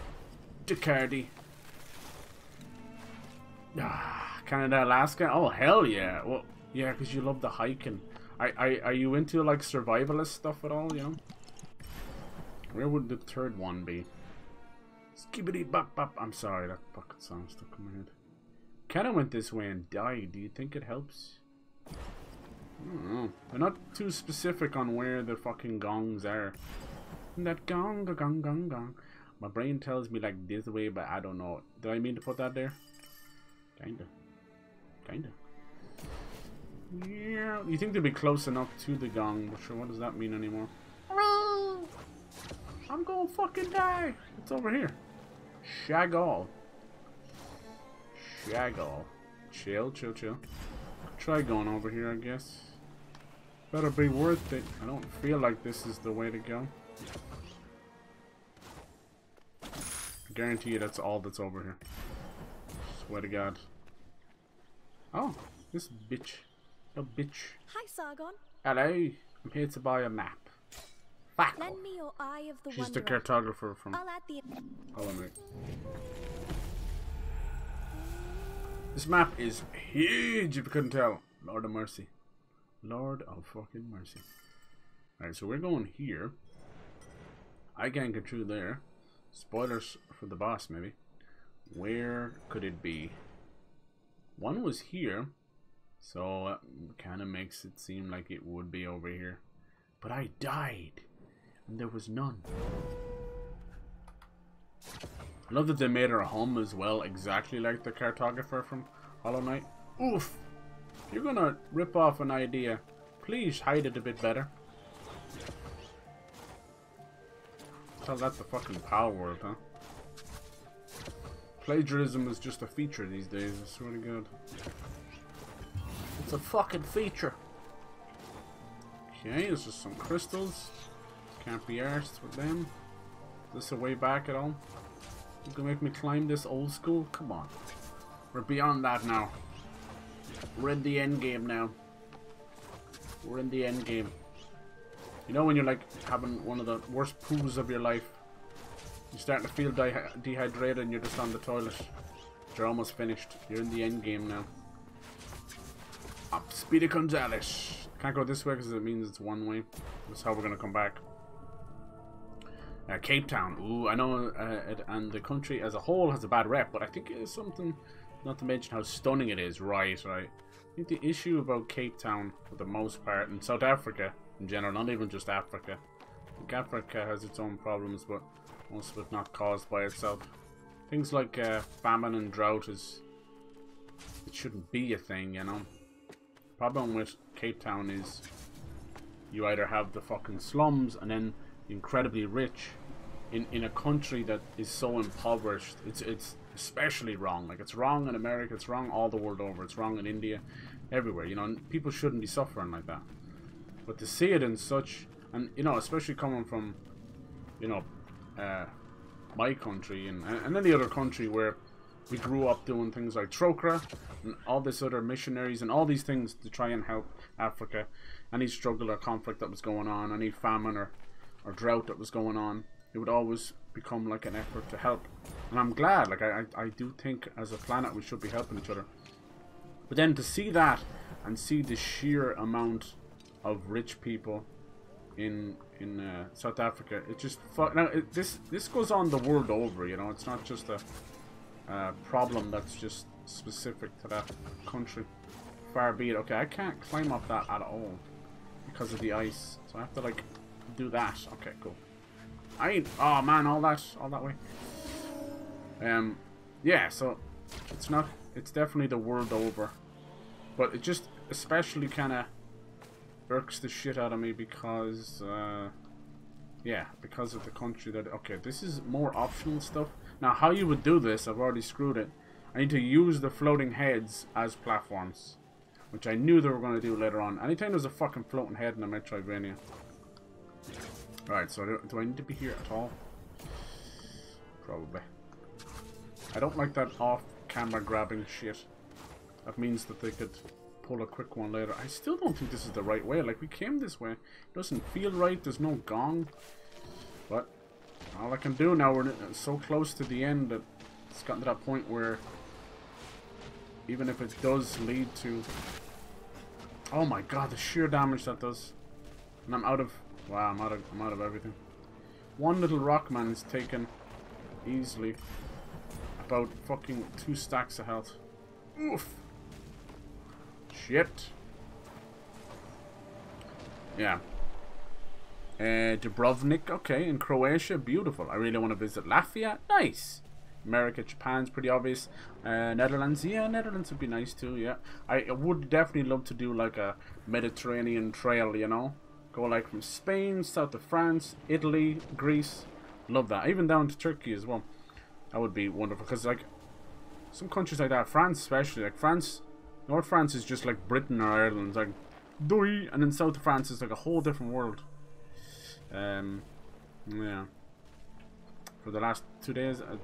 Dicardi? Canada, Alaska? Oh, hell yeah. Well, yeah, because you love the hiking. Are you into, like, survivalist stuff at all, you know? Where would the 3rd one be? Skibbity bop bop. I'm sorry, that fucking song stuck in my head. Kinda went this way and died. Do you think it helps? I don't know. They're not too specific on where the fucking gongs are. That gong, gong, gong, gong. My brain tells me like this way, but I don't know. Did I mean to put that there? Kinda. Kinda. Yeah, you think they'd be close enough to the gong, but sure, what does that mean anymore? I'm gonna fucking die! It's over here. Shagall. Shagall. Chill, chill, chill. Try going over here, I guess. Better be worth it. I don't feel like this is the way to go. I guarantee you that's all that's over here. Swear to God. Oh, this bitch. Oh, bitch. Hi, Sargon. Hello. I'm here to buy a map. Fuck. Lend me your Eye of the She's the Wanderer. cartographer from... I'll add the... Hold on, mate. This map is huge, if you couldn't tell. Lord of mercy. Lord of fucking mercy. Alright, so we're going here. I can't get through there. Spoilers for the boss, maybe. Where could it be? One was here. So it kind of makes it seem like it would be over here. But I died. And there was none. I love that they made her hum as well, exactly like the cartographer from Hollow Knight. Oof! If you're gonna rip off an idea, please hide it a bit better. Tell that the fucking Power World, huh? Plagiarism is just a feature these days, I swear to God. It's a fucking feature. Okay, there's just some crystals. Can't be arsed with them. Is this a way back at all? You gonna make me climb this old school? Come on. We're beyond that now. We're in the end game now. We're in the end game. You know when you're like having one of the worst poos of your life? You're starting to feel dehydrated and you're just on the toilet. You're almost finished. You're in the end game now. Up Speedy Gonzales. Can't go this way because it means it's one way. That's how we're gonna come back. Cape Town. Ooh, I know and the country as a whole has a bad rep, but I think it is something, not to mention how stunning it is. Right. I think the issue about Cape Town, for the most part, and South Africa in general, not even just Africa. I think Africa has its own problems, but most of it not caused by itself. Things like famine and drought it shouldn't be a thing, you know. The problem with Cape Town is you either have the fucking slums and then incredibly rich in a country that is so impoverished. It's especially wrong. Like, it's wrong in America, it's wrong all the world over, it's wrong in India, everywhere, you know, and people shouldn't be suffering like that. But to see it in such, and you know, especially coming from, you know, my country and any other country where we grew up doing things like Trokra and all this other missionaries and all these things to try and help Africa, any struggle or conflict that was going on, any famine or drought that was going on, it would always become like an effort to help. And I'm glad, like I do think as a planet we should be helping each other. But then to see that and see the sheer amount of rich people in South Africa, it just now this goes on the world over, you know. It's not just a problem that's just specific to that country. Far be it. Okay, I can't climb up that at all because of the ice, so I have to like do that. Okay, cool. Oh man, all that way. Yeah, so it's definitely the world over, but it just especially kind of irks the shit out of me because yeah, because of the country that, okay, this is more optional stuff. Now how you would do this, I've already screwed it. I need to use the floating heads as platforms, which I knew they were going to do later on. Anytime there's a fucking floating head in a Metroidvania. Right, so do I need to be here at all? Probably. I don't like that off-camera grabbing shit. That means that they could pull a quick one later. I still don't think this is the right way. Like, we came this way. It doesn't feel right. There's no gong. But all I can do now, we're so close to the end that it's gotten to that point where even if it does lead to... Oh my god, the sheer damage that does. And I'm out of... Wow, I'm out of everything. One little rock man is taken easily about fucking 2 stacks of health. Oof. Shit. Yeah. Dubrovnik, okay, in Croatia, beautiful. I really want to visit Latvia. Nice. America, Japan's pretty obvious. Netherlands, yeah, Netherlands would be nice too, yeah. I would definitely love to do like a Mediterranean trail, you know? Go like from Spain, south to France, Italy, Greece. Love that. Even down to Turkey as well. That would be wonderful, because like some countries like that, France especially, like France, North France is just like Britain or Ireland, it's like doi, and then south of France is like a whole different world. Yeah. For the last 2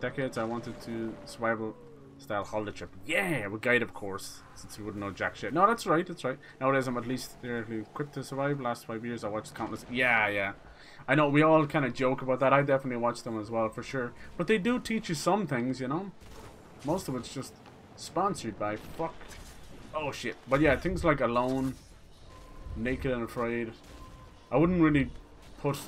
decades, I wanted to survival style holiday trip. Yeah, with guide, of course, since we wouldn't know jack shit. No, that's right, that's right. Nowadays, I'm at least theoretically equipped to survive. Last 5 years, I watched countless. Yeah, yeah. I know we all kind of joke about that. I definitely watch them as well, for sure. But they do teach you some things, you know. Most of it's just sponsored by fuck. Oh shit. But yeah, things like Alone, Naked and Afraid. I wouldn't really put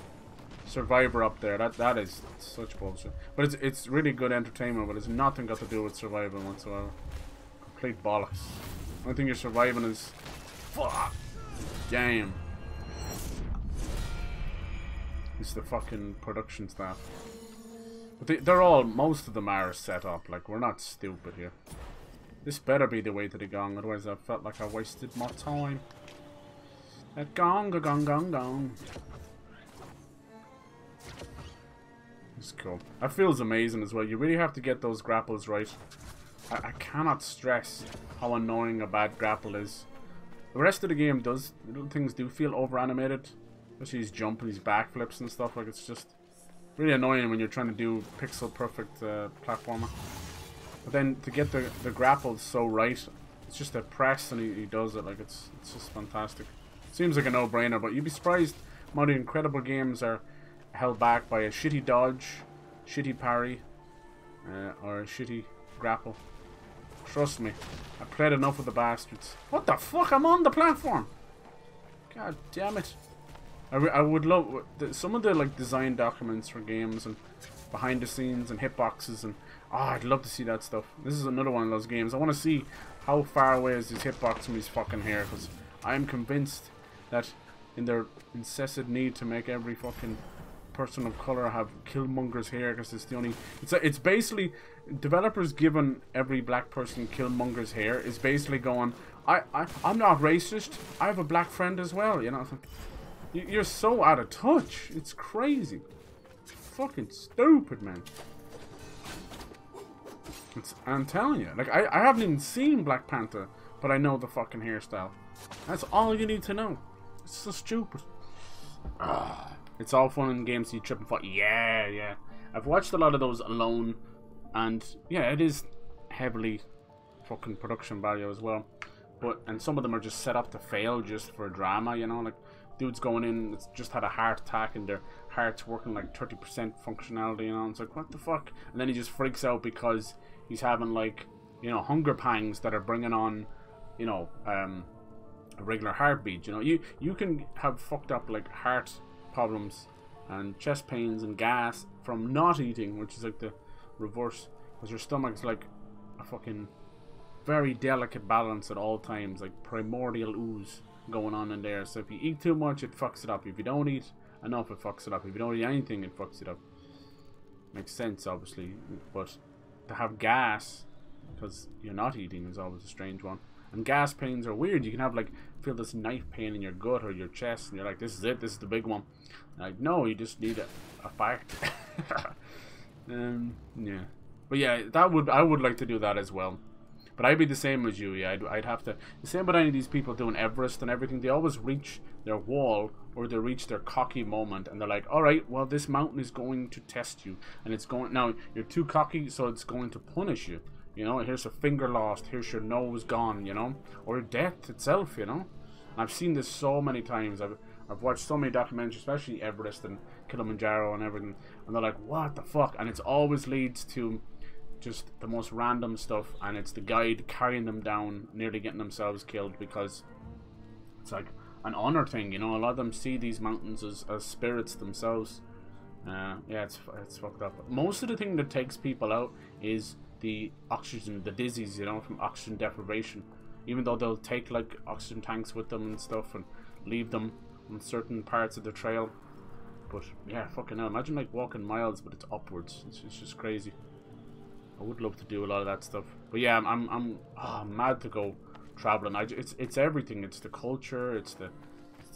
Survivor up there. That is such bullshit. But it's really good entertainment, but it's nothing got to do with surviving whatsoever. Complete bollocks. Only thing you're surviving is fuck. Damn. It's the fucking production staff. But they're all, most of them are set up. Like, we're not stupid here. This better be the way to the gong, otherwise I felt like I wasted my time. A gong, a gong, gong, gong. It's cool. That feels amazing as well. You really have to get those grapples right. I cannot stress how annoying a bad grapple is. The rest of the game does, little things do feel over animated. Especially his jump and his backflips and stuff. Like, it's just really annoying when you're trying to do pixel perfect platformer. But then to get the grapples so right, it's just a press and he does it. Like, it's just fantastic. Seems like a no-brainer, but you'd be surprised how many incredible games are held back by a shitty dodge, shitty parry, or a shitty grapple. Trust me, I played enough with the bastards. What the fuck? I'm on the platform! God damn it. I would love some of the like design documents for games and behind the scenes and hitboxes and I'd love to see that stuff. This is another one of those games. I want to see how far away is his hitbox from his fucking hair, because I'm convinced that in their incessant need to make every fucking person of color have Killmonger's hair, because it's the only it's basically developers giving every black person Killmonger's hair is basically going I'm not racist, I have a black friend as well, you know. You're so out of touch. It's crazy. It's fucking stupid, man. I'm telling you, like I haven't even seen Black Panther, but I know the fucking hairstyle. That's all you need to know. It's so stupid. It's all fun in games, so you trip and fall. Yeah, yeah. I've watched a lot of those Alone, and yeah, it is heavily fucking production value as well. And some of them are just set up to fail just for drama, you know, like dude's going in, it's just had a heart attack and their heart's working like 30% functionality, you know, and it's like, what the fuck? And then he just freaks out because he's having like, you know, hunger pangs that are bringing on, you know, a regular heartbeat, you know. You can have fucked up like heart problems and chest pains and gas from not eating, which is like the reverse, because your stomach's like a fucking very delicate balance at all times, like primordial ooze going on in there. So if you eat too much, it fucks it up. If you don't eat enough, it fucks it up. If you don't eat anything, it fucks it up. Makes sense, obviously, but to have gas because you're not eating is always a strange one. And gas pains are weird. You can have like feel this knife pain in your gut or your chest, and you're like, this is it, this is the big one. Like, no, you just need a fart. Yeah, but yeah, I would like to do that as well. But I'd be the same as you, yeah. I'd have to... The same with any of these people doing Everest and everything. They always reach their wall or they reach their cocky moment. And they're like, alright, well, this mountain is going to test you. And it's going... Now, you're too cocky, so it's going to punish you. You know, here's a finger lost. Here's your nose gone, you know. Or death itself, you know. And I've seen this so many times. I've watched so many documentaries, especially Everest and Kilimanjaro and everything. And they're like, what the fuck? And it always leads to... just the most random stuff, and it's the guide carrying them down, nearly getting themselves killed, because it's like an honor thing, you know. A lot of them see these mountains as spirits themselves. Yeah, it's fucked up. Most of the thing that takes people out is the oxygen, the dizzies, you know, from oxygen deprivation. Even though they'll take like oxygen tanks with them and stuff and leave them on certain parts of the trail. But yeah, fucking hell, imagine like walking miles but it's upwards. It's just crazy. I would love to do a lot of that stuff. But yeah, I'm mad to go traveling. It's everything. It's the culture. It's the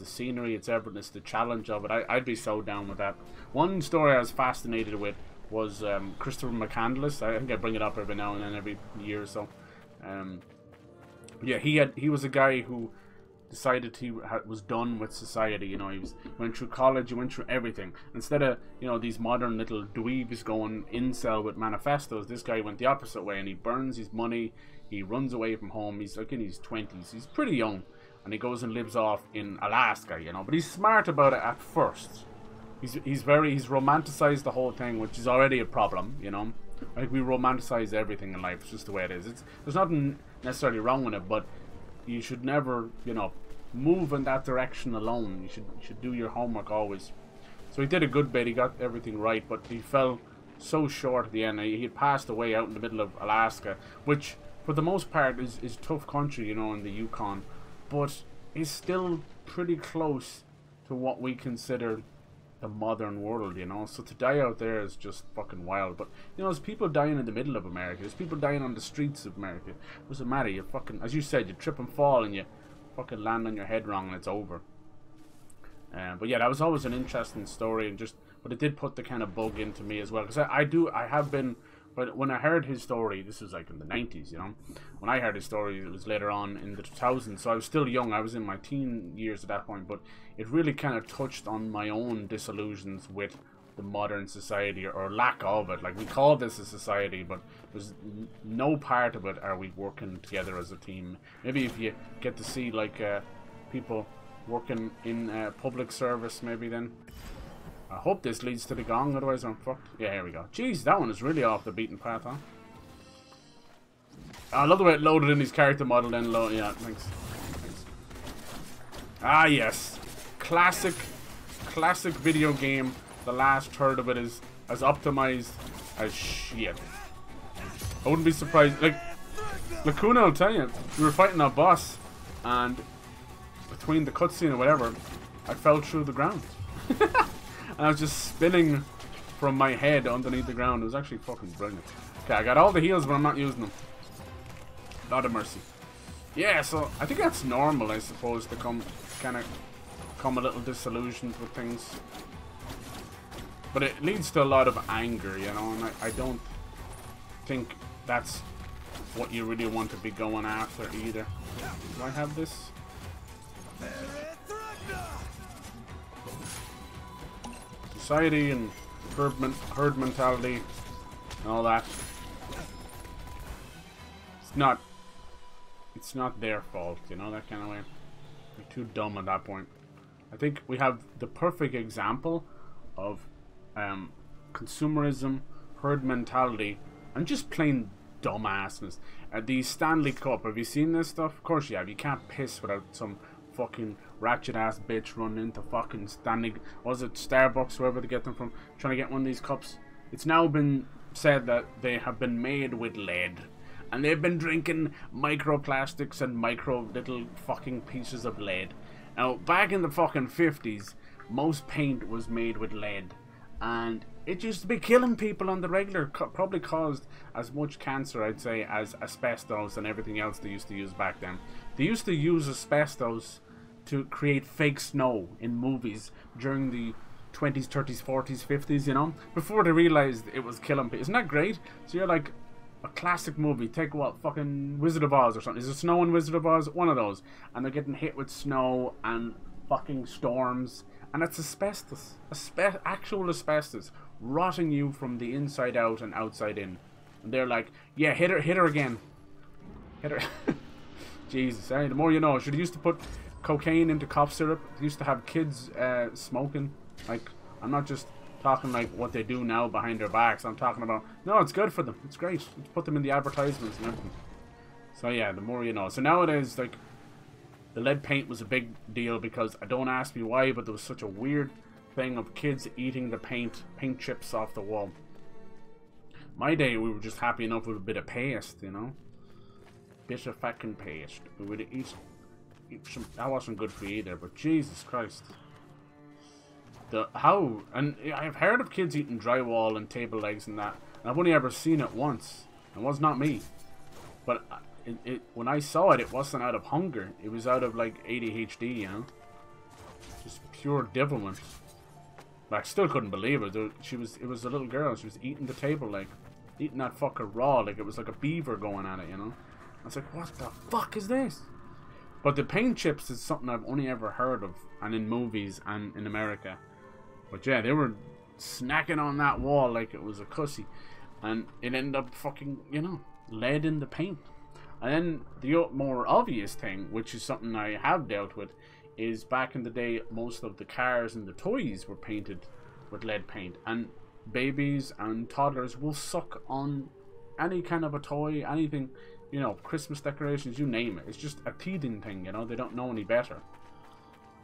scenery. It's everything. It's the challenge of it. I'd be so down with that. One story I was fascinated with was Christopher McCandless. I think I bring it up every now and then, every year or so. Yeah, he was a guy who decided he was done with society. You know, he went through college, he went through everything. Instead of, you know, these modern little dweebs going incel with manifestos, this guy went the opposite way, and he burns his money, he runs away from home. He's like in his 20s, he's pretty young, and he goes and lives off in Alaska, you know, but he's smart about it at first. He's romanticized the whole thing, which is already a problem, you know. I think we romanticize everything in life. It's just the way it is. There's nothing necessarily wrong with it, but you should never, you know, move in that direction alone. You should do your homework always. So he did a good bit. He got everything right, but he fell so short at the end. He had passed away out in the middle of Alaska, which for the most part is tough country, you know, in the Yukon, but is still pretty close to what we consider the modern world, you know. So to die out there is just fucking wild. But you know, there's people dying in the middle of America. There's people dying on the streets of America. It doesn't matter. You fucking, as you said, you trip and fall and you fucking land on your head wrong and it's over. But yeah, that was always an interesting story, and but it did put the kind of bug into me as well, because I have been. But when I heard his story, this was like in the 90s, you know. When I heard his story, it was later on in the 2000s, so I was still young. I was in my teen years at that point, but it really kind of touched on my own disillusions with the modern society, or lack of it. Like, we call this a society, but there's no part of it are we working together as a team. Maybe if you get to see, like, people working in public service, maybe then. I hope this leads to the gong, otherwise I'm fucked. Yeah, here we go. Jeez, that one is really off the beaten path, huh? I love the way it loaded in his character model then. Yeah, thanks. Ah, yes. Classic video game. The last third of it is as optimized as shit. I wouldn't be surprised. Like, Lacuna, I'll tell you, we were fighting a boss, and between the cutscene or whatever, I fell through the ground. And I was just spinning from my head underneath the ground. It was actually fucking brilliant. Okay, I got all the heals, but I'm not using them. Lot of mercy. Yeah, so I think that's normal, I suppose, to come a little disillusioned with things. But it leads to a lot of anger, you know, and I don't think that's what you really want to be going after either. Do I have this? Society and herd mentality and all that. It's not their fault, you know, that kind of way. They're too dumb at that point. I think we have the perfect example of consumerism, herd mentality, and just plain dumbassness. The Stanley Cup, have you seen this stuff? Of course you have. You can't piss without some fucking ratchet ass bitch running into fucking Stanley, was it Starbucks, wherever they get them from, trying to get one of these cups. It's now been said that they have been made with lead, and they've been drinking microplastics and micro little fucking pieces of lead. Now, back in the fucking 50s, most paint was made with lead, and it used to be killing people on the regular. Probably caused as much cancer, I'd say, as asbestos and everything else they used to use back then. They used to use asbestos to create fake snow in movies during the 20s, 30s, 40s, 50s, you know, before they realized it was killing people. Isn't that great? So you're like, a classic movie, take what, fucking Wizard of Oz or something. Is it snow in Wizard of Oz? One of those. And they're getting hit with snow and fucking storms, and it's asbestos. Actual asbestos, rotting you from the inside out and outside in. And they're like, yeah, hit her again. Hit her. Jesus, the more you know. Should have used to put cocaine into cough syrup. They used to have kids smoking. Like, I'm not just talking like what they do now behind their backs. I'm talking about, no, it's good for them. It's great. Let's put them in the advertisements and everything. So yeah, the more you know. So nowadays, like, the lead paint was a big deal because, I don't ask me why, but there was such a weird thing of kids eating the paint chips off the wall. My day, we were just happy enough with a bit of paste, you know? Bit of fucking paste. We would eat some. That wasn't good for you either, but Jesus Christ. And I've heard of kids eating drywall and table legs and that, and I've only ever seen it once. It was not me. But when I saw it, it wasn't out of hunger. It was out of like ADHD, you know? Just pure devilment. But I still couldn't believe it. It was a little girl. She was eating the table, like, eating that fucker raw, like it was like a beaver going at it, you know? I was like, what the fuck is this? But the paint chips is something I've only ever heard of, and in movies and in America. But yeah, they were snacking on that wall like it was a cussy. And it ended up fucking, you know, lead in the paint. And then the more obvious thing, which is something I have dealt with, is back in the day, most of the cars and the toys were painted with lead paint. And babies and toddlers will suck on any kind of a toy, anything, you know, Christmas decorations, you name it. It's just a teething thing, you know, they don't know any better.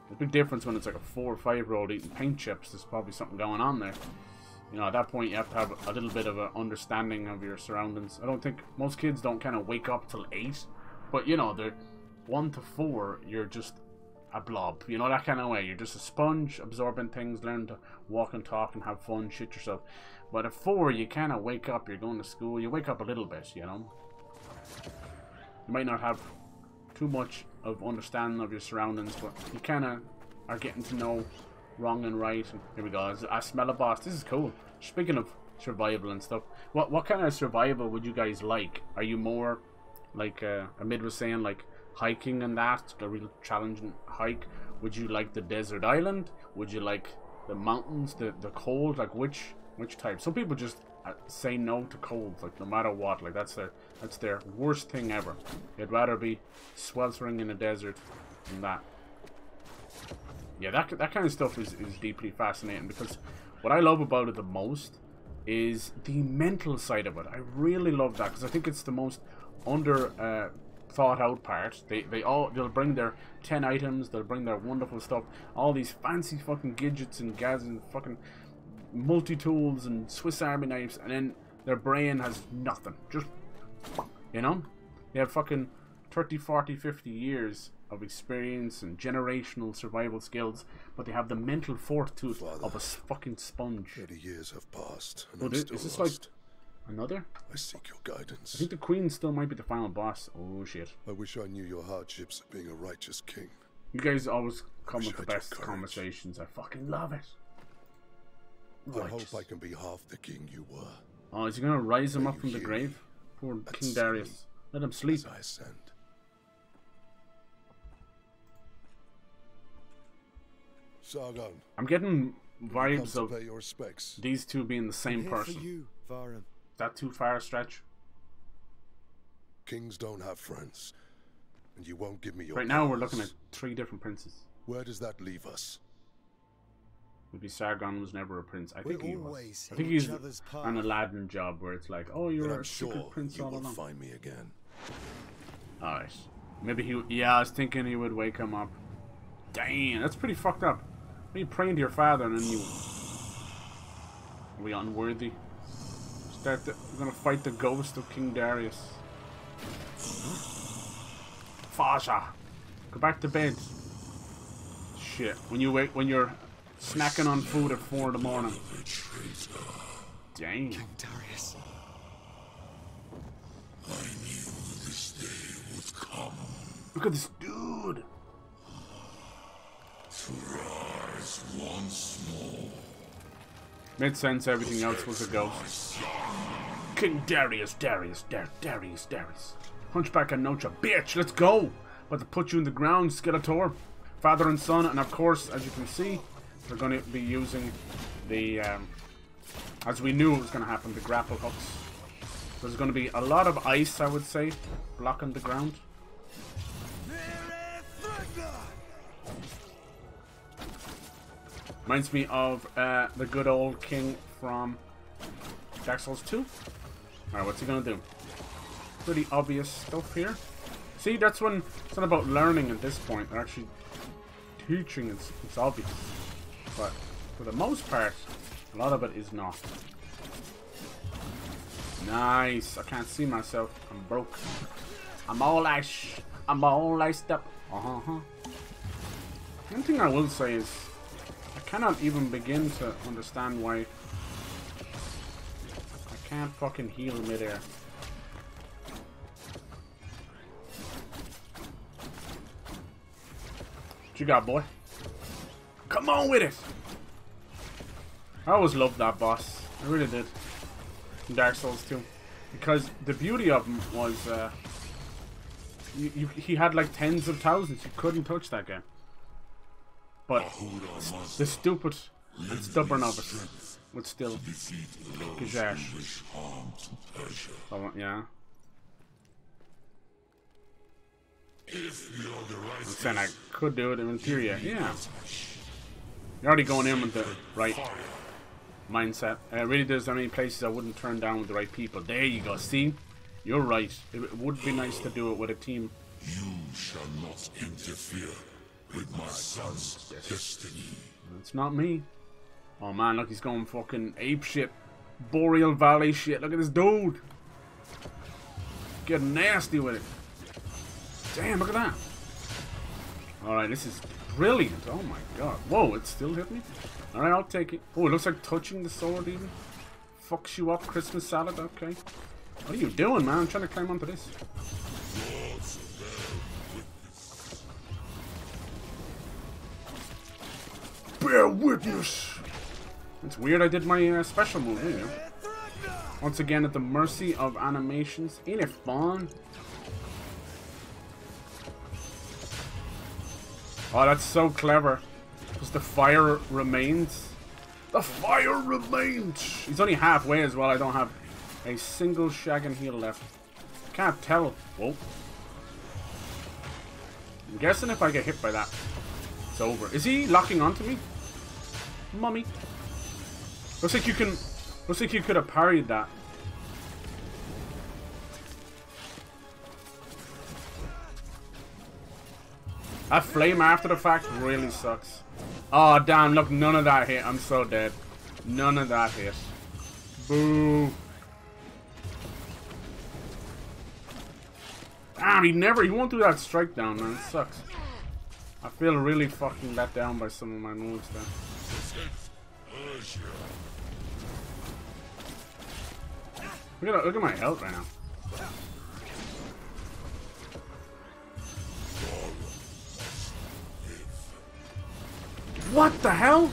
The big difference when it's like a 4 or 5-year-old eating paint chips, there's probably something going on there. You know, at that point you have to have a little bit of an understanding of your surroundings. I don't think, most kids don't kind of wake up till 8, but you know, they're 1 to 4, you're just a blob, you know, that kind of way. You're just a sponge, absorbing things, learn to walk and talk and have fun, shit yourself. But at 4, you kind of wake up, you're going to school, you wake up a little bit, you know. You might not have too much of understanding of your surroundings, but you kind of are getting to know wrong and right. And here we go, I smell a boss. This is cool. Speaking of survival and stuff, what kind of survival would you guys like? Are you more like Amid was saying, like hiking and that, a real challenging hike? Would you like the desert island? Would you like the mountains, the cold? Like which type? Some people just say no to cold, like no matter what. Like that's their worst thing ever. They'd rather be sweltering in a desert than that. Yeah, that kind of stuff is deeply fascinating, because what I love about it the most is the mental side of it. I really love that, because I think it's the most under thought out part. They'll bring their 10 items, they'll bring their wonderful stuff, all these fancy fucking gadgets and gadgets and fucking multi-tools and Swiss Army knives, and then their brain has nothing. Just, you know, they have fucking 30, 40, 50 years of experience and generational survival skills, but they have the mental fortitude of a fucking sponge. 30 years have passed, and Oh, I'm is still this lost. like another? I seek your guidance. I think the Queen still might be the final boss. Oh shit. I wish I knew your hardships of being a righteous king. You guys always come Wish with the I had your best courage. conversations. I fucking love it. I Righteous. hope I can be half the king you were. Oh, is he gonna rise him May up you from the hear grave? me Poor and King see Darius. me Let him sleep. as I ascend. Sargon, I'm getting come vibes to of pay your respects. these two being the same Here person. for you, Varum. Is that too far a stretch? Kings don't have friends, and you won't give me your Right now we're powers. looking at 3 different princes. Where does that leave us? Maybe Sargon was never a prince. I think We're he was. always I think in he's each other's path. an Aladdin job where it's like, oh, Then you're I'm a secret sure prince you all will along. find me again. Alright. Maybe he... Yeah, I was thinking he would wake him up. Dang, that's pretty fucked up. You praying to your father and then you... Are we unworthy? We're gonna fight the ghost of King Darius. Fasha! Go back to bed. Shit. When you're snacking on food at 4 in the morning. Dang. King Darius. Look at this dude. Made sense, everything else was a ghost. King Darius. Hunchback and Nocha. Bitch, let's go! About to put you in the ground, Skeletor. Father and son, and of course, as you can see, we're going to be using the, as we knew it was going to happen, the grapple hooks. There's going to be a lot of ice, I would say, blocking the ground. Reminds me of the good old king from Dark Souls 2. Alright, what's he gonna do? Pretty obvious stuff here. See, that's when it's not about learning at this point. They're actually teaching. It's obvious. But for the most part, a lot of it is not. Nice. I can't see myself. I'm broke. I'm all iced up. One thing I will say is I cannot even begin to understand why I can't fucking heal midair. What you got, boy? Come on with it! I always loved that boss. I really did. In Dark Souls 2. Because the beauty of him was, he had like tens of thousands. You couldn't touch that game. But the stupid and stubborn of it would still gazash. Oh, yeah. I'm saying I could do it in theory, yeah. You're already going in with the right mindset. It really does. How many places I wouldn't turn down with the right people. There you go. See? You're right. It would be nice to do it with a team. You shall not interfere with my son's destiny. It's not me. Oh man, look, he's going fucking ape shit. Boreal Valley shit. Look at this dude. Getting nasty with it. Damn, look at that. Alright, this is brilliant. Oh my god. Whoa, it still hit me? Alright, I'll take it. Oh, it looks like touching the sword even. Fucks you up, Christmas salad, okay. What are you doing, man? I'm trying to climb onto this. Bear witness! It's weird I did my special move, you know. Once again, at the mercy of animations. Ain't it fun? Oh, that's so clever. Because the fire remains. The fire remains! He's only halfway as well. I don't have a single shaggin' heal left. Can't tell. Whoa. I'm guessing if I get hit by that, it's over. Is he locking onto me? Mummy. Looks like you can... Looks like you could have parried that. That flame after the fact really sucks. Oh, damn, look, none of that hit. I'm so dead. None of that hit. Boo. Damn, he won't do that strike down, man. It sucks. I feel really fucking let down by some of my moves there. Look at my health right now. What the hell?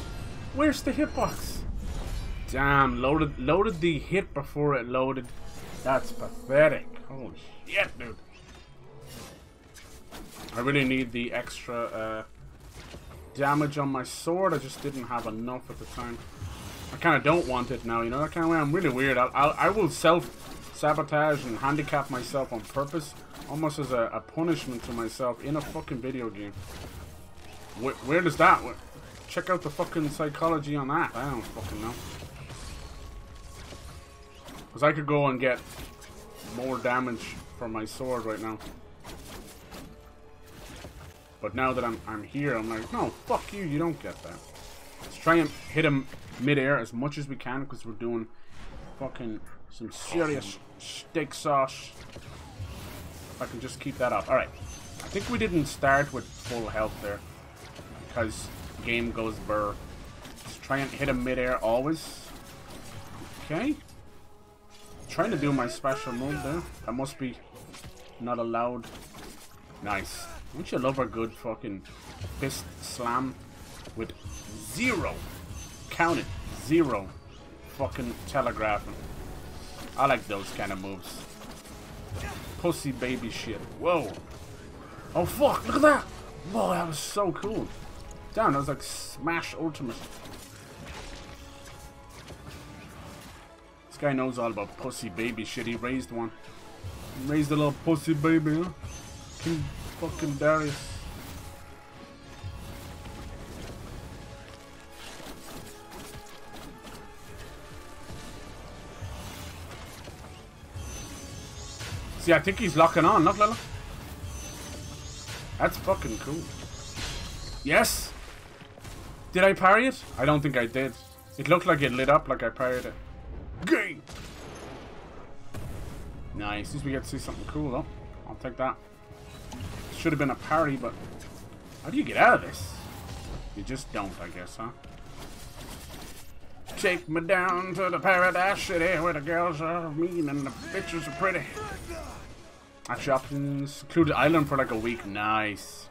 Where's the hitbox? Damn, loaded the hit before it loaded. That's pathetic. Holy shit, dude. I really need the extra damage on my sword. I just didn't have enough at the time. I kind of don't want it now, you know, that kind of way. I'm really weird. I will self-sabotage and handicap myself on purpose, almost as a punishment to myself in a fucking video game. Where does that... Check out the fucking psychology on that. I don't fucking know. Because I could go and get more damage from my sword right now. But now that I'm here, I'm like, no, fuck you, you don't get that. Let's try and hit him mid-air as much as we can, because we're doing fucking some serious steak sauce. If I can just keep that up. Alright. I think we didn't start with full health there, because the game goes burr. Let's try and hit him mid-air always. Okay. Trying to do my special move there. That must be not allowed. Nice. Don't you love a good fucking fist slam with zero, count it, zero fucking telegraphing. I like those kind of moves. Pussy baby shit. Whoa. Oh fuck, look at that. Whoa, that was so cool. Damn, that was like Smash Ultimate. This guy knows all about pussy baby shit. He raised one. He raised a little pussy baby, huh? King fucking Darius. See, I think he's locking on. Look, look, look. That's fucking cool. Yes! Did I parry it? I don't think I did. It looked like it lit up like I parried it. Game! Nice. At least we get to see something cool, though. I'll take that. Should have been a parry, but... How do you get out of this? You just don't, I guess, huh? Take me down to the paradise city where the girls are mean and the bitches are pretty. Actually, up in a secluded island for like a week. Nice.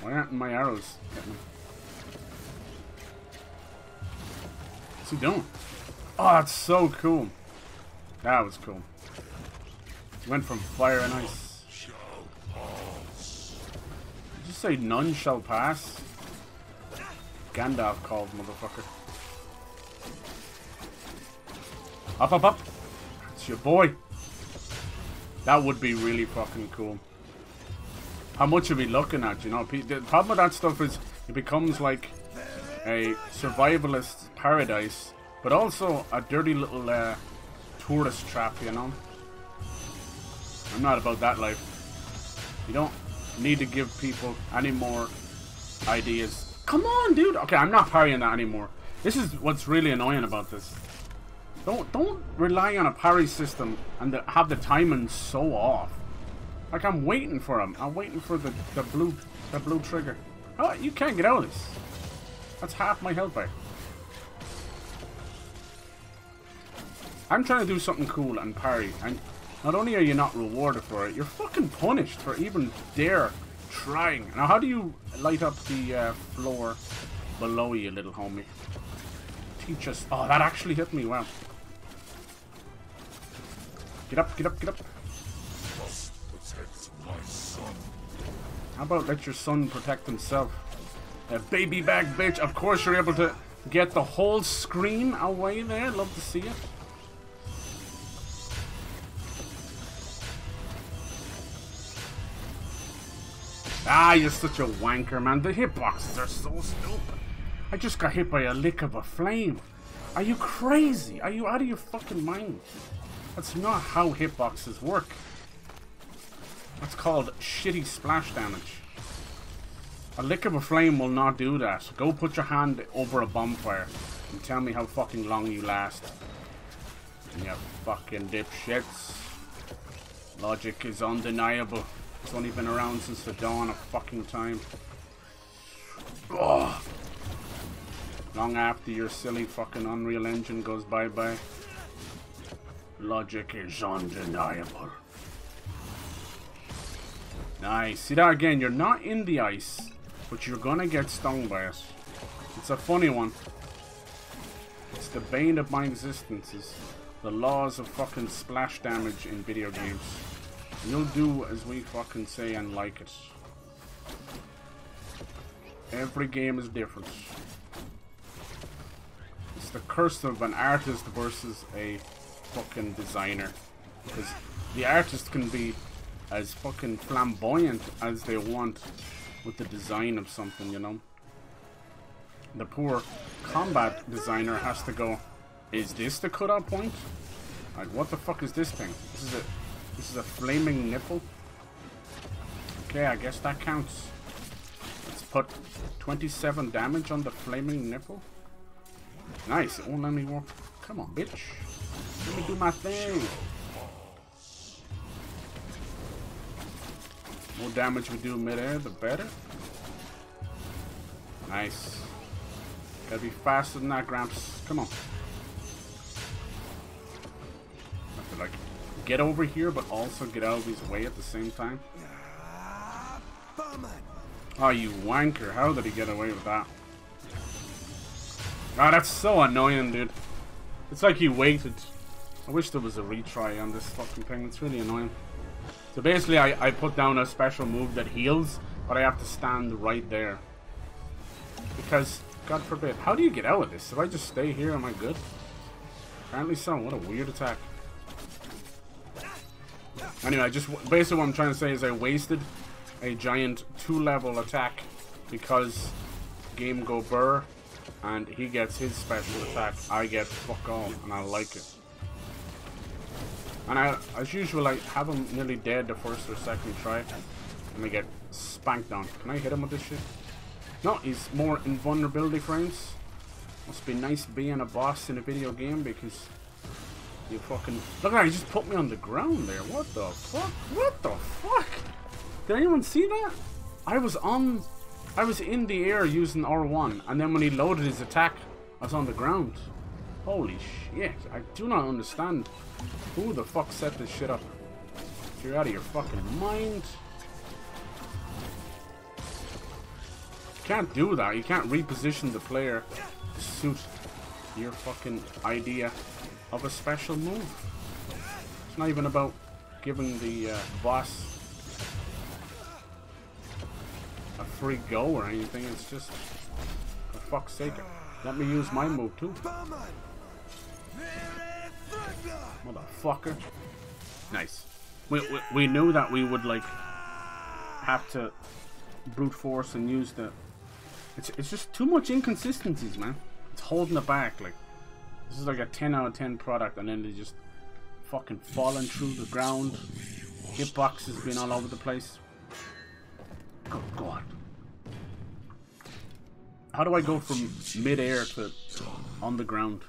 Why aren't my arrows hitting me? What's he doing? Oh, that's so cool. That was cool. He went from fire and ice. Did you say none shall pass? Gandalf called, motherfucker. Up, up, up. It's your boy. That would be really fucking cool. How much are we looking at, you know? The problem with that stuff is it becomes like a survivalist paradise, but also a dirty little tourist trap, you know? I'm not about that life. You don't need to give people any more ideas. Come on, dude! Okay, I'm not parrying that anymore. This is what's really annoying about this. Don't rely on a parry system and have the timing so off. Like, I'm waiting for him. I'm waiting for the blue trigger. Oh, you can't get out of this. That's half my health back. I'm trying to do something cool and parry, and not only are you not rewarded for it, you're fucking punished for even dare trying. Now, how do you light up the floor below you, little homie? Teach us. Oh, that actually hit me. Wow. Get up, get up, get up. How about let your son protect himself? Baby back, bitch. Of course you're able to get the whole screen away there. Love to see it. Ah, you're such a wanker, man. The hitboxes are so stupid. I just got hit by a lick of a flame. Are you crazy? Are you out of your fucking mind? That's not how hitboxes work. That's called shitty splash damage. A lick of a flame will not do that. Go put your hand over a bonfire and tell me how fucking long you last. You fucking dipshits. Logic is undeniable. It's only been around since the dawn of fucking time. Ugh. Long after your silly fucking Unreal Engine goes bye-bye. Logic is undeniable. Nice. See that again? You're not in the ice, but you're gonna get stung by it. It's a funny one. It's the bane of my existence, is the laws of fucking splash damage in video games. You'll do as we fucking say and like it. Every game is different. It's the curse of an artist versus a fucking designer. Because the artist can be as fucking flamboyant as they want with the design of something, you know. The poor combat designer has to go, is this the cutout point? Like, what the fuck is this thing? This is a flaming nipple? Okay, I guess that counts. Let's put 27 damage on the flaming nipple. Nice, it won't let me walk. Come on, bitch. Let me do my thing. More damage we do mid-air, the better. Nice. Gotta be faster than that, Gramps. Come on. Have to, like, get over here, but also get out of his way at the same time. Oh, you wanker. How did he get away with that? Ah, that's so annoying, dude. It's like he waited. I wish there was a retry on this fucking thing. It's really annoying. So basically, I put down a special move that heals, but I have to stand right there. Because, God forbid, how do you get out of this? If I just stay here, am I good? Apparently so. What a weird attack. Anyway, basically what I'm trying to say is I wasted a giant 2-level attack because game go burr, and he gets his special attack. I get fuck all, and I like it. And as usual, I have him nearly dead the first or second try, and I get spanked on. Can I hit him with this shit? No, he's more invulnerability frames. Must be nice being a boss in a video game because you fucking... Look at that, he just put me on the ground there. What the fuck? What the fuck? Did anyone see that? I was in the air using R1, and then when he loaded his attack, I was on the ground. Holy shit, I do not understand. Who the fuck set this shit up? You're out of your fucking mind. can't do that. You can't reposition the player to suit your fucking idea of a special move. It's not even about giving the boss a free go or anything. It's just, for fuck's sake, let me use my move too. Motherfucker. Nice. We knew that we would like have to brute force and use the. It's just too much inconsistencies, man. It's holding it back. Like, this is like a 10 out of 10 product, and then they just fucking falling through the ground. Hitboxes being all over the place. Good God. How do I go from mid-air to on the ground?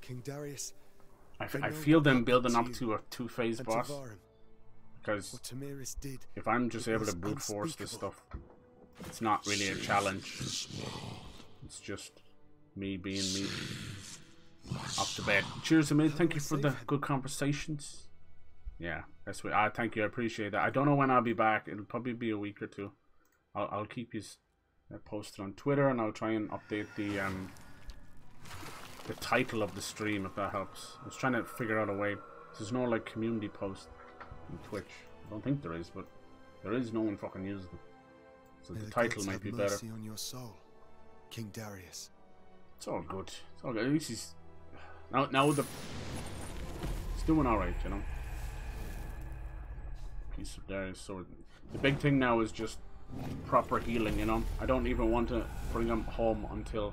King Darius. I feel them building up to a two-phase boss. Because if I'm just able to brute force this stuff, it's not really a challenge. It's just me being me. Off to bed. Cheers, Amid. Thank you for the good conversations. Yeah, that's what. Thank you. I appreciate that. I don't know when I'll be back. It'll probably be a week or two. I'll keep you posted on Twitter, and I'll try and update the title of the stream if that helps. I was trying to figure out a way. There's no like community post on Twitch. I don't think there is, but there is. No one fucking uses them. So the title might be better. On your soul, King Darius. It's all good. It's all good. At least he's now he's doing all right, you know. Piece of Darius sword. The big thing now is just proper healing, you know. I don't even want to bring him home until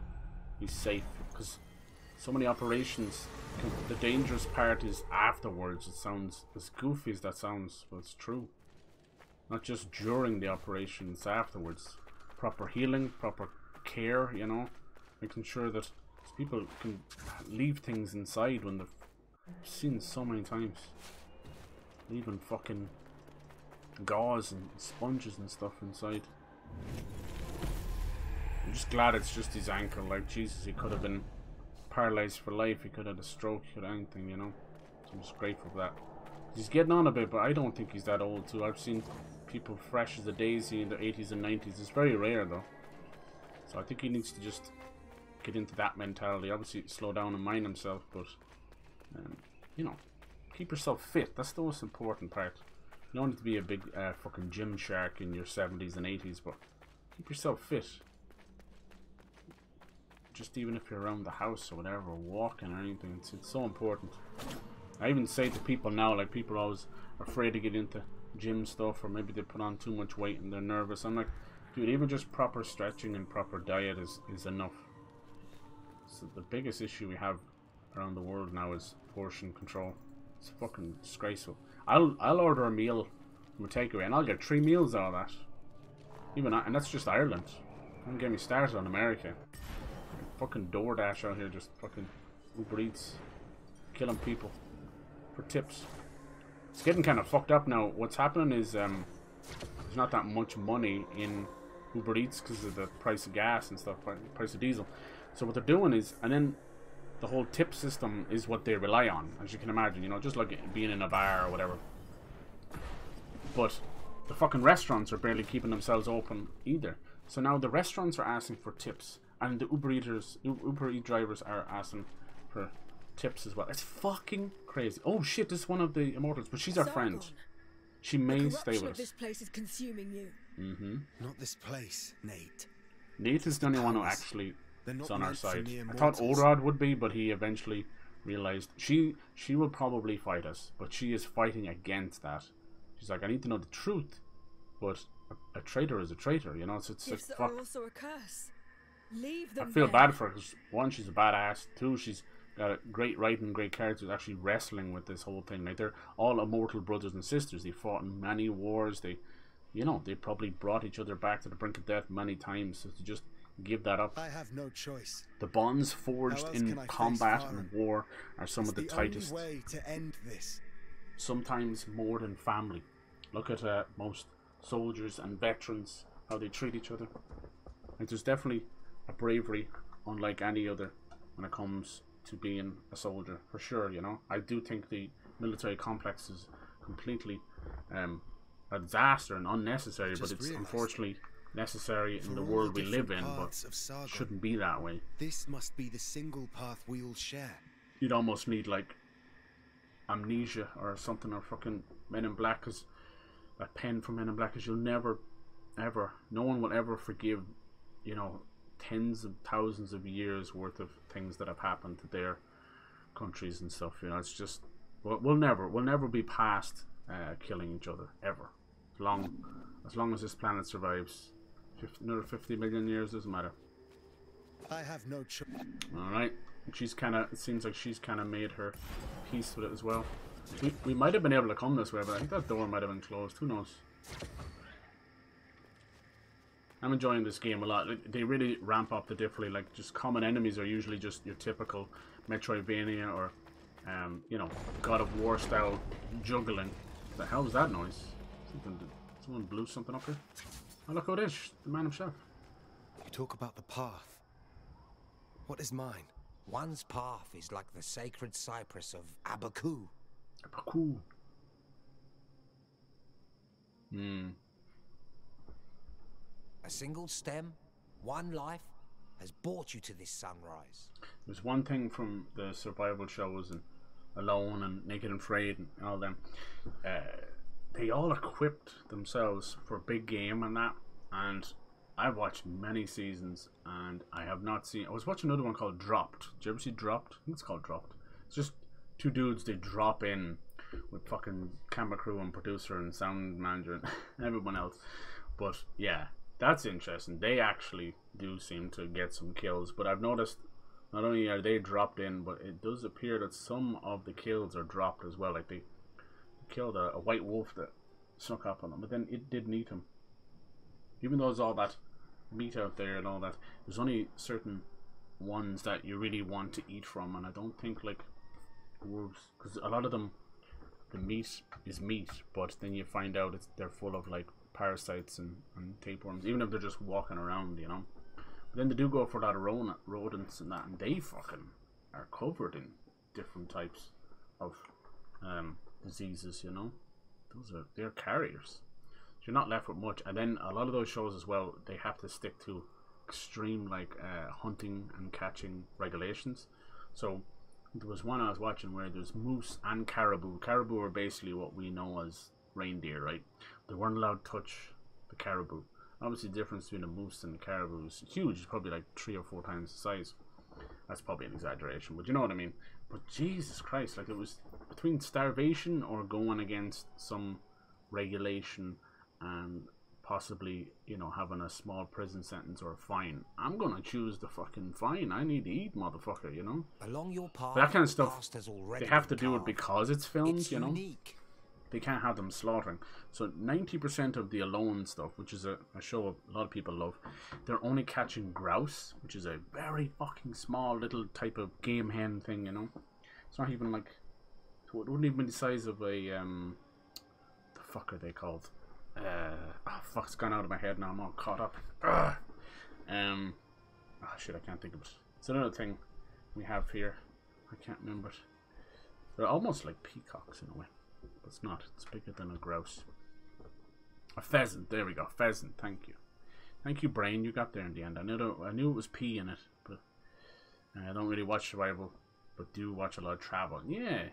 he's safe, because so many operations, the dangerous part is afterwards. It sounds as goofy as that sounds, but it's true. Not just during the operation, it's afterwards. Proper healing, proper care, you know, making sure that people can leave things inside when they've seen so many times. Leaving fucking gauze and sponges and stuff inside. I'm just glad it's just his ankle. Like, Jesus, he could have been paralyzed for life. He could have had a stroke or anything, you know. So I'm just grateful for that. He's getting on a bit, but I don't think he's that old too. I've seen people fresh as a daisy in their 80s and 90s. It's very rare though. So I think he needs to just get into that mentality. Obviously slow down and mind himself, but you know, keep yourself fit. That's the most important part. You don't need to be a big fucking gym shark in your 70s and 80s, but keep yourself fit. Just even if you're around the house or whatever, or walking or anything, it's so important. I even say to people now, like, people are always afraid to get into gym stuff, or maybe they put on too much weight and they're nervous. I'm like, dude, even just proper stretching and proper diet is enough. So the biggest issue we have around the world now is portion control. It's fucking disgraceful. I'll order a meal from a takeaway and I'll get 3 meals out of that. Even and that's just Ireland. Don't get me started on America. Fucking DoorDash out here, just fucking Uber Eats, killing people for tips. It's getting kind of fucked up now. What's happening is there's not that much money in Uber Eats because of the price of gas and stuff, price of diesel. So what they're doing is, and then the whole tip system is what they rely on, as you can imagine, you know, just like being in a bar or whatever. But the fucking restaurants are barely keeping themselves open either. So now the restaurants are asking for tips, and the Uber Eats drivers are asking for tips as well. It's fucking crazy. Oh shit, this is one of the immortals, but she's our friend. She may stay with us. This place is consuming you. Not this place, Nate. Nate is the only one who actually is on our side. I thought Odrod would be, but he eventually realized she will probably fight us, but she is fighting against that. She's like, I need to know the truth, but a traitor is a traitor, you know. So it's like, fuck. Also a curse. Leave them. I feel bad for her because 1, she's a badass. 2, she's got a great writing, great characters actually wrestling with this whole thing. Like, they're all immortal brothers and sisters. They fought in many wars. They, you know, they probably brought each other back to the brink of death many times. So to just give that up. I have no choice. The bonds forged in combat and war are some of the tightest. Only way to end this. Sometimes more than family. Look at most soldiers and veterans, how they treat each other. Like, there's definitely a bravery unlike any other when it comes to being a soldier, for sure, you know. I do think the military complex is completely a a disaster and unnecessary, but just it's realized, unfortunately necessary in for the all world we different live in, but paths of Sargon, shouldn't be that way. this must be the single path we all share. You'd almost need like amnesia or something, or fucking Men in Black, cause a pen from Men in Black, cause you'll never, ever, no one will ever forgive, you know, tens of thousands of years worth of things that have happened to their countries and stuff. You know, it's just we'll never be past killing each other ever, as long as this planet survives. Another 50 million years, doesn't matter. I have no choice. All right, she's kind of. It seems like she's kind of made her peace with it as well. We might have been able to come this way, but I think that door might have been closed. Who knows? I'm enjoying this game a lot. They really ramp up the difficulty. Like, just common enemies are usually just your typical Metroidvania or, you know, God of War style juggling. What the hell was that noise? Someone blew something up here. Oh, look who it is, the man himself. You talk about the path. What is mine? One's path is like the sacred cypress of Abaku. Abaku. A single stem, one life, has brought you to this sunrise. There's one thing from the survival shows and Alone and Naked and Afraid and all them. They all equipped themselves for big game and that. And I've watched many seasons and I have not seen. I was watching another one called Dropped. Did you ever see Dropped? I think it's called Dropped. It's just two dudes, they drop in with fucking camera crew and producer and sound manager and everyone else. But yeah, that's interesting. They actually do seem to get some kills, but I've noticed not only are they dropped in, but it does appear that some of the kills are dropped as well. Like they killed a white wolf that snuck up on them, but then it didn't eat him. Even though there's all that meat out there and all that, there's only certain ones that you really want to eat from, and I don't think like wolves, because a lot of them, the meat is meat, but then you find out they're full of like parasites and tapeworms, even if they're just walking around, you know. But then they do go for a lot of rodents and that, and they fucking are covered in different types of diseases, you know. They're carriers. So you're not left with much. And then a lot of those shows as well, they have to stick to extreme like hunting and catching regulations. So there was one I was watching where there's moose and caribou. Caribou are basically what we know as reindeer, right? They weren't allowed to touch the caribou. Obviously the difference between a moose and a caribou is huge. It's probably like 3 or 4 times the size. That's probably an exaggeration, but you know what I mean. But Jesus Christ, like it was between starvation or going against some regulation and possibly, you know, having a small prison sentence or a fine. I'm gonna choose the fucking fine. I need to eat, motherfucker, you know. Along your path, but that kind of stuff, they have to do it because it's filmed, it's you know. Unique. They can't have them slaughtering. So 90% of the Alone stuff, which is a show a lot of people love, they're only catching grouse, which is a very fucking small little type of game hen thing, you know. It's not even like, it wouldn't even be the size of a the fuck are they called? Oh fuck, it's gone out of my head now. I'm all caught up. Oh shit, I can't think of it. It's another thing we have here. I can't remember it. They're almost like peacocks in a way. But it's not. It's bigger than a grouse. A pheasant. There we go. Pheasant. Thank you. Thank you, brain. You got there in the end. I knew it was P in it, but I don't really watch survival, but do watch a lot of travel. Yeah,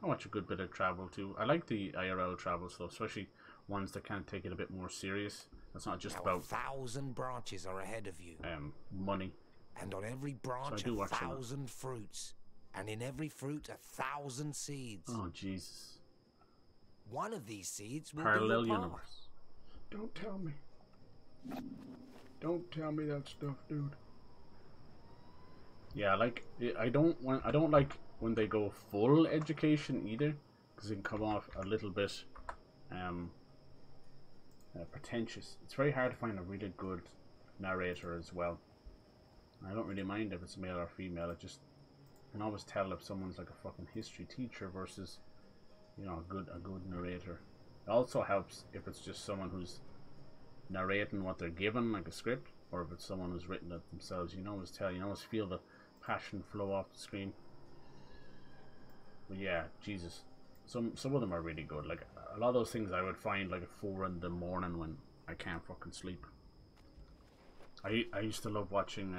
I watch a good bit of travel too. I like the IRL travel stuff, especially ones that can take it a bit more serious. That's not just about 1,000 branches are ahead of you. Money. And on every branch, 1,000 fruits, and in every fruit, 1,000 seeds. Oh Jesus. One of these seeds will Parallel be your path. universe. Don't tell me. Don't tell me that stuff, dude. Yeah, like I don't like when they go full education either, because it can come off a little bit pretentious. It's very hard to find a really good narrator as well. I don't really mind if it's male or female. I can always tell if someone's like a fucking history teacher versus, you know, a good narrator. It also helps if it's just someone who's narrating what they're given, like a script, or if it's someone who's written it themselves. You can always tell, you can always feel the passion flow off the screen. But yeah, Jesus, some of them are really good. Like a lot of those things I would find like at 4 in the morning when I can't fucking sleep. I used to love watching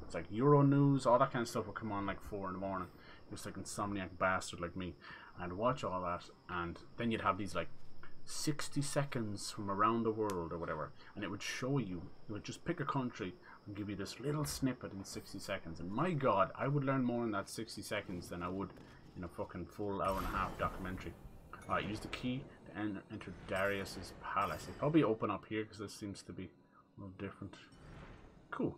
it's like Euro News, all that kind of stuff would come on like 4 in the morning. Just like insomniac bastard like me. And I'd watch all that, and then you'd have these like 60 seconds from around the world or whatever, and it would show you, it would just pick a country and give you this little snippet in 60 seconds. And my god, I would learn more in that 60 seconds than I would in a fucking full hour-and-a-half documentary. Alright, use the key to enter Darius's palace. It'll probably open up here because this seems to be a little different. Cool.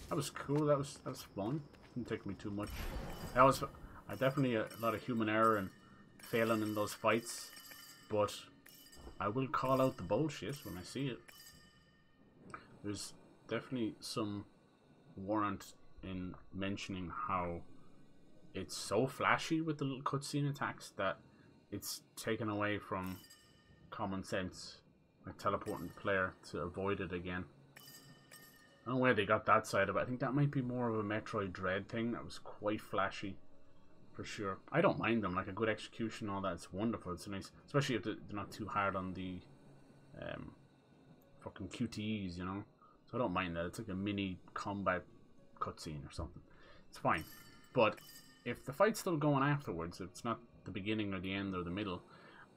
That was cool. That was fun. Didn't take me too much. That was definitely a lot of human error and failing in those fights, but I will call out the bullshit when I see it. There's definitely some warrant in mentioning how it's so flashy with the little cutscene attacks that it's taken away from common sense, like teleporting the player to avoid it again. I don't know where they got that side of it. I think that might be more of a Metroid Dread thing. That was quite flashy, for sure. I don't mind them. Like a good execution, all that. It's wonderful. It's nice, especially if they're not too hard on the fucking QTEs, you know. So I don't mind that. It's like a mini combat cutscene or something. It's fine. But if the fight's still going afterwards, if it's not the beginning or the end or the middle,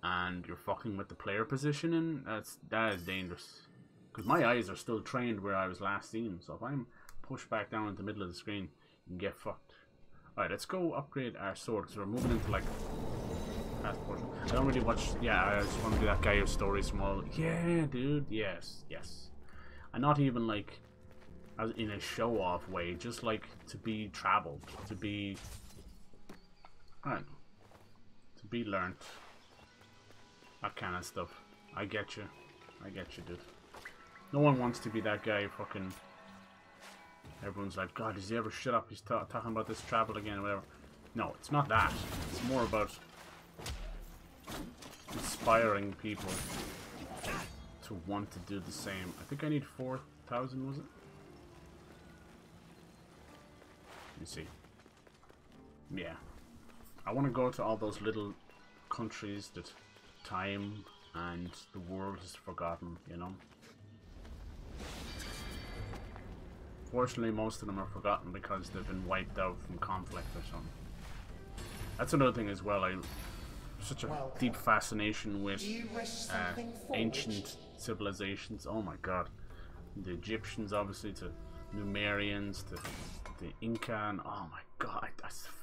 and you're fucking with the player positioning, that is dangerous. Because my eyes are still trained where I was last seen. So if I'm pushed back down in the middle of the screen, you can get fucked. Alright, let's go upgrade our sword. Because we're moving into like past portion. I don't really watch. Yeah, I just want to do that guy whose stories from all. Yeah, dude. Yes, yes. And not even like as in a show off way. Just like to be traveled. To be. I don't know. To be learnt. That kind of stuff. I get you. I get you, dude. No one wants to be that guy fucking... Everyone's like, God, does he ever shut up? He's talking about this travel again or whatever. No, it's not that. It's more about inspiring people to want to do the same. I think I need 4,000, was it? Let me see. Yeah. I want to go to all those little countries that time and the world has forgotten, you know? Fortunately, most of them are forgotten because they've been wiped out from conflict or something. That's another thing as well. I have such a deep fascination with ancient civilizations. Oh my god. The Egyptians, obviously, to Numerians, to the Inca, and oh my god,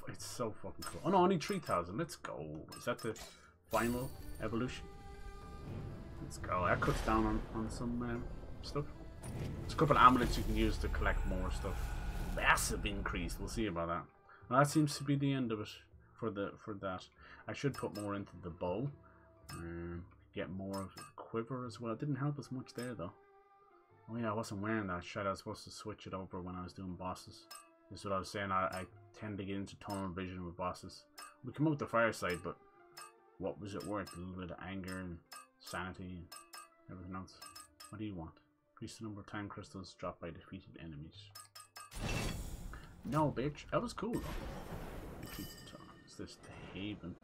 it's so fucking cool. Oh no, only 3,000. Let's go. Is that the final evolution? Let's go. That cuts down on some stuff. There's a couple of amulets you can use to collect more stuff. Massive increase. We'll see about that. Well, that seems to be the end of it for that. I should put more into the bow and get more of the quiver as well. It didn't help us much there though. Oh yeah, I wasn't wearing that shit. I was supposed to switch it over when I was doing bosses. This is what I was saying. I tend to get into tunnel vision with bosses. We come out the fireside, but what was it worth? A little bit of anger and sanity and everything else. What do you want? Increase the number of time crystals dropped by defeated enemies. No, bitch. That was cool though. Is this the Haven?